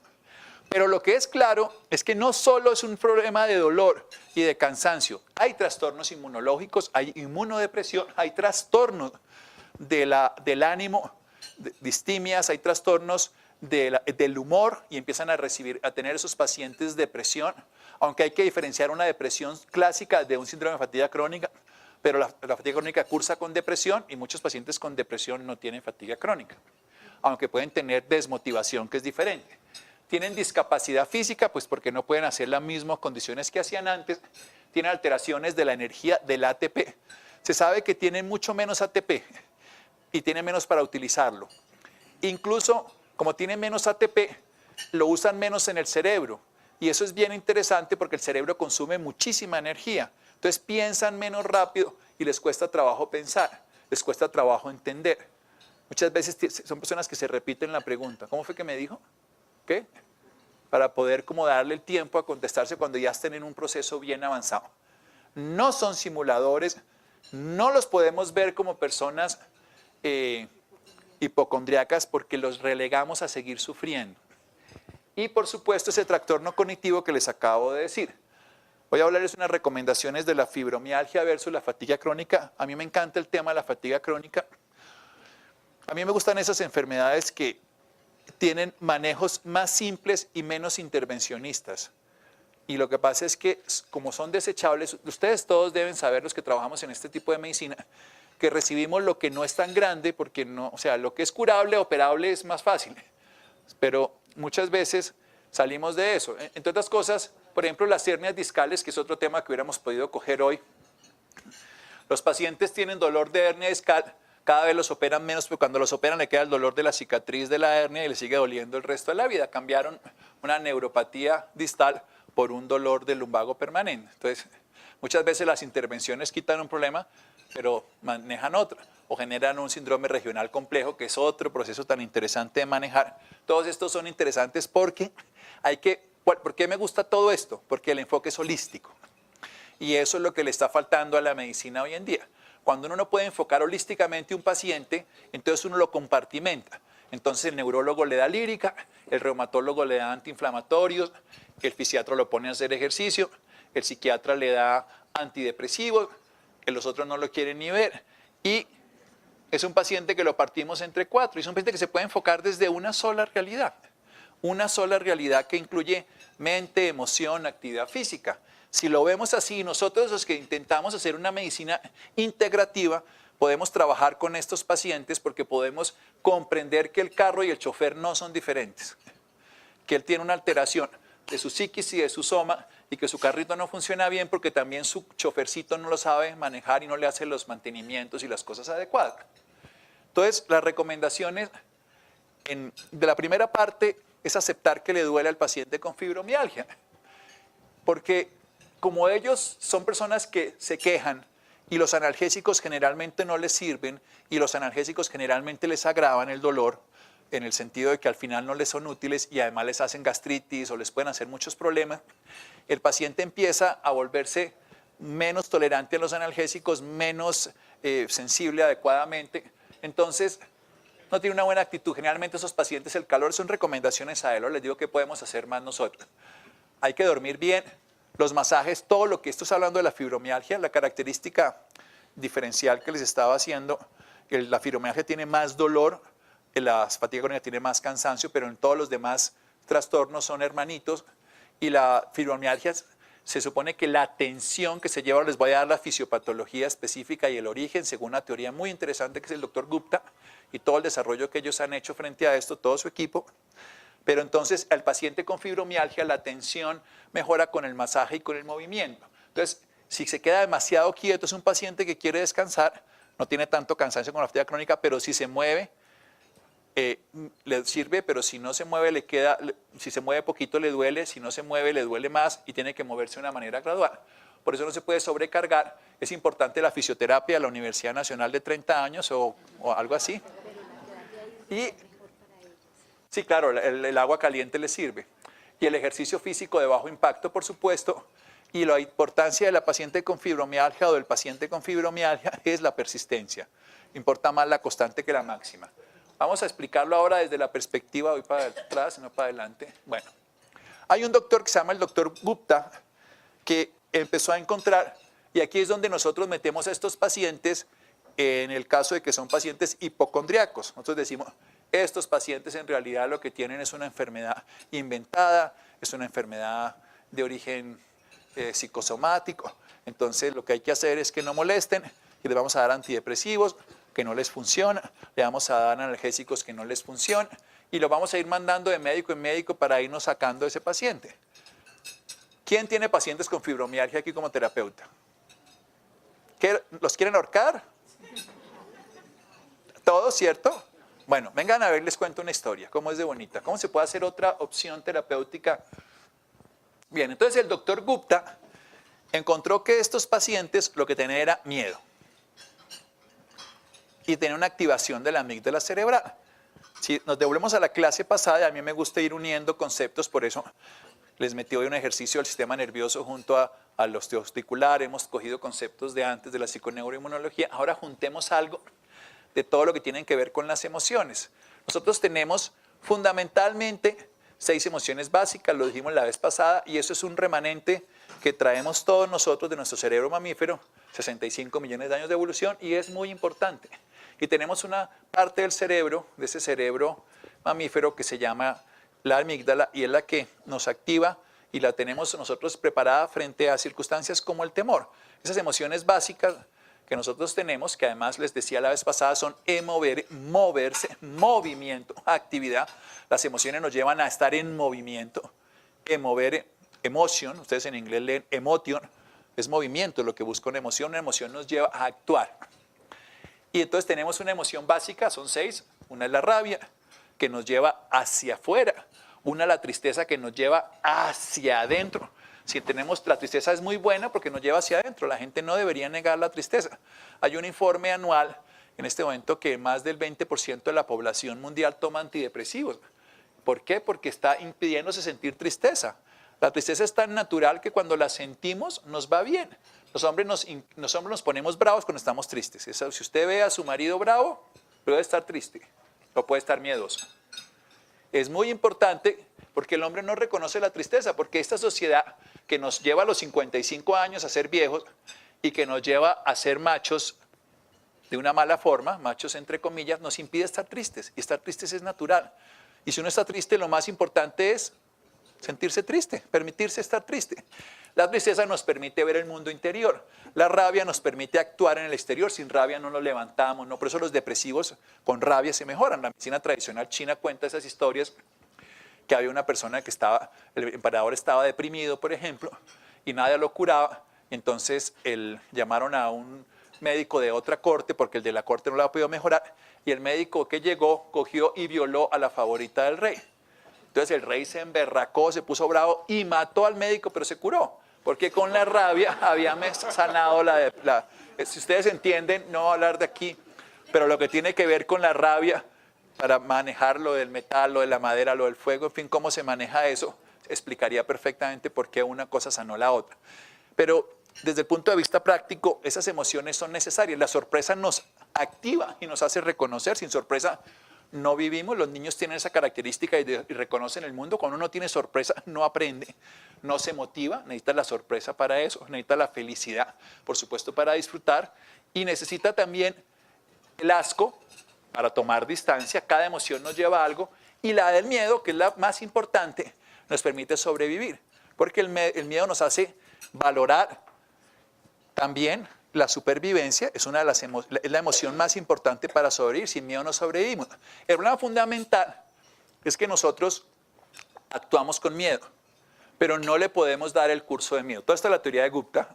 Pero lo que es claro es que no solo es un problema de dolor y de cansancio. Hay trastornos inmunológicos, hay inmunodepresión, hay trastornos del ánimo, distimias, hay trastornos del humor y empiezan a tener esos pacientes depresión, aunque hay que diferenciar una depresión clásica de un síndrome de fatiga crónica, pero la fatiga crónica cursa con depresión y muchos pacientes con depresión no tienen fatiga crónica, aunque pueden tener desmotivación, que es diferente. Tienen discapacidad física, pues porque no pueden hacer las mismas condiciones que hacían antes, tienen alteraciones de la energía del ATP. Se sabe que tienen mucho menos ATP y tienen menos para utilizarlo. Incluso, como tienen menos ATP, lo usan menos en el cerebro. Y eso es bien interesante porque el cerebro consume muchísima energía. Entonces piensan menos rápido y les cuesta trabajo pensar, les cuesta trabajo entender. Muchas veces son personas que se repiten la pregunta. ¿Cómo fue que me dijo? ¿Qué? Para poder como darle el tiempo a contestarse cuando ya estén en un proceso bien avanzado. No son simuladores, No los podemos ver como personas hipocondriacas porque los relegamos a seguir sufriendo. Y por supuesto ese trastorno cognitivo que les acabo de decir. Voy a hablarles unas recomendaciones de la fibromialgia versus la fatiga crónica. A mí me encanta el tema de la fatiga crónica. A mí me gustan esas enfermedades que tienen manejos más simples y menos intervencionistas. Y lo que pasa es que como son desechables, ustedes todos deben saber, los que trabajamos en este tipo de medicina, que recibimos lo que no es tan grande, porque no, o sea, lo que es curable, operable es más fácil. Pero muchas veces salimos de eso. Entre otras cosas, por ejemplo, las hernias discales, que es otro tema que hubiéramos podido coger hoy. Los pacientes tienen dolor de hernia discal, cada vez los operan menos, pero cuando los operan le queda el dolor de la cicatriz de la hernia y le sigue doliendo el resto de la vida. Cambiaron una neuropatía distal por un dolor del lumbago permanente. Entonces, muchas veces las intervenciones quitan un problema, pero manejan otro, o generan un síndrome regional complejo, que es otro proceso tan interesante de manejar. Todos estos son interesantes porque ¿por qué me gusta todo esto? Porque el enfoque es holístico. Y eso es lo que le está faltando a la medicina hoy en día. Cuando uno no puede enfocar holísticamente un paciente, entonces uno lo compartimenta. Entonces el neurólogo le da lírica, el reumatólogo le da antiinflamatorios, el fisiatra lo pone a hacer ejercicio, el psiquiatra le da antidepresivos, que los otros no lo quieren ni ver. Y es un paciente que lo partimos entre 4. Y es un paciente que se puede enfocar desde una sola realidad. Una sola realidad que incluye mente, emoción, actividad física. Si lo vemos así, nosotros los que intentamos hacer una medicina integrativa, podemos trabajar con estos pacientes porque podemos comprender que el carro y el chofer no son diferentes. Que él tiene una alteración de su psiquis y de su soma y que su carrito no funciona bien porque también su chofercito no lo sabe manejar y no le hace los mantenimientos y las cosas adecuadas. Entonces, las recomendaciones de la primera parte es aceptar que le duele al paciente con fibromialgia. Porque como ellos son personas que se quejan y los analgésicos generalmente no les sirven y los analgésicos generalmente les agravan el dolor, en el sentido de que al final no les son útiles y además les hacen gastritis o les pueden hacer muchos problemas, el paciente empieza a volverse menos tolerante a los analgésicos, menos sensible adecuadamente. Entonces, no tiene una buena actitud. Generalmente esos pacientes, el calor son recomendaciones a él, les digo que podemos hacer más nosotros. Hay que dormir bien, los masajes, todo lo que esto está hablando de la fibromialgia, la característica diferencial que les estaba haciendo, la fibromialgia tiene más dolor, la fatiga crónica tiene más cansancio, pero en todos los demás trastornos son hermanitos, y la fibromialgia se supone que la tensión que se lleva, les voy a dar la fisiopatología específica y el origen, según una teoría muy interesante que es el doctor Gupta, y todo el desarrollo que ellos han hecho frente a esto, todo su equipo. Pero entonces al paciente con fibromialgia la tensión mejora con el masaje y con el movimiento. Entonces, si se queda demasiado quieto, es un paciente que quiere descansar, no tiene tanto cansancio con la fatiga crónica, pero si se mueve, le sirve, pero si no se mueve, le queda, si se mueve poquito le duele, si no se mueve le duele más y tiene que moverse de una manera gradual. Por eso no se puede sobrecargar. Es importante la fisioterapia de la Universidad Nacional de 30 años o algo así. Y sí, claro, el agua caliente le sirve. Y el ejercicio físico de bajo impacto, por supuesto. Y la importancia de la paciente con fibromialgia o del paciente con fibromialgia es la persistencia. Importa más la constante que la máxima. Vamos a explicarlo ahora desde la perspectiva, voy para atrás, no para adelante. Bueno, hay un doctor que se llama el doctor Gupta que empezó a encontrar, y aquí es donde nosotros metemos a estos pacientes en el caso de que son pacientes hipocondríacos. Nosotros decimos, estos pacientes en realidad lo que tienen es una enfermedad inventada, es una enfermedad de origen psicosomático. Entonces lo que hay que hacer es que no molesten y les vamos a dar antidepresivos que no les funciona, le vamos a dar analgésicos que no les funcionan y lo vamos a ir mandando de médico en médico para irnos sacando a ese paciente. ¿Quién tiene pacientes con fibromialgia aquí como terapeuta? ¿Los quieren ahorcar? ¿Todos, cierto? Bueno, vengan a ver, les cuento una historia, cómo es de bonita, cómo se puede hacer otra opción terapéutica. Bien, entonces el doctor Gupta encontró que estos pacientes lo que tenían era miedo y tenían una activación de la amígdala cerebral. Si nos devolvemos a la clase pasada, a mí me gusta ir uniendo conceptos, por eso les metí hoy un ejercicio del sistema nervioso junto al osteoarticular, hemos cogido conceptos de antes de la psiconeuroinmunología, ahora juntemos algo de todo lo que tienen que ver con las emociones. Nosotros tenemos fundamentalmente 6 emociones básicas, lo dijimos la vez pasada, y eso es un remanente que traemos todos nosotros de nuestro cerebro mamífero, 65 millones de años de evolución, y es muy importante. Y tenemos una parte del cerebro, de ese cerebro mamífero, que se llama la amígdala, y es la que nos activa y la tenemos nosotros preparada frente a circunstancias como el temor. Esas emociones básicas que nosotros tenemos, que además les decía la vez pasada, son moverse, movimiento, actividad. Las emociones nos llevan a estar en movimiento, mover, emotion, ustedes en inglés leen emotion, es movimiento lo que busca una emoción nos lleva a actuar. Y entonces tenemos una emoción básica, son 6, una es la rabia, que nos lleva hacia afuera, una la tristeza que nos lleva hacia adentro. Si tenemos, la tristeza es muy buena porque nos lleva hacia adentro, la gente no debería negar la tristeza. Hay un informe anual en este momento que más del 20% de la población mundial toma antidepresivos. ¿Por qué? Porque está impidiéndose sentir tristeza. La tristeza es tan natural que cuando la sentimos nos va bien. Los hombres nos ponemos bravos cuando estamos tristes. Si usted ve a su marido bravo, puede estar triste o puede estar miedoso. Es muy importante porque el hombre no reconoce la tristeza, porque esta sociedad que nos lleva a los 55 años a ser viejos y que nos lleva a ser machos de una mala forma, machos entre comillas, nos impide estar tristes. Y estar tristes es natural. Y si uno está triste, lo más importante es sentirse triste, permitirse estar triste. La tristeza nos permite ver el mundo interior. La rabia nos permite actuar en el exterior. Sin rabia no nos levantamos. No, por eso los depresivos con rabia se mejoran. La medicina tradicional china cuenta esas historias que había una persona que el emperador estaba deprimido, por ejemplo, y nadie lo curaba. Entonces llamaron a un médico de otra corte porque el de la corte no lo había podido mejorar. Y el médico que llegó cogió y violó a la favorita del rey. Entonces el rey se emberracó, se puso bravo y mató al médico, pero se curó. Porque con la rabia había sanado si ustedes entienden, no voy a hablar de aquí, pero lo que tiene que ver con la rabia, para manejar lo del metal, lo de la madera, lo del fuego, en fin, cómo se maneja eso, explicaría perfectamente por qué una cosa sanó la otra. Pero desde el punto de vista práctico, esas emociones son necesarias. La sorpresa nos activa y nos hace reconocer. Sin sorpresa no vivimos. Los niños tienen esa característica y reconocen el mundo. Cuando uno tiene sorpresa, no aprende, no se motiva. Necesita la sorpresa para eso, necesita la felicidad, por supuesto, para disfrutar. Y necesita también el asco para tomar distancia. Cada emoción nos lleva a algo. Y la del miedo, que es la más importante, nos permite sobrevivir. Porque el miedo nos hace valorar también la supervivencia. Es la emoción más importante para sobrevivir. Sin miedo no sobrevivimos. El problema fundamental es que nosotros actuamos con miedo, pero no le podemos dar el curso de miedo. Toda esta es la teoría de Gupta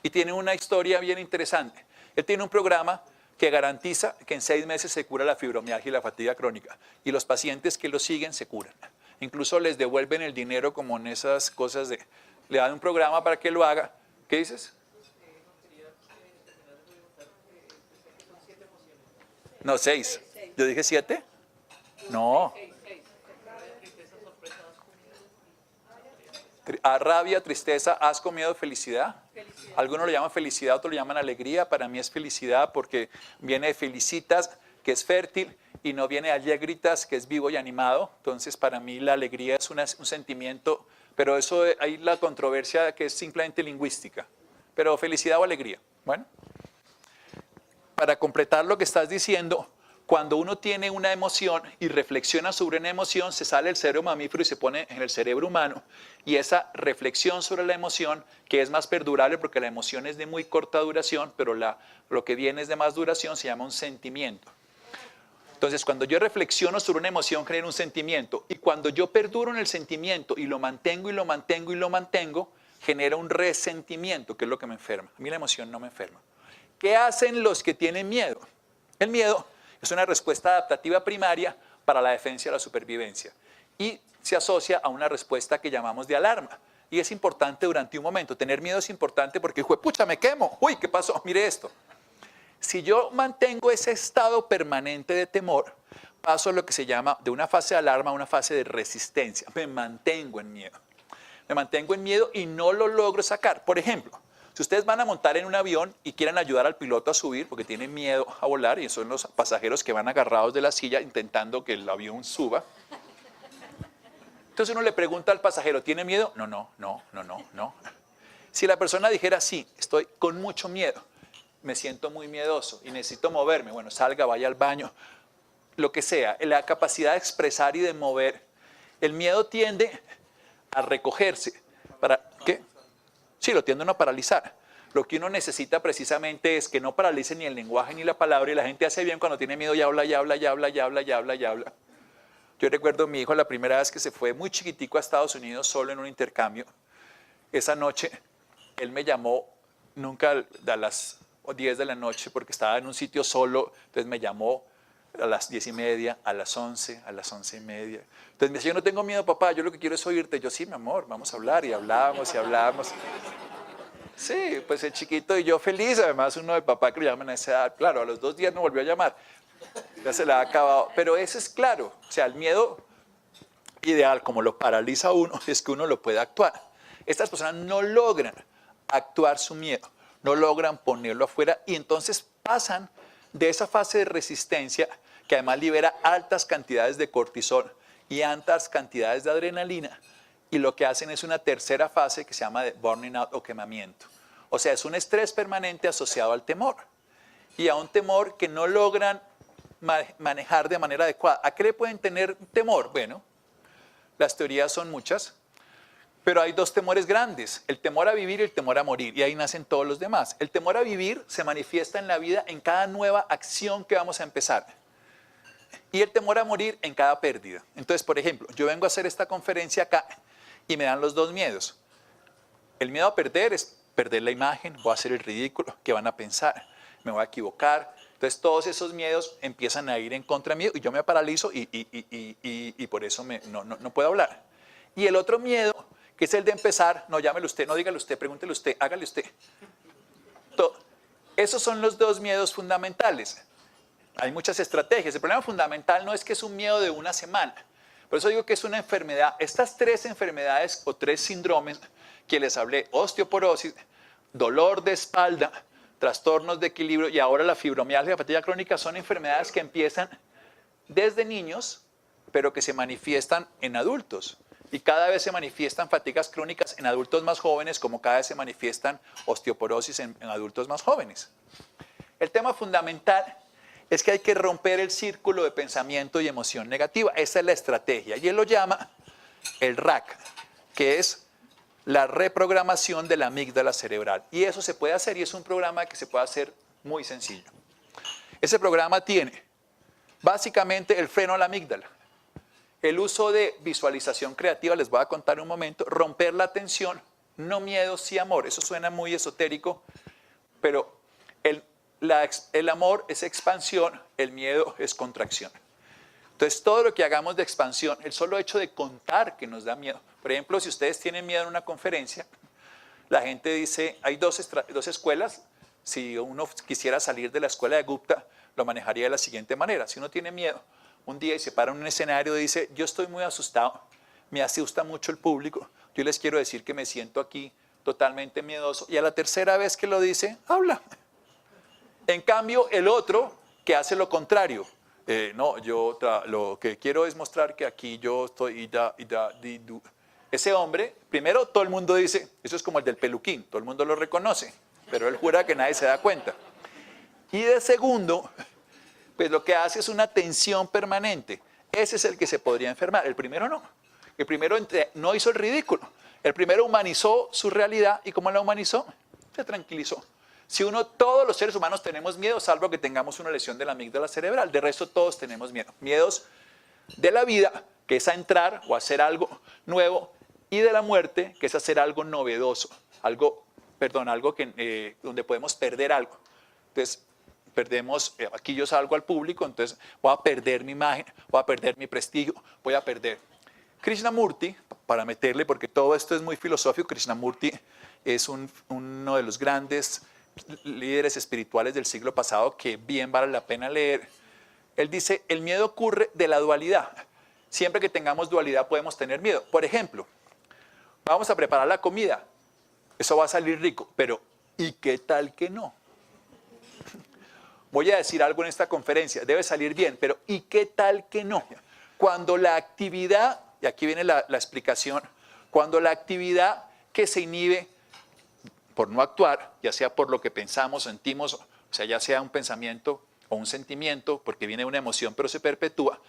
y tiene una historia bien interesante. Él tiene un programa que garantiza que en 6 meses se cura la fibromialgia y la fatiga crónica. Y los pacientes que lo siguen se curan. Incluso les devuelven el dinero como en esas cosas de... Le dan un programa para que lo haga. ¿Qué dices? No, 6. ¿Yo dije 7? No. Rabia, tristeza, asco, miedo, felicidad. Algunos lo llaman felicidad, otros lo llaman alegría. Para mí es felicidad porque viene de felicitas, que es fértil, y no viene de alegritas, que es vivo y animado. Entonces, para mí la alegría es un sentimiento, pero eso hay la controversia que es simplemente lingüística. Pero felicidad o alegría. Bueno, para completar lo que estás diciendo, cuando uno tiene una emoción y reflexiona sobre una emoción, se sale el cerebro mamífero y se pone en el cerebro humano. Y esa reflexión sobre la emoción, que es más perdurable porque la emoción es de muy corta duración, pero lo que viene es de más duración, se llama un sentimiento. Entonces, cuando yo reflexiono sobre una emoción, genera un sentimiento. Y cuando yo perduro en el sentimiento y lo mantengo y lo mantengo y lo mantengo, genera un resentimiento, que es lo que me enferma. A mí la emoción no me enferma. ¿Qué hacen los que tienen miedo? El miedo es una respuesta adaptativa primaria para la defensa y la supervivencia. Y se asocia a una respuesta que llamamos de alarma. Y es importante durante un momento. Tener miedo es importante porque, ¡pucha, me quemo! ¡Uy, qué pasó! Mire esto. Si yo mantengo ese estado permanente de temor, paso a lo que se llama de una fase de alarma a una fase de resistencia. Me mantengo en miedo. me mantengo en miedo y no lo logro sacar. Por ejemplo, si ustedes van a montar en un avión y quieren ayudar al piloto a subir porque tienen miedo a volar, y son los pasajeros que van agarrados de la silla intentando que el avión suba, entonces uno le pregunta al pasajero, ¿tiene miedo? No. Si la persona dijera, sí, estoy con mucho miedo, me siento muy miedoso y necesito moverme, bueno, salga, vaya al baño, lo que sea, la capacidad de expresar y de mover, el miedo tiende a recogerse. ¿Para qué? Sí, lo tiende a paralizar. Lo que uno necesita precisamente es que no paralice ni el lenguaje ni la palabra, y la gente hace bien cuando tiene miedo y habla. Yo recuerdo a mi hijo la primera vez que se fue muy chiquitico a Estados Unidos solo en un intercambio. Esa noche él me llamó, nunca a las 10 de la noche porque estaba en un sitio solo, entonces me llamó a las 10:30, a las 11, a las 11:30. Entonces me decía, yo no tengo miedo, papá, yo lo que quiero es oírte. Yo, sí, mi amor, vamos a hablar, y hablábamos. Sí, pues el chiquito y yo feliz, además uno de papá que lo llaman a esa edad. Claro, a los 2 días no volvió a llamar, ya se la ha acabado. Pero eso es claro, o sea, el miedo ideal, como lo paraliza a uno, es que uno lo pueda actuar. Estas personas no logran actuar su miedo, no logran ponerlo afuera, y entonces pasan de esa fase de resistencia, que además libera altas cantidades de cortisol y altas cantidades de adrenalina, y lo que hacen es una tercera fase que se llama de burning out o quemamiento. O sea, es un estrés permanente asociado al temor, y a un temor que no logran manejar de manera adecuada. ¿A qué le pueden tener temor? Bueno, las teorías son muchas, pero hay 2 temores grandes, el temor a vivir y el temor a morir, y ahí nacen todos los demás. El temor a vivir se manifiesta en la vida en cada nueva acción que vamos a empezar, y el temor a morir en cada pérdida. Entonces, por ejemplo, yo vengo a hacer esta conferencia acá y me dan los 2 miedos. El miedo a perder es perder la imagen, voy a hacer el ridículo, ¿qué van a pensar? Me voy a equivocar. Entonces todos esos miedos empiezan a ir en contra mío y yo me paralizo y por eso no puedo hablar. Y el otro miedo, que es el de empezar, no llámelo usted, no dígale usted, pregúntele usted, hágale usted. Esos son los 2 miedos fundamentales. Hay muchas estrategias. El problema fundamental no es que es un miedo de una semana. Por eso digo que es una enfermedad. Estas 3 enfermedades o 3 síndromes que les hablé, osteoporosis, dolor de espalda, trastornos de equilibrio y ahora la fibromialgia y la fatiga crónica, son enfermedades que empiezan desde niños, pero que se manifiestan en adultos. Y cada vez se manifiestan fatigas crónicas en adultos más jóvenes, como cada vez se manifiestan osteoporosis en adultos más jóvenes. El tema fundamental es que hay que romper el círculo de pensamiento y emoción negativa. Esa es la estrategia. Y él lo llama el RAC, que es la reprogramación de la amígdala cerebral. Y eso se puede hacer, y es un programa que se puede hacer muy sencillo. Ese programa tiene básicamente el freno a la amígdala, el uso de visualización creativa, les voy a contar un momento, romper la tensión, no miedo, sí amor. Eso suena muy esotérico, pero el amor es expansión, el miedo es contracción. Entonces, todo lo que hagamos de expansión, el solo hecho de contar que nos da miedo. Por ejemplo, si ustedes tienen miedo en una conferencia, la gente dice, hay dos escuelas. Si uno quisiera salir de la escuela de Gupta, lo manejaría de la siguiente manera. Si uno tiene miedo un día y se para en un escenario y dice, yo estoy muy asustado, me asusta mucho el público, yo les quiero decir que me siento aquí totalmente miedoso. Y a la tercera vez que lo dice, habla. En cambio, el otro que hace lo contrario, no, yo lo que quiero es mostrar que aquí yo estoy, ese hombre, primero todo el mundo dice, eso es como el del peluquín, todo el mundo lo reconoce, pero él jura que nadie se da cuenta. Y de segundo, pues lo que hace es una tensión permanente. Ese es el que se podría enfermar, el primero no. El primero no hizo el ridículo, el primero humanizó su realidad, y ¿cómo la humanizó? Se tranquilizó. Si todos los seres humanos tenemos miedo, salvo que tengamos una lesión de la amígdala cerebral. De resto, todos tenemos miedo. Miedos de la vida, que es a entrar o a hacer algo nuevo, y de la muerte, que es hacer algo novedoso, algo que, donde podemos perder algo. Entonces, perdemos, aquí yo salgo al público, entonces voy a perder mi imagen, voy a perder mi prestigio, voy a perder. Krishnamurti, para meterle, porque todo esto es muy filosófico, Krishnamurti es uno de los grandes líderes espirituales del siglo pasado que bien vale la pena leer. Él dice, el miedo ocurre de la dualidad. Siempre que tengamos dualidad podemos tener miedo. Por ejemplo, vamos a preparar la comida. Eso va a salir rico, pero ¿y qué tal que no? Voy a decir algo en esta conferencia, debe salir bien, pero ¿y qué tal que no? Cuando la actividad, y aquí viene la explicación, cuando la actividad que se inhibe por no actuar, ya sea por lo que pensamos, sentimos, o sea, ya sea un pensamiento o un sentimiento, porque viene una emoción pero se perpetúa,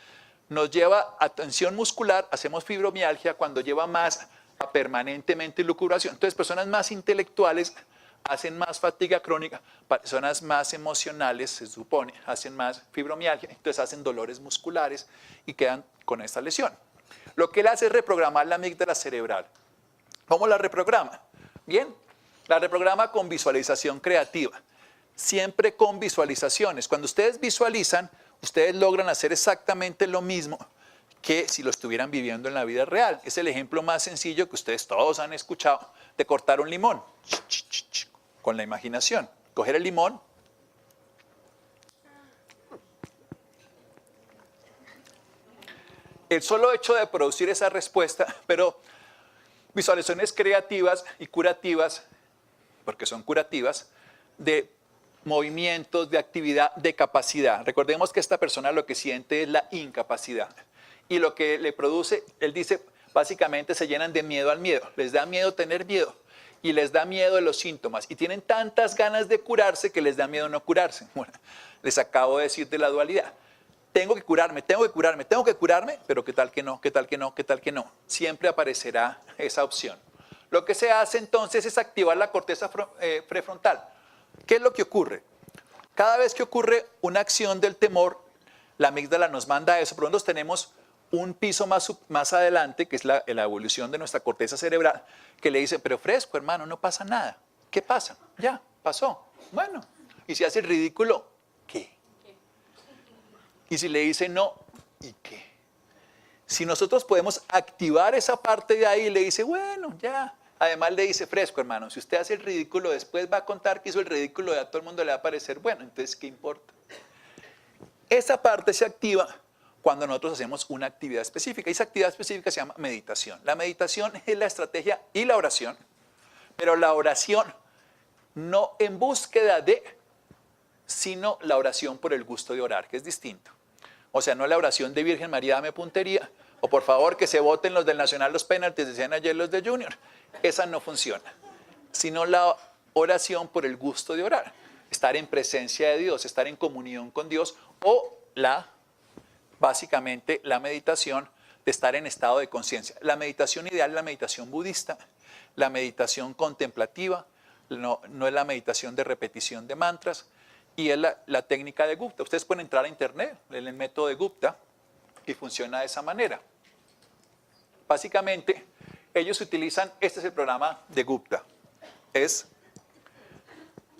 nos lleva a tensión muscular, hacemos fibromialgia cuando lleva más a permanentemente lucubración. Entonces, personas más intelectuales hacen más fatiga crónica, personas más emocionales, se supone, hacen más fibromialgia, entonces hacen dolores musculares y quedan con esta lesión. Lo que él hace es reprogramar la amígdala cerebral. ¿Cómo la reprograma? Bien, la reprograma con visualización creativa, siempre con visualizaciones. Cuando ustedes visualizan, ustedes logran hacer exactamente lo mismo que si lo estuvieran viviendo en la vida real. Es el ejemplo más sencillo que ustedes todos han escuchado de cortar un limón. Con la imaginación. Coger el limón. El solo hecho de producir esa respuesta, pero visualizaciones creativas y curativas, porque son curativas, de movimientos, de actividad, de capacidad. Recordemos que esta persona lo que siente es la incapacidad. Y lo que le produce, él dice, básicamente se llenan de miedo al miedo. Les da miedo tener miedo y les da miedo de los síntomas. Y tienen tantas ganas de curarse que les da miedo no curarse. Bueno, les acabo de decir de la dualidad. Tengo que curarme, tengo que curarme, tengo que curarme, pero ¿qué tal que no? ¿Qué tal que no? ¿Qué tal que no? Siempre aparecerá esa opción. Lo que se hace entonces es activar la corteza prefrontal. ¿Qué es lo que ocurre? Cada vez que ocurre una acción del temor, la amígdala nos manda eso. Por lo menos tenemos un piso más adelante, que es la evolución de nuestra corteza cerebral, que le dice, pero fresco, hermano, no pasa nada. ¿Qué pasa? Ya, pasó. Bueno, y si hace el ridículo, ¿qué? Y si le dice no, ¿y qué? Si nosotros podemos activar esa parte de ahí, le dice, bueno, ya. Además le dice, fresco, hermano, si usted hace el ridículo, después va a contar que hizo el ridículo y a todo el mundo le va a parecer bueno, entonces, ¿qué importa? Esa parte se activa cuando nosotros hacemos una actividad específica. Y esa actividad específica se llama meditación. La meditación es la estrategia y la oración, pero la oración no en búsqueda de, sino la oración por el gusto de orar, que es distinto. O sea, no la oración de Virgen María, dame puntería, o por favor que se voten los del Nacional los penaltis, decían ayer los de Junior. Esa no funciona, sino la oración por el gusto de orar, estar en presencia de Dios, estar en comunión con Dios, o básicamente la meditación de estar en estado de conciencia. La meditación ideal es la meditación budista, la meditación contemplativa, no es la meditación de repetición de mantras, y es la técnica de Gupta. Ustedes pueden entrar a internet, en el método de Gupta, y funciona de esa manera. Básicamente, ellos utilizan, este es el programa de Gupta,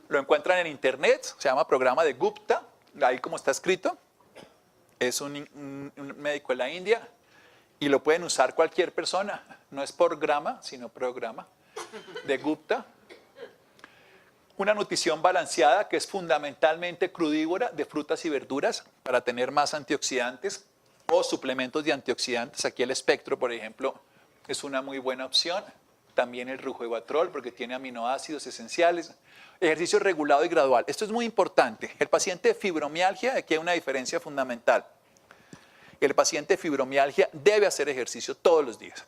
lo encuentran en internet, se llama programa de Gupta, ahí como está escrito, es un médico de la India, y lo pueden usar cualquier persona, no es programa, sino programa de Gupta. Una nutrición balanceada que es fundamentalmente crudívora de frutas y verduras para tener más antioxidantes o suplementos de antioxidantes. Aquí el espectro, por ejemplo, es una muy buena opción. También el rujoibatrol porque tiene aminoácidos esenciales. Ejercicio regulado y gradual. Esto es muy importante. El paciente de fibromialgia, aquí hay una diferencia fundamental. El paciente de fibromialgia debe hacer ejercicio todos los días.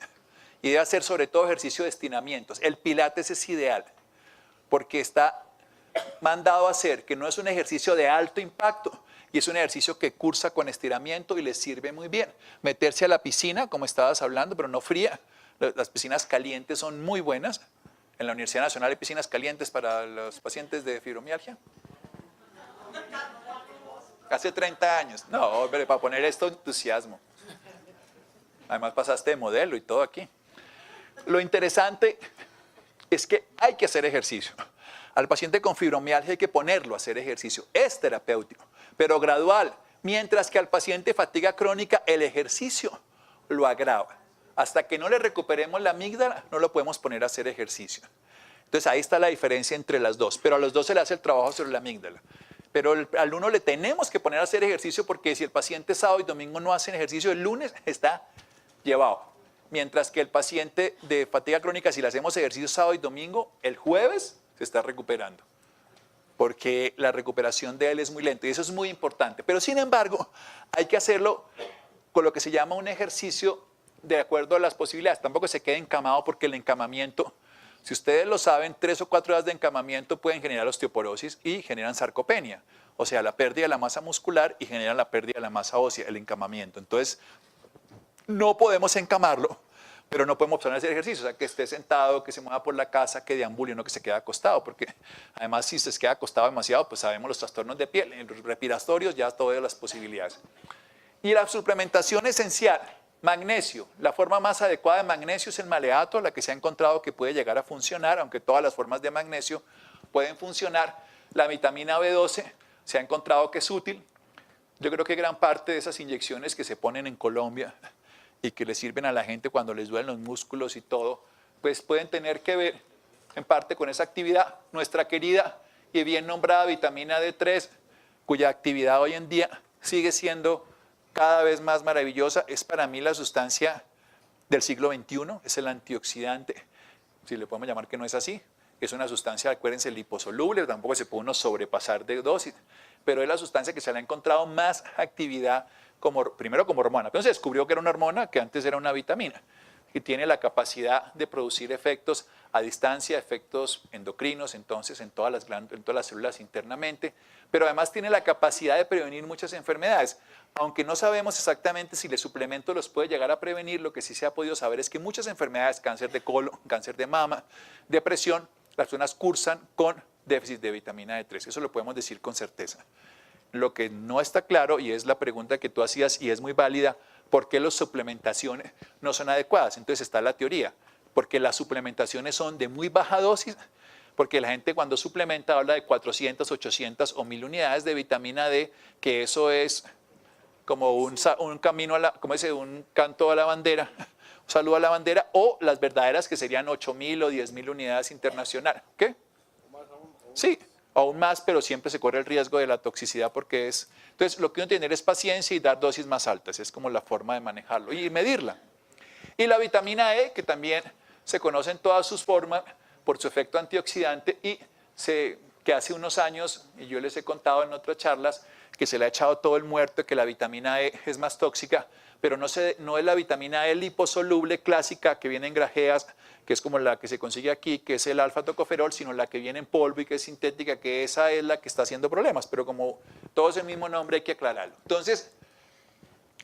Y debe hacer sobre todo ejercicio de estiramientos. El pilates es ideal porque está mandado a hacer que no es un ejercicio de alto impacto y es un ejercicio que cursa con estiramiento y le sirve muy bien. Meterse a la piscina, como estabas hablando, pero no fría. Las piscinas calientes son muy buenas. En la Universidad Nacional hay piscinas calientes para los pacientes de fibromialgia. Hace 30 años. No, hombre, para poner esto entusiasmo. Además pasaste de modelo y todo aquí. Lo interesante es que hay que hacer ejercicio. Al paciente con fibromialgia hay que ponerlo a hacer ejercicio. Es terapéutico, pero gradual. Mientras que al paciente de fatiga crónica el ejercicio lo agrava. Hasta que no le recuperemos la amígdala, no lo podemos poner a hacer ejercicio. Entonces ahí está la diferencia entre las dos. Pero a los dos se le hace el trabajo sobre la amígdala. Pero al uno le tenemos que poner a hacer ejercicio porque si el paciente sábado y domingo no hace ejercicio, el lunes está llevado. mientras que el paciente de fatiga crónica, si le hacemos ejercicio sábado y domingo, el jueves se está recuperando, porque la recuperación de él es muy lenta y eso es muy importante. Pero sin embargo, hay que hacerlo con lo que se llama un ejercicio de acuerdo a las posibilidades. Tampoco se quede encamado, porque el encamamiento, si ustedes lo saben, 3 o 4 horas de encamamiento pueden generar osteoporosis y generan sarcopenia, o sea, la pérdida de la masa muscular, y generan la pérdida de la masa ósea, el encamamiento. Entonces, no podemos encamarlo, pero no podemos poner a hacer ejercicio, o sea, que esté sentado, que se mueva por la casa, que deambule, no que se quede acostado, porque además si se queda acostado demasiado, pues sabemos los trastornos de piel, en los respiratorios, ya todas las posibilidades. Y la suplementación esencial, magnesio. La forma más adecuada de magnesio es el maleato, la que se ha encontrado que puede llegar a funcionar, aunque todas las formas de magnesio pueden funcionar. La vitamina B12 se ha encontrado que es útil. Yo creo que gran parte de esas inyecciones que se ponen en Colombia y que le sirven a la gente cuando les duelen los músculos y todo, pues pueden tener que ver en parte con esa actividad. Nuestra querida y bien nombrada vitamina D3, cuya actividad hoy en día sigue siendo cada vez más maravillosa, es para mí la sustancia del siglo XXI, es el antioxidante, si le podemos llamar que no es así, es una sustancia, acuérdense, liposoluble, tampoco se puede uno sobrepasar de dosis, pero es la sustancia que se le ha encontrado más actividad, primero como hormona, pero se descubrió que era una hormona que antes era una vitamina, y tiene la capacidad de producir efectos a distancia, efectos endocrinos, entonces en todas las células internamente, pero además tiene la capacidad de prevenir muchas enfermedades. Aunque no sabemos exactamente si el suplemento los puede llegar a prevenir, lo que sí se ha podido saber es que muchas enfermedades, cáncer de colon, cáncer de mama, depresión, las personas cursan con déficit de vitamina D3, eso lo podemos decir con certeza. Lo que no está claro, y es la pregunta que tú hacías y es muy válida, ¿por qué las suplementaciones no son adecuadas? Entonces está la teoría, porque las suplementaciones son de muy baja dosis, porque la gente cuando suplementa habla de 400, 800 o 1000 unidades de vitamina D, que eso es como un camino, como dice, un canto a la bandera, un saludo a la bandera, o las verdaderas que serían 8000 o 10000 unidades internacionales. ¿Qué? Sí, aún más, pero siempre se corre el riesgo de la toxicidad porque es... Entonces, lo que uno tiene es paciencia y dar dosis más altas, es como la forma de manejarlo y medirla. Y la vitamina E, que también se conoce en todas sus formas por su efecto antioxidante y que hace unos años, y yo les he contado en otras charlas, que se le ha echado todo el muerto, que la vitamina E es más tóxica, pero no es la vitamina E liposoluble clásica que viene en grajeas, que es como la que se consigue aquí, que es el alfa-tocoferol, sino la que viene en polvo y que es sintética, que esa es la que está haciendo problemas, pero como todo es el mismo nombre hay que aclararlo. Entonces,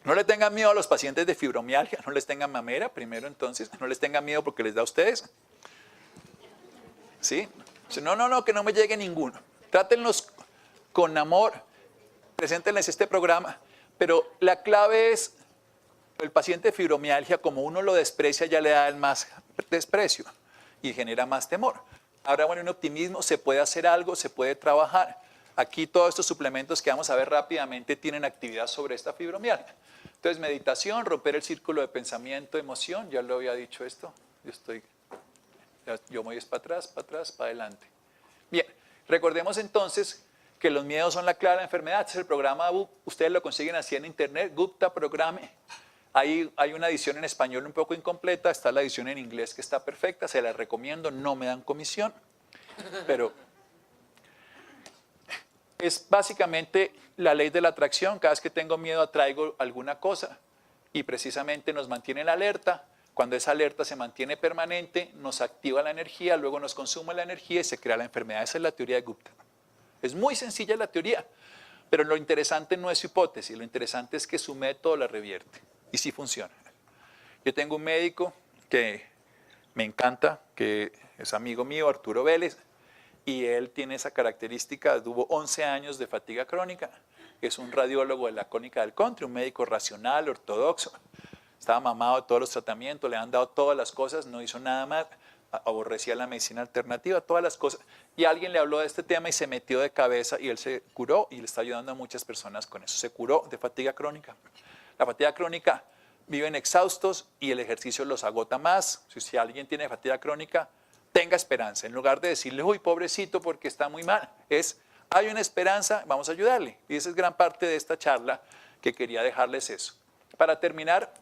no le tengan miedo a los pacientes de fibromialgia, no les tengan mamera primero entonces, no les tengan miedo porque les da a ustedes. ¿Sí? No, que no me llegue ninguno. Trátenlos con amor, preséntenles este programa, pero la clave es el paciente de fibromialgia, como uno lo desprecia, ya le da el más desprecio y genera más temor. Ahora, bueno, en optimismo se puede hacer algo, se puede trabajar. Aquí todos estos suplementos que vamos a ver rápidamente tienen actividad sobre esta fibromialgia. Entonces, meditación, romper el círculo de pensamiento, emoción, ya lo había dicho esto, yo voy para atrás, para adelante. Bien, recordemos entonces que los miedos son la clave de la enfermedad. Este es el programa BUP, ustedes lo consiguen así en internet, Gupta Programe. Hay una edición en español un poco incompleta, está la edición en inglés que está perfecta, se la recomiendo, no me dan comisión, pero es básicamente la ley de la atracción. Cada vez que tengo miedo atraigo alguna cosa y precisamente nos mantiene en alerta. Cuando esa alerta se mantiene permanente, nos activa la energía, luego nos consume la energía y se crea la enfermedad. Esa es la teoría de Gupta. Es muy sencilla la teoría, pero lo interesante no es su hipótesis, lo interesante es que su método la revierte y sí funciona. Yo tengo un médico que me encanta, que es amigo mío, Arturo Vélez, y él tiene esa característica, tuvo 11 años de fatiga crónica, es un radiólogo de la Clínica del Country, un médico racional, ortodoxo, estaba mamado de todos los tratamientos, le han dado todas las cosas, no hizo nada más, aborrecía la medicina alternativa, todas las cosas, y alguien le habló de este tema y se metió de cabeza y él se curó y le está ayudando a muchas personas con eso, se curó de fatiga crónica. La fatiga crónica viven exhaustos y el ejercicio los agota más. Si alguien tiene fatiga crónica, tenga esperanza. En lugar de decirle, uy, pobrecito porque está muy mal, hay una esperanza, vamos a ayudarle. Y esa es gran parte de esta charla que quería dejarles eso. Para terminar,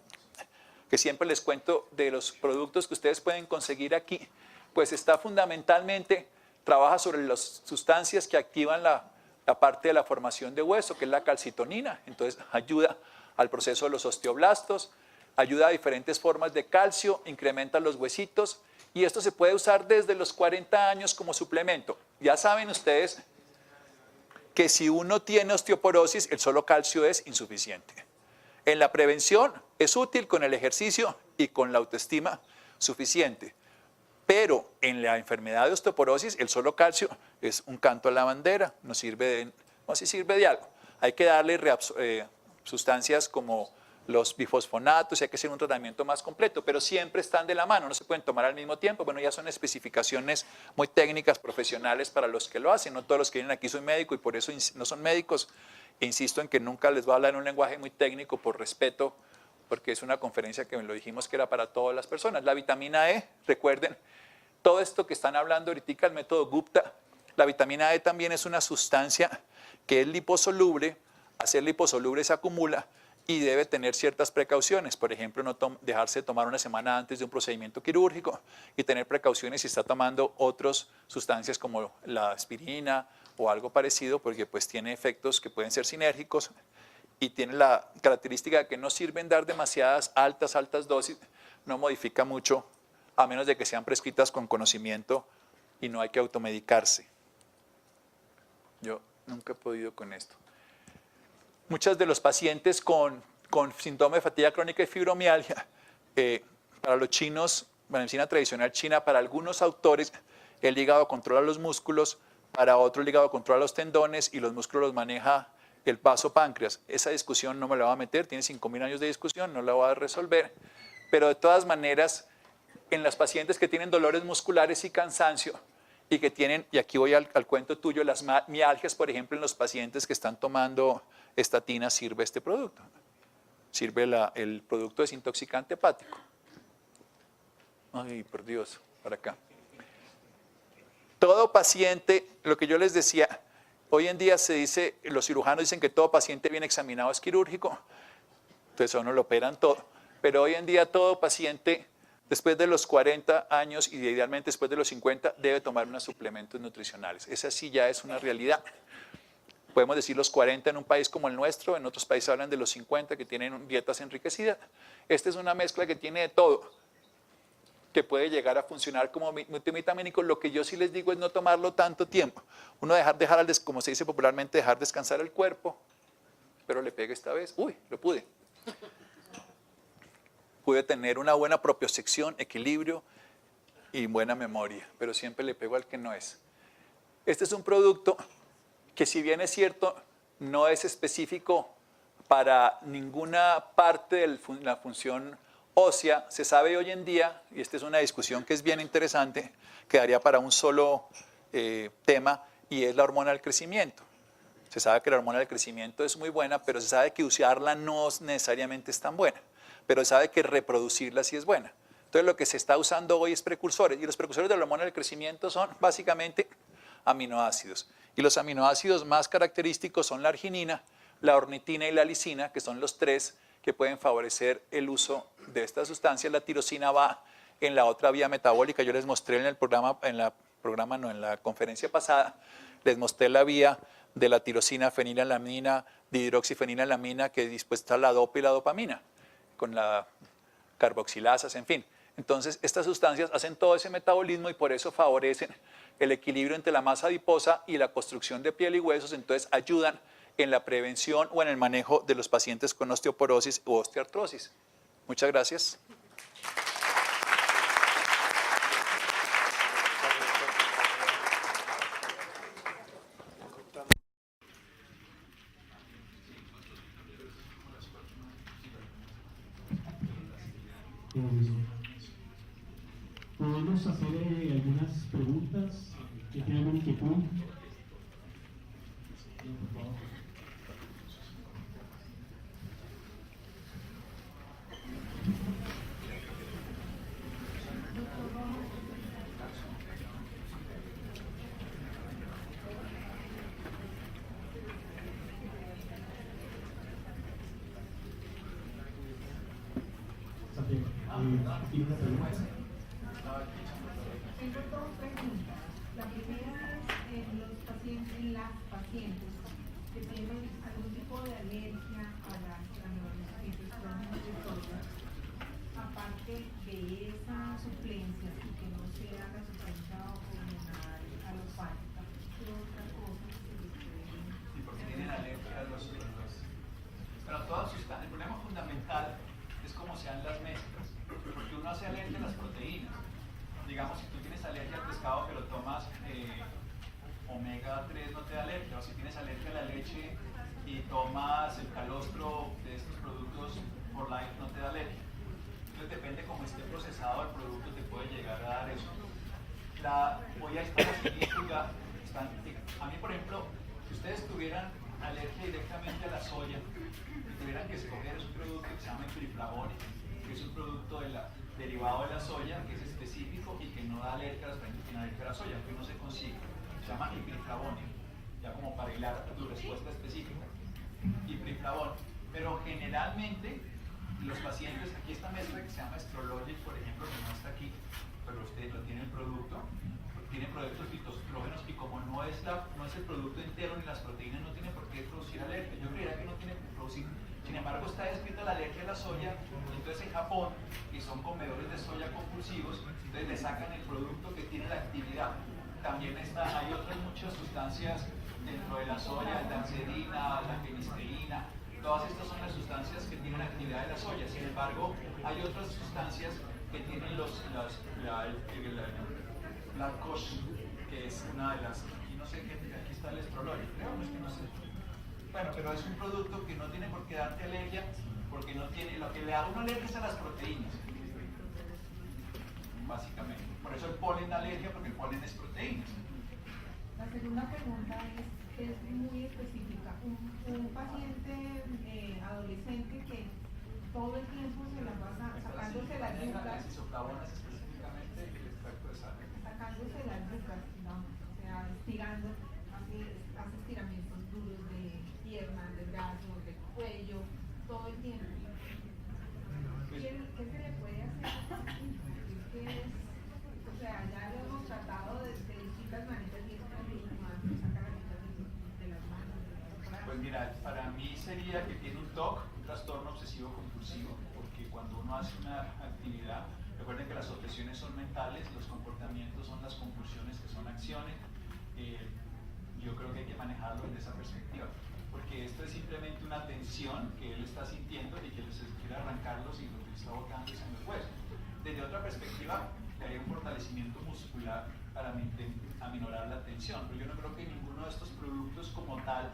que siempre les cuento de los productos que ustedes pueden conseguir aquí, pues está fundamentalmente, trabaja sobre las sustancias que activan la parte de la formación de hueso, que es la calcitonina. Entonces ayuda al proceso de los osteoblastos, ayuda a diferentes formas de calcio, incrementa los huesitos, y esto se puede usar desde los 40 años como suplemento. Ya saben ustedes que si uno tiene osteoporosis, el solo calcio es insuficiente. En la prevención es útil con el ejercicio y con la autoestima suficiente. Pero en la enfermedad de osteoporosis, el solo calcio es un canto a la bandera, no sirve de algo. Hay que darle sustancias como los bifosfonatos, hay que hacer un tratamiento más completo, pero siempre están de la mano, no se pueden tomar al mismo tiempo. Bueno, ya son especificaciones muy técnicas, profesionales para los que lo hacen. No todos los que vienen aquí son médicos y por eso no son médicos. E insisto en que nunca les voy a hablar en un lenguaje muy técnico por respeto, porque es una conferencia que lo dijimos que era para todas las personas. La vitamina E, recuerden, todo esto que están hablando ahorita, el método Gupta, la vitamina E también es una sustancia que es liposoluble, al ser liposoluble se acumula y debe tener ciertas precauciones. Por ejemplo, no dejarse de tomar una semana antes de un procedimiento quirúrgico y tener precauciones si está tomando otras sustancias como la aspirina o algo parecido, porque pues tiene efectos que pueden ser sinérgicos y tiene la característica de que no sirven dar demasiadas altas dosis, no modifica mucho, a menos de que sean prescritas con conocimiento y no hay que automedicarse. Yo nunca he podido con esto. Muchos de los pacientes con síndrome de fatiga crónica y fibromialgia, para los chinos, la medicina tradicional china, para algunos autores, el hígado controla los músculos, para otros el hígado controla los tendones y los músculos los maneja el vaso páncreas. Esa discusión no me la voy a meter, tiene 5.000 años de discusión, no la voy a resolver, pero de todas maneras, en los pacientes que tienen dolores musculares y cansancio, y que tienen, y aquí voy al cuento tuyo, las mialgias, por ejemplo, en los pacientes que están tomando estatina, sirve este producto. Sirve el producto desintoxicante hepático. Ay, por Dios, para acá. Todo paciente, lo que yo les decía, hoy en día se dice, los cirujanos dicen que todo paciente bien examinado es quirúrgico, entonces a uno lo operan todo, pero hoy en día todo paciente después de los 40 años y idealmente después de los 50 debe tomar unos suplementos nutricionales. Esa sí ya es una realidad. Podemos decir los 40 en un país como el nuestro, en otros países hablan de los 50 que tienen dietas enriquecidas. Esta es una mezcla que tiene de todo, que puede llegar a funcionar como multivitamínico. Lo que yo sí les digo es no tomarlo tanto tiempo. Uno como se dice popularmente, dejar descansar el cuerpo, pero le pegué esta vez. Uy, lo pude. Pude tener una buena propiocepción, equilibrio y buena memoria, pero siempre le pego al que no es. Este es un producto que, si bien es cierto, no es específico para ninguna parte de la función ósea. Se sabe hoy en día, y esta es una discusión que es bien interesante, que daría para un solo tema, y es la hormona del crecimiento. Se sabe que la hormona del crecimiento es muy buena, pero se sabe que usarla no necesariamente es tan buena. Pero sabe que reproducirla sí es buena. Entonces lo que se está usando hoy es precursores, y los precursores de la hormona del crecimiento son básicamente aminoácidos. Y los aminoácidos más característicos son la arginina, la ornitina y la lisina, que son los tres que pueden favorecer el uso de estas sustancias. La tirosina va en la otra vía metabólica. Yo les mostré en el programa, en la conferencia pasada, les mostré la vía de la tirosina, fenilalanina, dihidroxifenilalanina, que después está la dopa y la dopamina, con la carboxilasas, en fin. Entonces, estas sustancias hacen todo ese metabolismo y por eso favorecen el equilibrio entre la masa adiposa y la construcción de piel y huesos. Entonces, ayudan en la prevención o en el manejo de los pacientes con osteoporosis u osteoartrosis. Muchas gracias. Podemos hacer algunas preguntas que tengan inquietud. Por favor. Santiago. ¿Tiene una pregunta? Tengo dos preguntas. La primera es en las pacientes que tienen algún tipo de alergia a las infecciones de soya, aparte de esa suplencia y que no sea la suplencia hormonal alopática, ¿qué otra cosa se les puede? Sí, porque tienen alergia a los Pero todas sustancias, el problema fundamental es cómo sean las mezclas, porque uno hace alergia a las proteínas. Digamos, si tú tienes alergia al pescado pero tomas omega 3 no te da alergia, o si tienes alergia a la leche y tomas el calostro de estos productos for life no te da alergia. Entonces depende cómo esté procesado el producto te puede llegar a dar eso. Voy a estar a mí por ejemplo, si ustedes tuvieran alergia directamente a la soya y tuvieran que escoger un producto que se llama Impriflavone, que es un producto derivado de la soya, que es específico y que no da alergia a las proteínas, tiene alergia a la soya, que no se consigue. Se llama Impriflavone, ya como para hilar tu respuesta específica. Impriflavone. Pero generalmente los pacientes, aquí esta mezcla que se llama Estrologic, por ejemplo, que no está aquí, pero usted lo tiene el producto, tiene productos fitoestrógenos y como no es el producto entero ni las proteínas, no tiene por qué producir alergia. Yo creería que no tiene que producir. Sin embargo, está descrita la alergia a la soya, entonces en Japón, que son comedores de soya compulsivos, entonces le sacan el producto que tiene la actividad. También hay otras muchas sustancias dentro de la soya, la dancerina, la fenisteína, todas estas son las sustancias que tienen la actividad de la soya. Sin embargo, hay otras sustancias que tienen la COSH, que es una de las, aquí no sé qué, aquí está el estrológico, creo, es que no sé. Bueno, pero es un producto que no tiene por qué darte alergia, porque no tiene, lo que le da a uno alergia es a las proteínas, básicamente. Por eso el polen da alergia, porque el polen es proteínas. La segunda pregunta es muy específica. Un paciente adolescente que todo el tiempo se la pasa sacándose las yucas. Las isoflavonas específicamente, el extracto de sal. Sacándose las yucas, digamos, o sea, estirando, hace estiramientos duros de piernas, de brazos, de cuello, todo el tiempo. ¿Qué se le puede hacer? O sea, ya lo hemos tratado de distintas maneras y es más sacar de las manos. Pues mira, para mí sería que tiene un TOC, un trastorno obsesivo compulsivo, porque cuando uno hace una actividad, recuerden que las obsesiones son mentales, los comportamientos son las compulsiones que son acciones. Yo creo que hay que manejarlo desde esa perspectiva, porque esto es simplemente una tensión que él está sintiendo y que se quiere arrancarlos y lo que está botando es en los huesos. Desde otra perspectiva, le haría un fortalecimiento muscular para aminorar la tensión, pero yo no creo que ninguno de estos productos como tal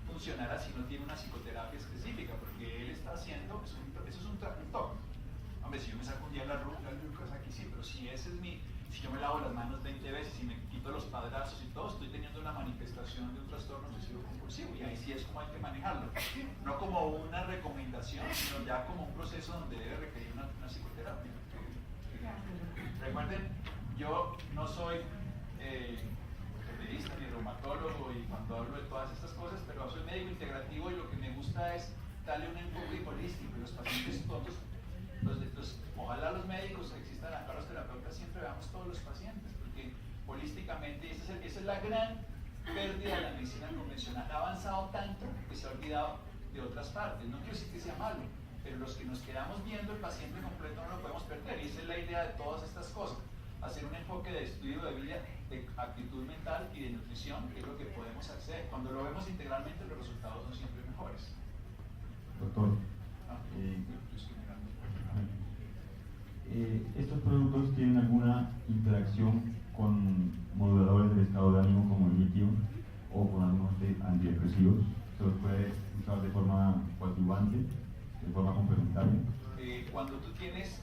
funcionara si no tiene una psicoterapia específica, porque él está haciendo, eso es un TOC. Hombre, si yo me saco un día las yucas aquí sí, pero si si yo me lavo las manos 20 veces y me quito los padrazos y todo, estoy teniendo una manifestación de un trastorno obsesivo compulsivo y ahí sí es como hay que manejarlo. No como una recomendación, sino ya como un proceso donde debe requerir una psicoterapia. Recuerden, yo no soy ortopedista ni reumatólogo y cuando hablo de todas estas cosas, pero soy médico integrativo y lo que me gusta es darle un enfoque holístico y los pacientes todos. Ojalá los médicos existan acá, los terapeutas siempre veamos todos los pacientes, porque holísticamente esa es la gran pérdida de la medicina convencional. Ha avanzado tanto que se ha olvidado de otras partes. No quiero decir que sea malo, pero los que nos quedamos viendo el paciente completo no lo podemos perder. Y esa es la idea de todas estas cosas. Hacer un enfoque de estudio de vida, de actitud mental y de nutrición, que es lo que podemos hacer. Cuando lo vemos integralmente, los resultados son siempre mejores. Doctor, ¿estos productos tienen alguna interacción con moduladores del estado de ánimo como el litio o con algunos antidepresivos? ¿Se los puede usar de forma coadyuvante, de forma complementaria? Cuando tú tienes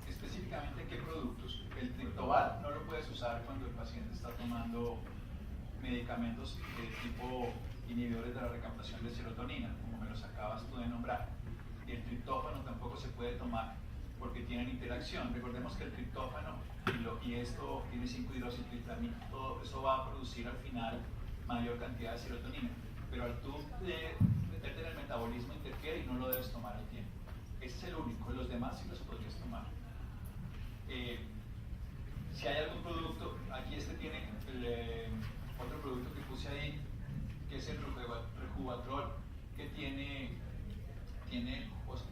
específicamente qué productos, el triptobal no lo puedes usar cuando el paciente está tomando medicamentos de tipo inhibidores de la recaptación de serotonina, como me los acabas tú de nombrar. Y el triptófano tampoco se puede tomar porque tienen interacción. Recordemos que el triptófano y esto tiene 5-hidroxitriptamina, todo eso va a producir al final mayor cantidad de serotonina, pero al tú meterte en el metabolismo interfiere y no lo debes tomar al tiempo. Ese es el único, los demás sí los podrías tomar. si hay algún producto, aquí tiene otro producto que puse ahí, que es el Rejuvatrol, que tiene pues,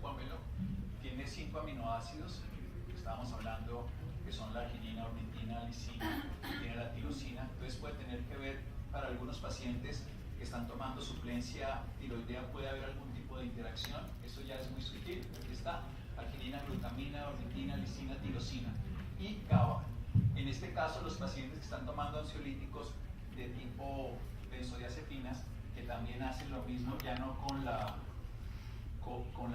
tiene 5 aminoácidos, que estábamos hablando, que son la arginina, ornitina, lisina, tiene la tirosina. Entonces puede tener que ver para algunos pacientes que están tomando suplencia tiroidea, puede haber algún tipo de interacción. Eso ya es muy sutil. Aquí está arginina, glutamina, ornitina, lisina, tirosina y GABA. En este caso, los pacientes que están tomando ansiolíticos de tipo benzodiazepinas, que también hacen lo mismo, ya no con la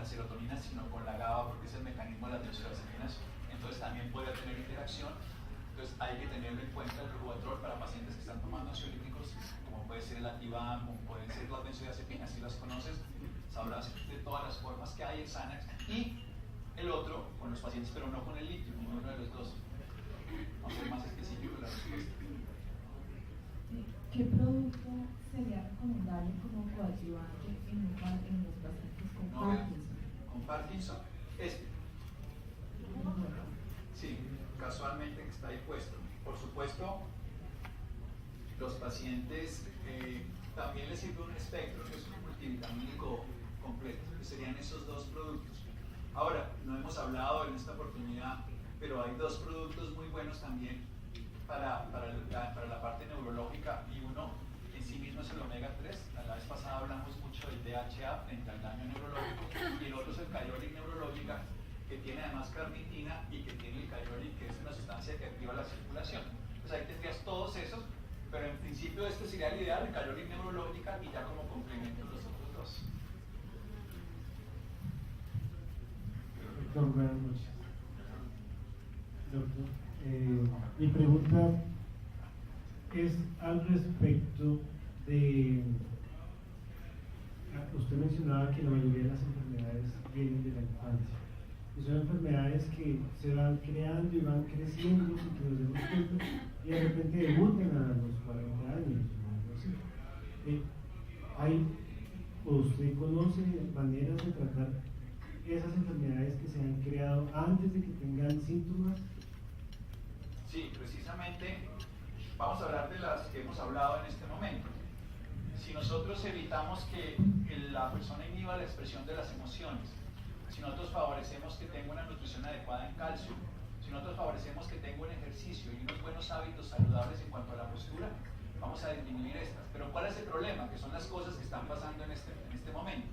serotonina, sino con la GABA, porque es el mecanismo de las benzodiazepinas, entonces también puede tener interacción. Entonces hay que tenerlo en cuenta el Rejuvatrol para pacientes que están tomando ansiolíticos, como puede ser el Ativan, como pueden ser las benzodiazepinas. Si las conoces, sabrás de todas las formas que hay en Xanax. Y el otro con los pacientes, pero no con el litio, ninguno de los dos. Vamos a ser más específico la respuesta. ¿Qué producto sería recomendable como coadyuvante en los pacientes con Parkinson? ¿Con Parkinson? Sí, casualmente está ahí puesto. Por supuesto, los pacientes también les sirve un espectro, que es un multivitamínico completo, que serían esos 2 productos. Ahora, no hemos hablado en esta oportunidad, pero hay 2 productos muy buenos también para la parte neurológica, y uno en sí mismo es el omega 3. La vez pasada hablamos mucho del DHA frente al daño neurológico, y el otro es el Kyolic Neurológica, que tiene además carnitina y que tiene el Kyolic, que es una sustancia que activa la circulación. Entonces ahí tendrías todos esos, pero en principio este sería el ideal, el Kyolic Neurológica, y ya como complemento los otros 2. Doctor, buenas noches. Doctor, mi pregunta es al respecto de... Usted mencionaba que la mayoría de las enfermedades vienen de la infancia. Y son enfermedades que se van creando y van creciendo sin que nos demos cuenta, y de repente debutan a los 40 años o algo así. ¿Usted conoce maneras de tratar esas enfermedades que se han creado antes de que tengan síntomas? Sí, precisamente vamos a hablar de las que hemos hablado en este momento. Si nosotros evitamos que la persona inhiba la expresión de las emociones, si nosotros favorecemos que tenga una nutrición adecuada en calcio, si nosotros favorecemos que tenga un ejercicio y unos buenos hábitos saludables en cuanto a la postura, vamos a disminuir estas. Pero ¿cuál es el problema? Que son las cosas que están pasando en este momento.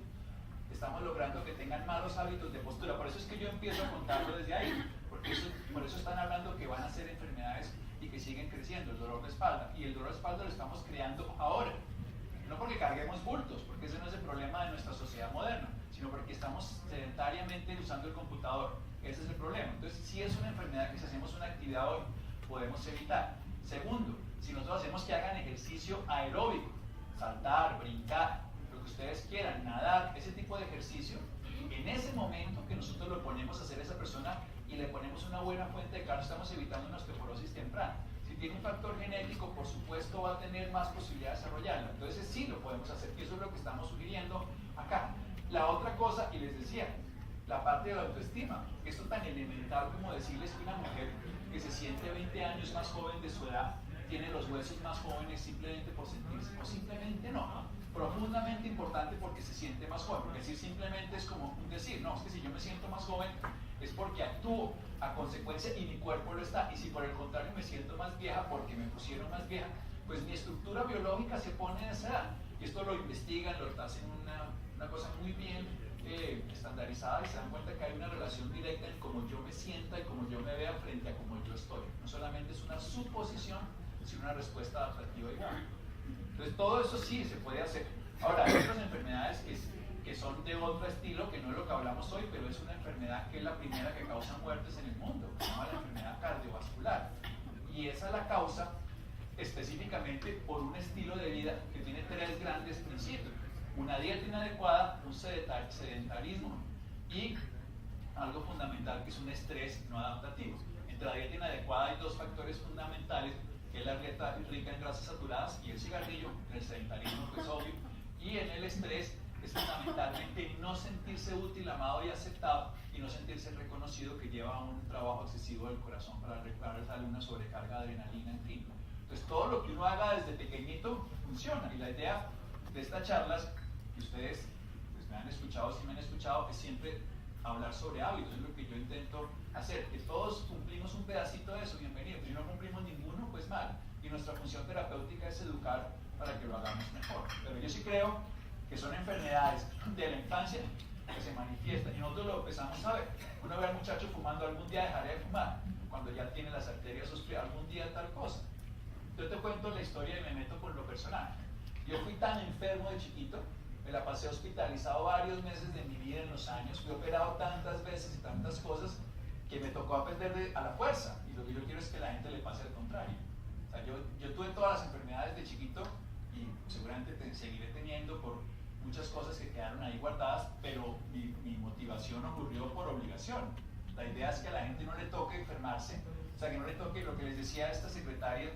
Estamos logrando que tengan malos hábitos de postura. Por eso es que yo empiezo a contarlo desde ahí, porque por eso están hablando que van a ser enfermedades y que siguen creciendo, el dolor de espalda. Y el dolor de espalda lo estamos creando ahora. No porque carguemos bultos, porque ese no es el problema de nuestra sociedad moderna, sino porque estamos sedentariamente usando el computador. Ese es el problema. Entonces, si es una enfermedad que si hacemos una actividad hoy, podemos evitar. Segundo, si nosotros hacemos que hagan ejercicio aeróbico, saltar, brincar, lo que ustedes quieran, nadar, ese tipo de ejercicio, en ese momento que nosotros lo ponemos a hacer a esa persona y le ponemos una buena fuente de calcio, estamos evitando una osteoporosis temprana. Si tiene un factor genético, por supuesto va a tener más posibilidad de desarrollarla. Entonces sí lo podemos hacer, y eso es lo que estamos sugiriendo acá. La otra cosa, y les decía, la parte de la autoestima. Esto tan elemental como decirles que una mujer que se siente 20 años más joven de su edad tiene los huesos más jóvenes simplemente por sentirse, o simplemente no, profundamente importante porque se siente más joven. Porque decir simplemente es como un decir, no, es que si yo me siento más joven es porque actúo a consecuencia y mi cuerpo lo está, y si por el contrario me siento más vieja porque me pusieron más vieja, pues mi estructura biológica se pone en esa edad. Y esto lo investigan, lo hacen una cosa muy bien estandarizada, y se dan cuenta que hay una relación directa en cómo yo me sienta y cómo yo me vea frente a cómo yo estoy. No solamente es una suposición, sino una respuesta adaptativa igual. Entonces todo eso sí se puede hacer. Ahora, hay otras enfermedades que son de otro estilo, que no es lo que hablamos hoy, pero es una enfermedad que es la primera que causa muertes en el mundo, que se llama la enfermedad cardiovascular. Y esa la causa específicamente por un estilo de vida que tiene 3 grandes principios: una dieta inadecuada, un sedentarismo y algo fundamental, que es un estrés no adaptativo. Entre la dieta inadecuada hay 2 factores fundamentales, que es la dieta rica en grasas saturadas y el cigarrillo. El sedentarismo, pues obvio, y en el estrés es fundamentalmente no sentirse útil, amado y aceptado, y no sentirse reconocido, que lleva a un trabajo excesivo del corazón para darle una sobrecarga de adrenalina, en fin. Entonces todo lo que uno haga desde pequeñito funciona, y la idea de estas charlas, que ustedes pues, me han escuchado, si me han escuchado, es siempre hablar sobre hábitos, es lo que yo intento hacer, que todos cumplimos un pedacito de eso, bienvenido, si no cumplimos ninguno, pues mal, y nuestra función terapéutica es educar para que lo hagamos mejor. Pero yo sí creo que son enfermedades de la infancia que se manifiestan, y nosotros lo empezamos a ver. Uno ve al muchacho fumando, algún día dejaré de fumar, cuando ya tiene las arterias obstruidas, algún día tal cosa. Yo te cuento la historia y me meto con lo personal. Yo fui tan enfermo de chiquito, me la pasé hospitalizado varios meses de mi vida en los años, fui operado tantas veces y tantas cosas que me tocó aprender a la fuerza, y lo que yo quiero es que la gente le pase al contrario. O sea, yo tuve todas las enfermedades de chiquito y seguramente seguiré teniendo por muchas cosas que quedaron ahí guardadas, pero mi motivación ocurrió por obligación. La idea es que a la gente no le toque enfermarse, o sea, que no le toque lo que les decía a esta secretaria,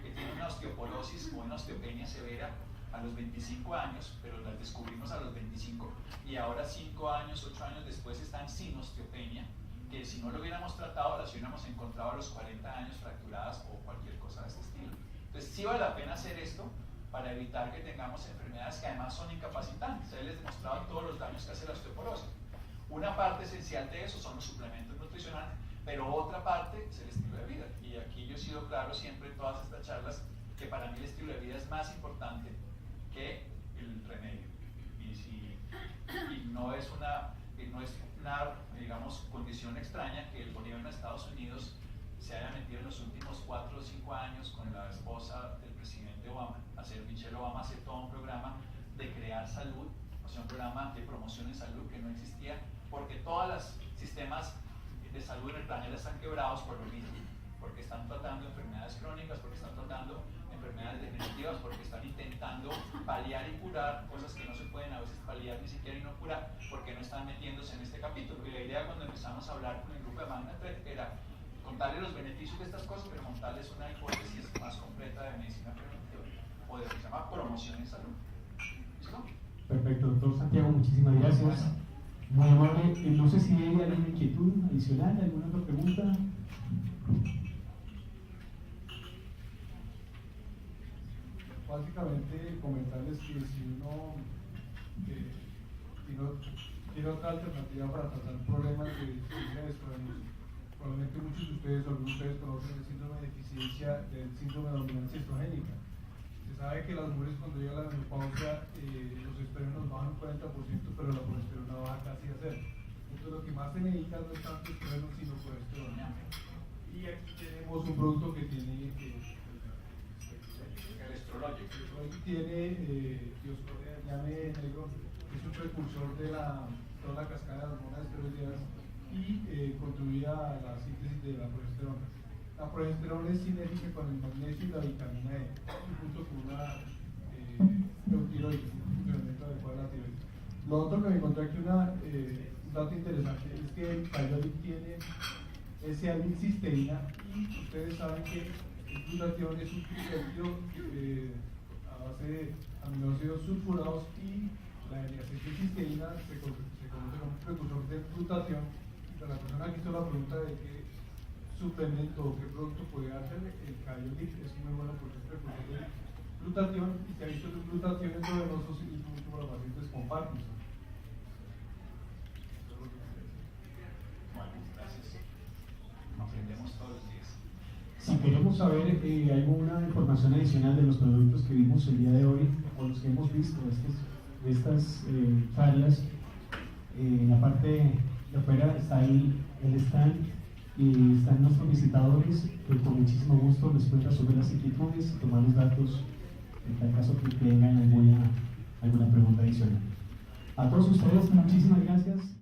que tiene una osteoporosis o una osteopenia severa a los 25 años, pero las descubrimos a los 25, y ahora 5 años, 8 años después están sin osteopenia, que si no lo hubiéramos tratado las hubiéramos encontrado a los 40 años fracturadas o cualquier cosa de este estilo. Entonces sí vale la pena hacer esto para evitar que tengamos enfermedades que además son incapacitantes. Se les he demostrado todos los daños que hace la osteoporosis. Una parte esencial de eso son los suplementos nutricionales, pero otra parte es el estilo de vida. Y aquí yo he sido claro siempre en todas estas charlas que para mí el estilo de vida es más importante que el remedio. Y no es una digamos, condición extraña que el gobierno de Estados Unidos se haya metido en los últimos 4 o 5 años con la esposa del presidente Obama. Michelle Obama hace todo un programa de crear salud, o sea, un programa de promoción en salud que no existía, porque todos los sistemas de salud en el planeta están quebrados por lo mismo, porque están tratando enfermedades crónicas, porque están tratando enfermedades degenerativas, porque están intentando paliar y curar cosas que no se pueden a veces paliar ni siquiera y no curar, porque no están metiéndose en este capítulo. Y la idea cuando empezamos a hablar con el grupo de Magna era contarles los beneficios de estas cosas, pero montarles una hipótesis más completa de medicina preventiva, o de lo que se llama promoción en salud. ¿Listo? Perfecto, doctor Santiago, muchísimas gracias. Muy amable. No sé si hay alguna inquietud adicional, alguna otra pregunta. Básicamente comentarles que si uno tiene otra alternativa para tratar problemas de deficiencia de estrógenos, probablemente muchos de ustedes o algunos de ustedes conocen el síndrome de deficiencia del síndrome de dominancia estrogénica. Se sabe que las mujeres cuando llega la menopausia los estrógenos bajan un 40%, pero la progesterona baja casi a cero. Entonces lo que más se necesita no es tanto estrógeno sino progesterona. Y aquí tenemos un producto que tiene tiene llame negro, es un precursor de toda la cascada de hormonas esteroideas y contribuye a la síntesis de la progesterona. La progesterona es sinérgica con el magnesio y la vitamina E, junto con una eutiroides, un funcionamiento adecuado de la tiroides. Lo otro que me encontré aquí, un dato interesante, es que el Kyolic tiene S-acetilcisteína, y ustedes saben que el glutatión es un tripéptido a base de aminoácidos sulfurados, y la N-acetilcisteína se conoce como un precursor del glutatión. Y para la persona que hizo la pregunta de qué suplemento o qué producto puede hacer, el Kyolic es muy bueno porque es precursor del glutatión, y se ha visto que el glutatión es poderoso incluso para pacientes con Parkinson. Aprendemos todos los días. Si queremos saber alguna información adicional de los productos que vimos el día de hoy, o los que hemos visto de estas charlas, en la parte de afuera está el stand y están nuestros visitadores, que con muchísimo gusto les pueden resolver las inquietudes y tomar los datos en tal caso que tengan alguna pregunta adicional. A todos ustedes, muchísimas gracias.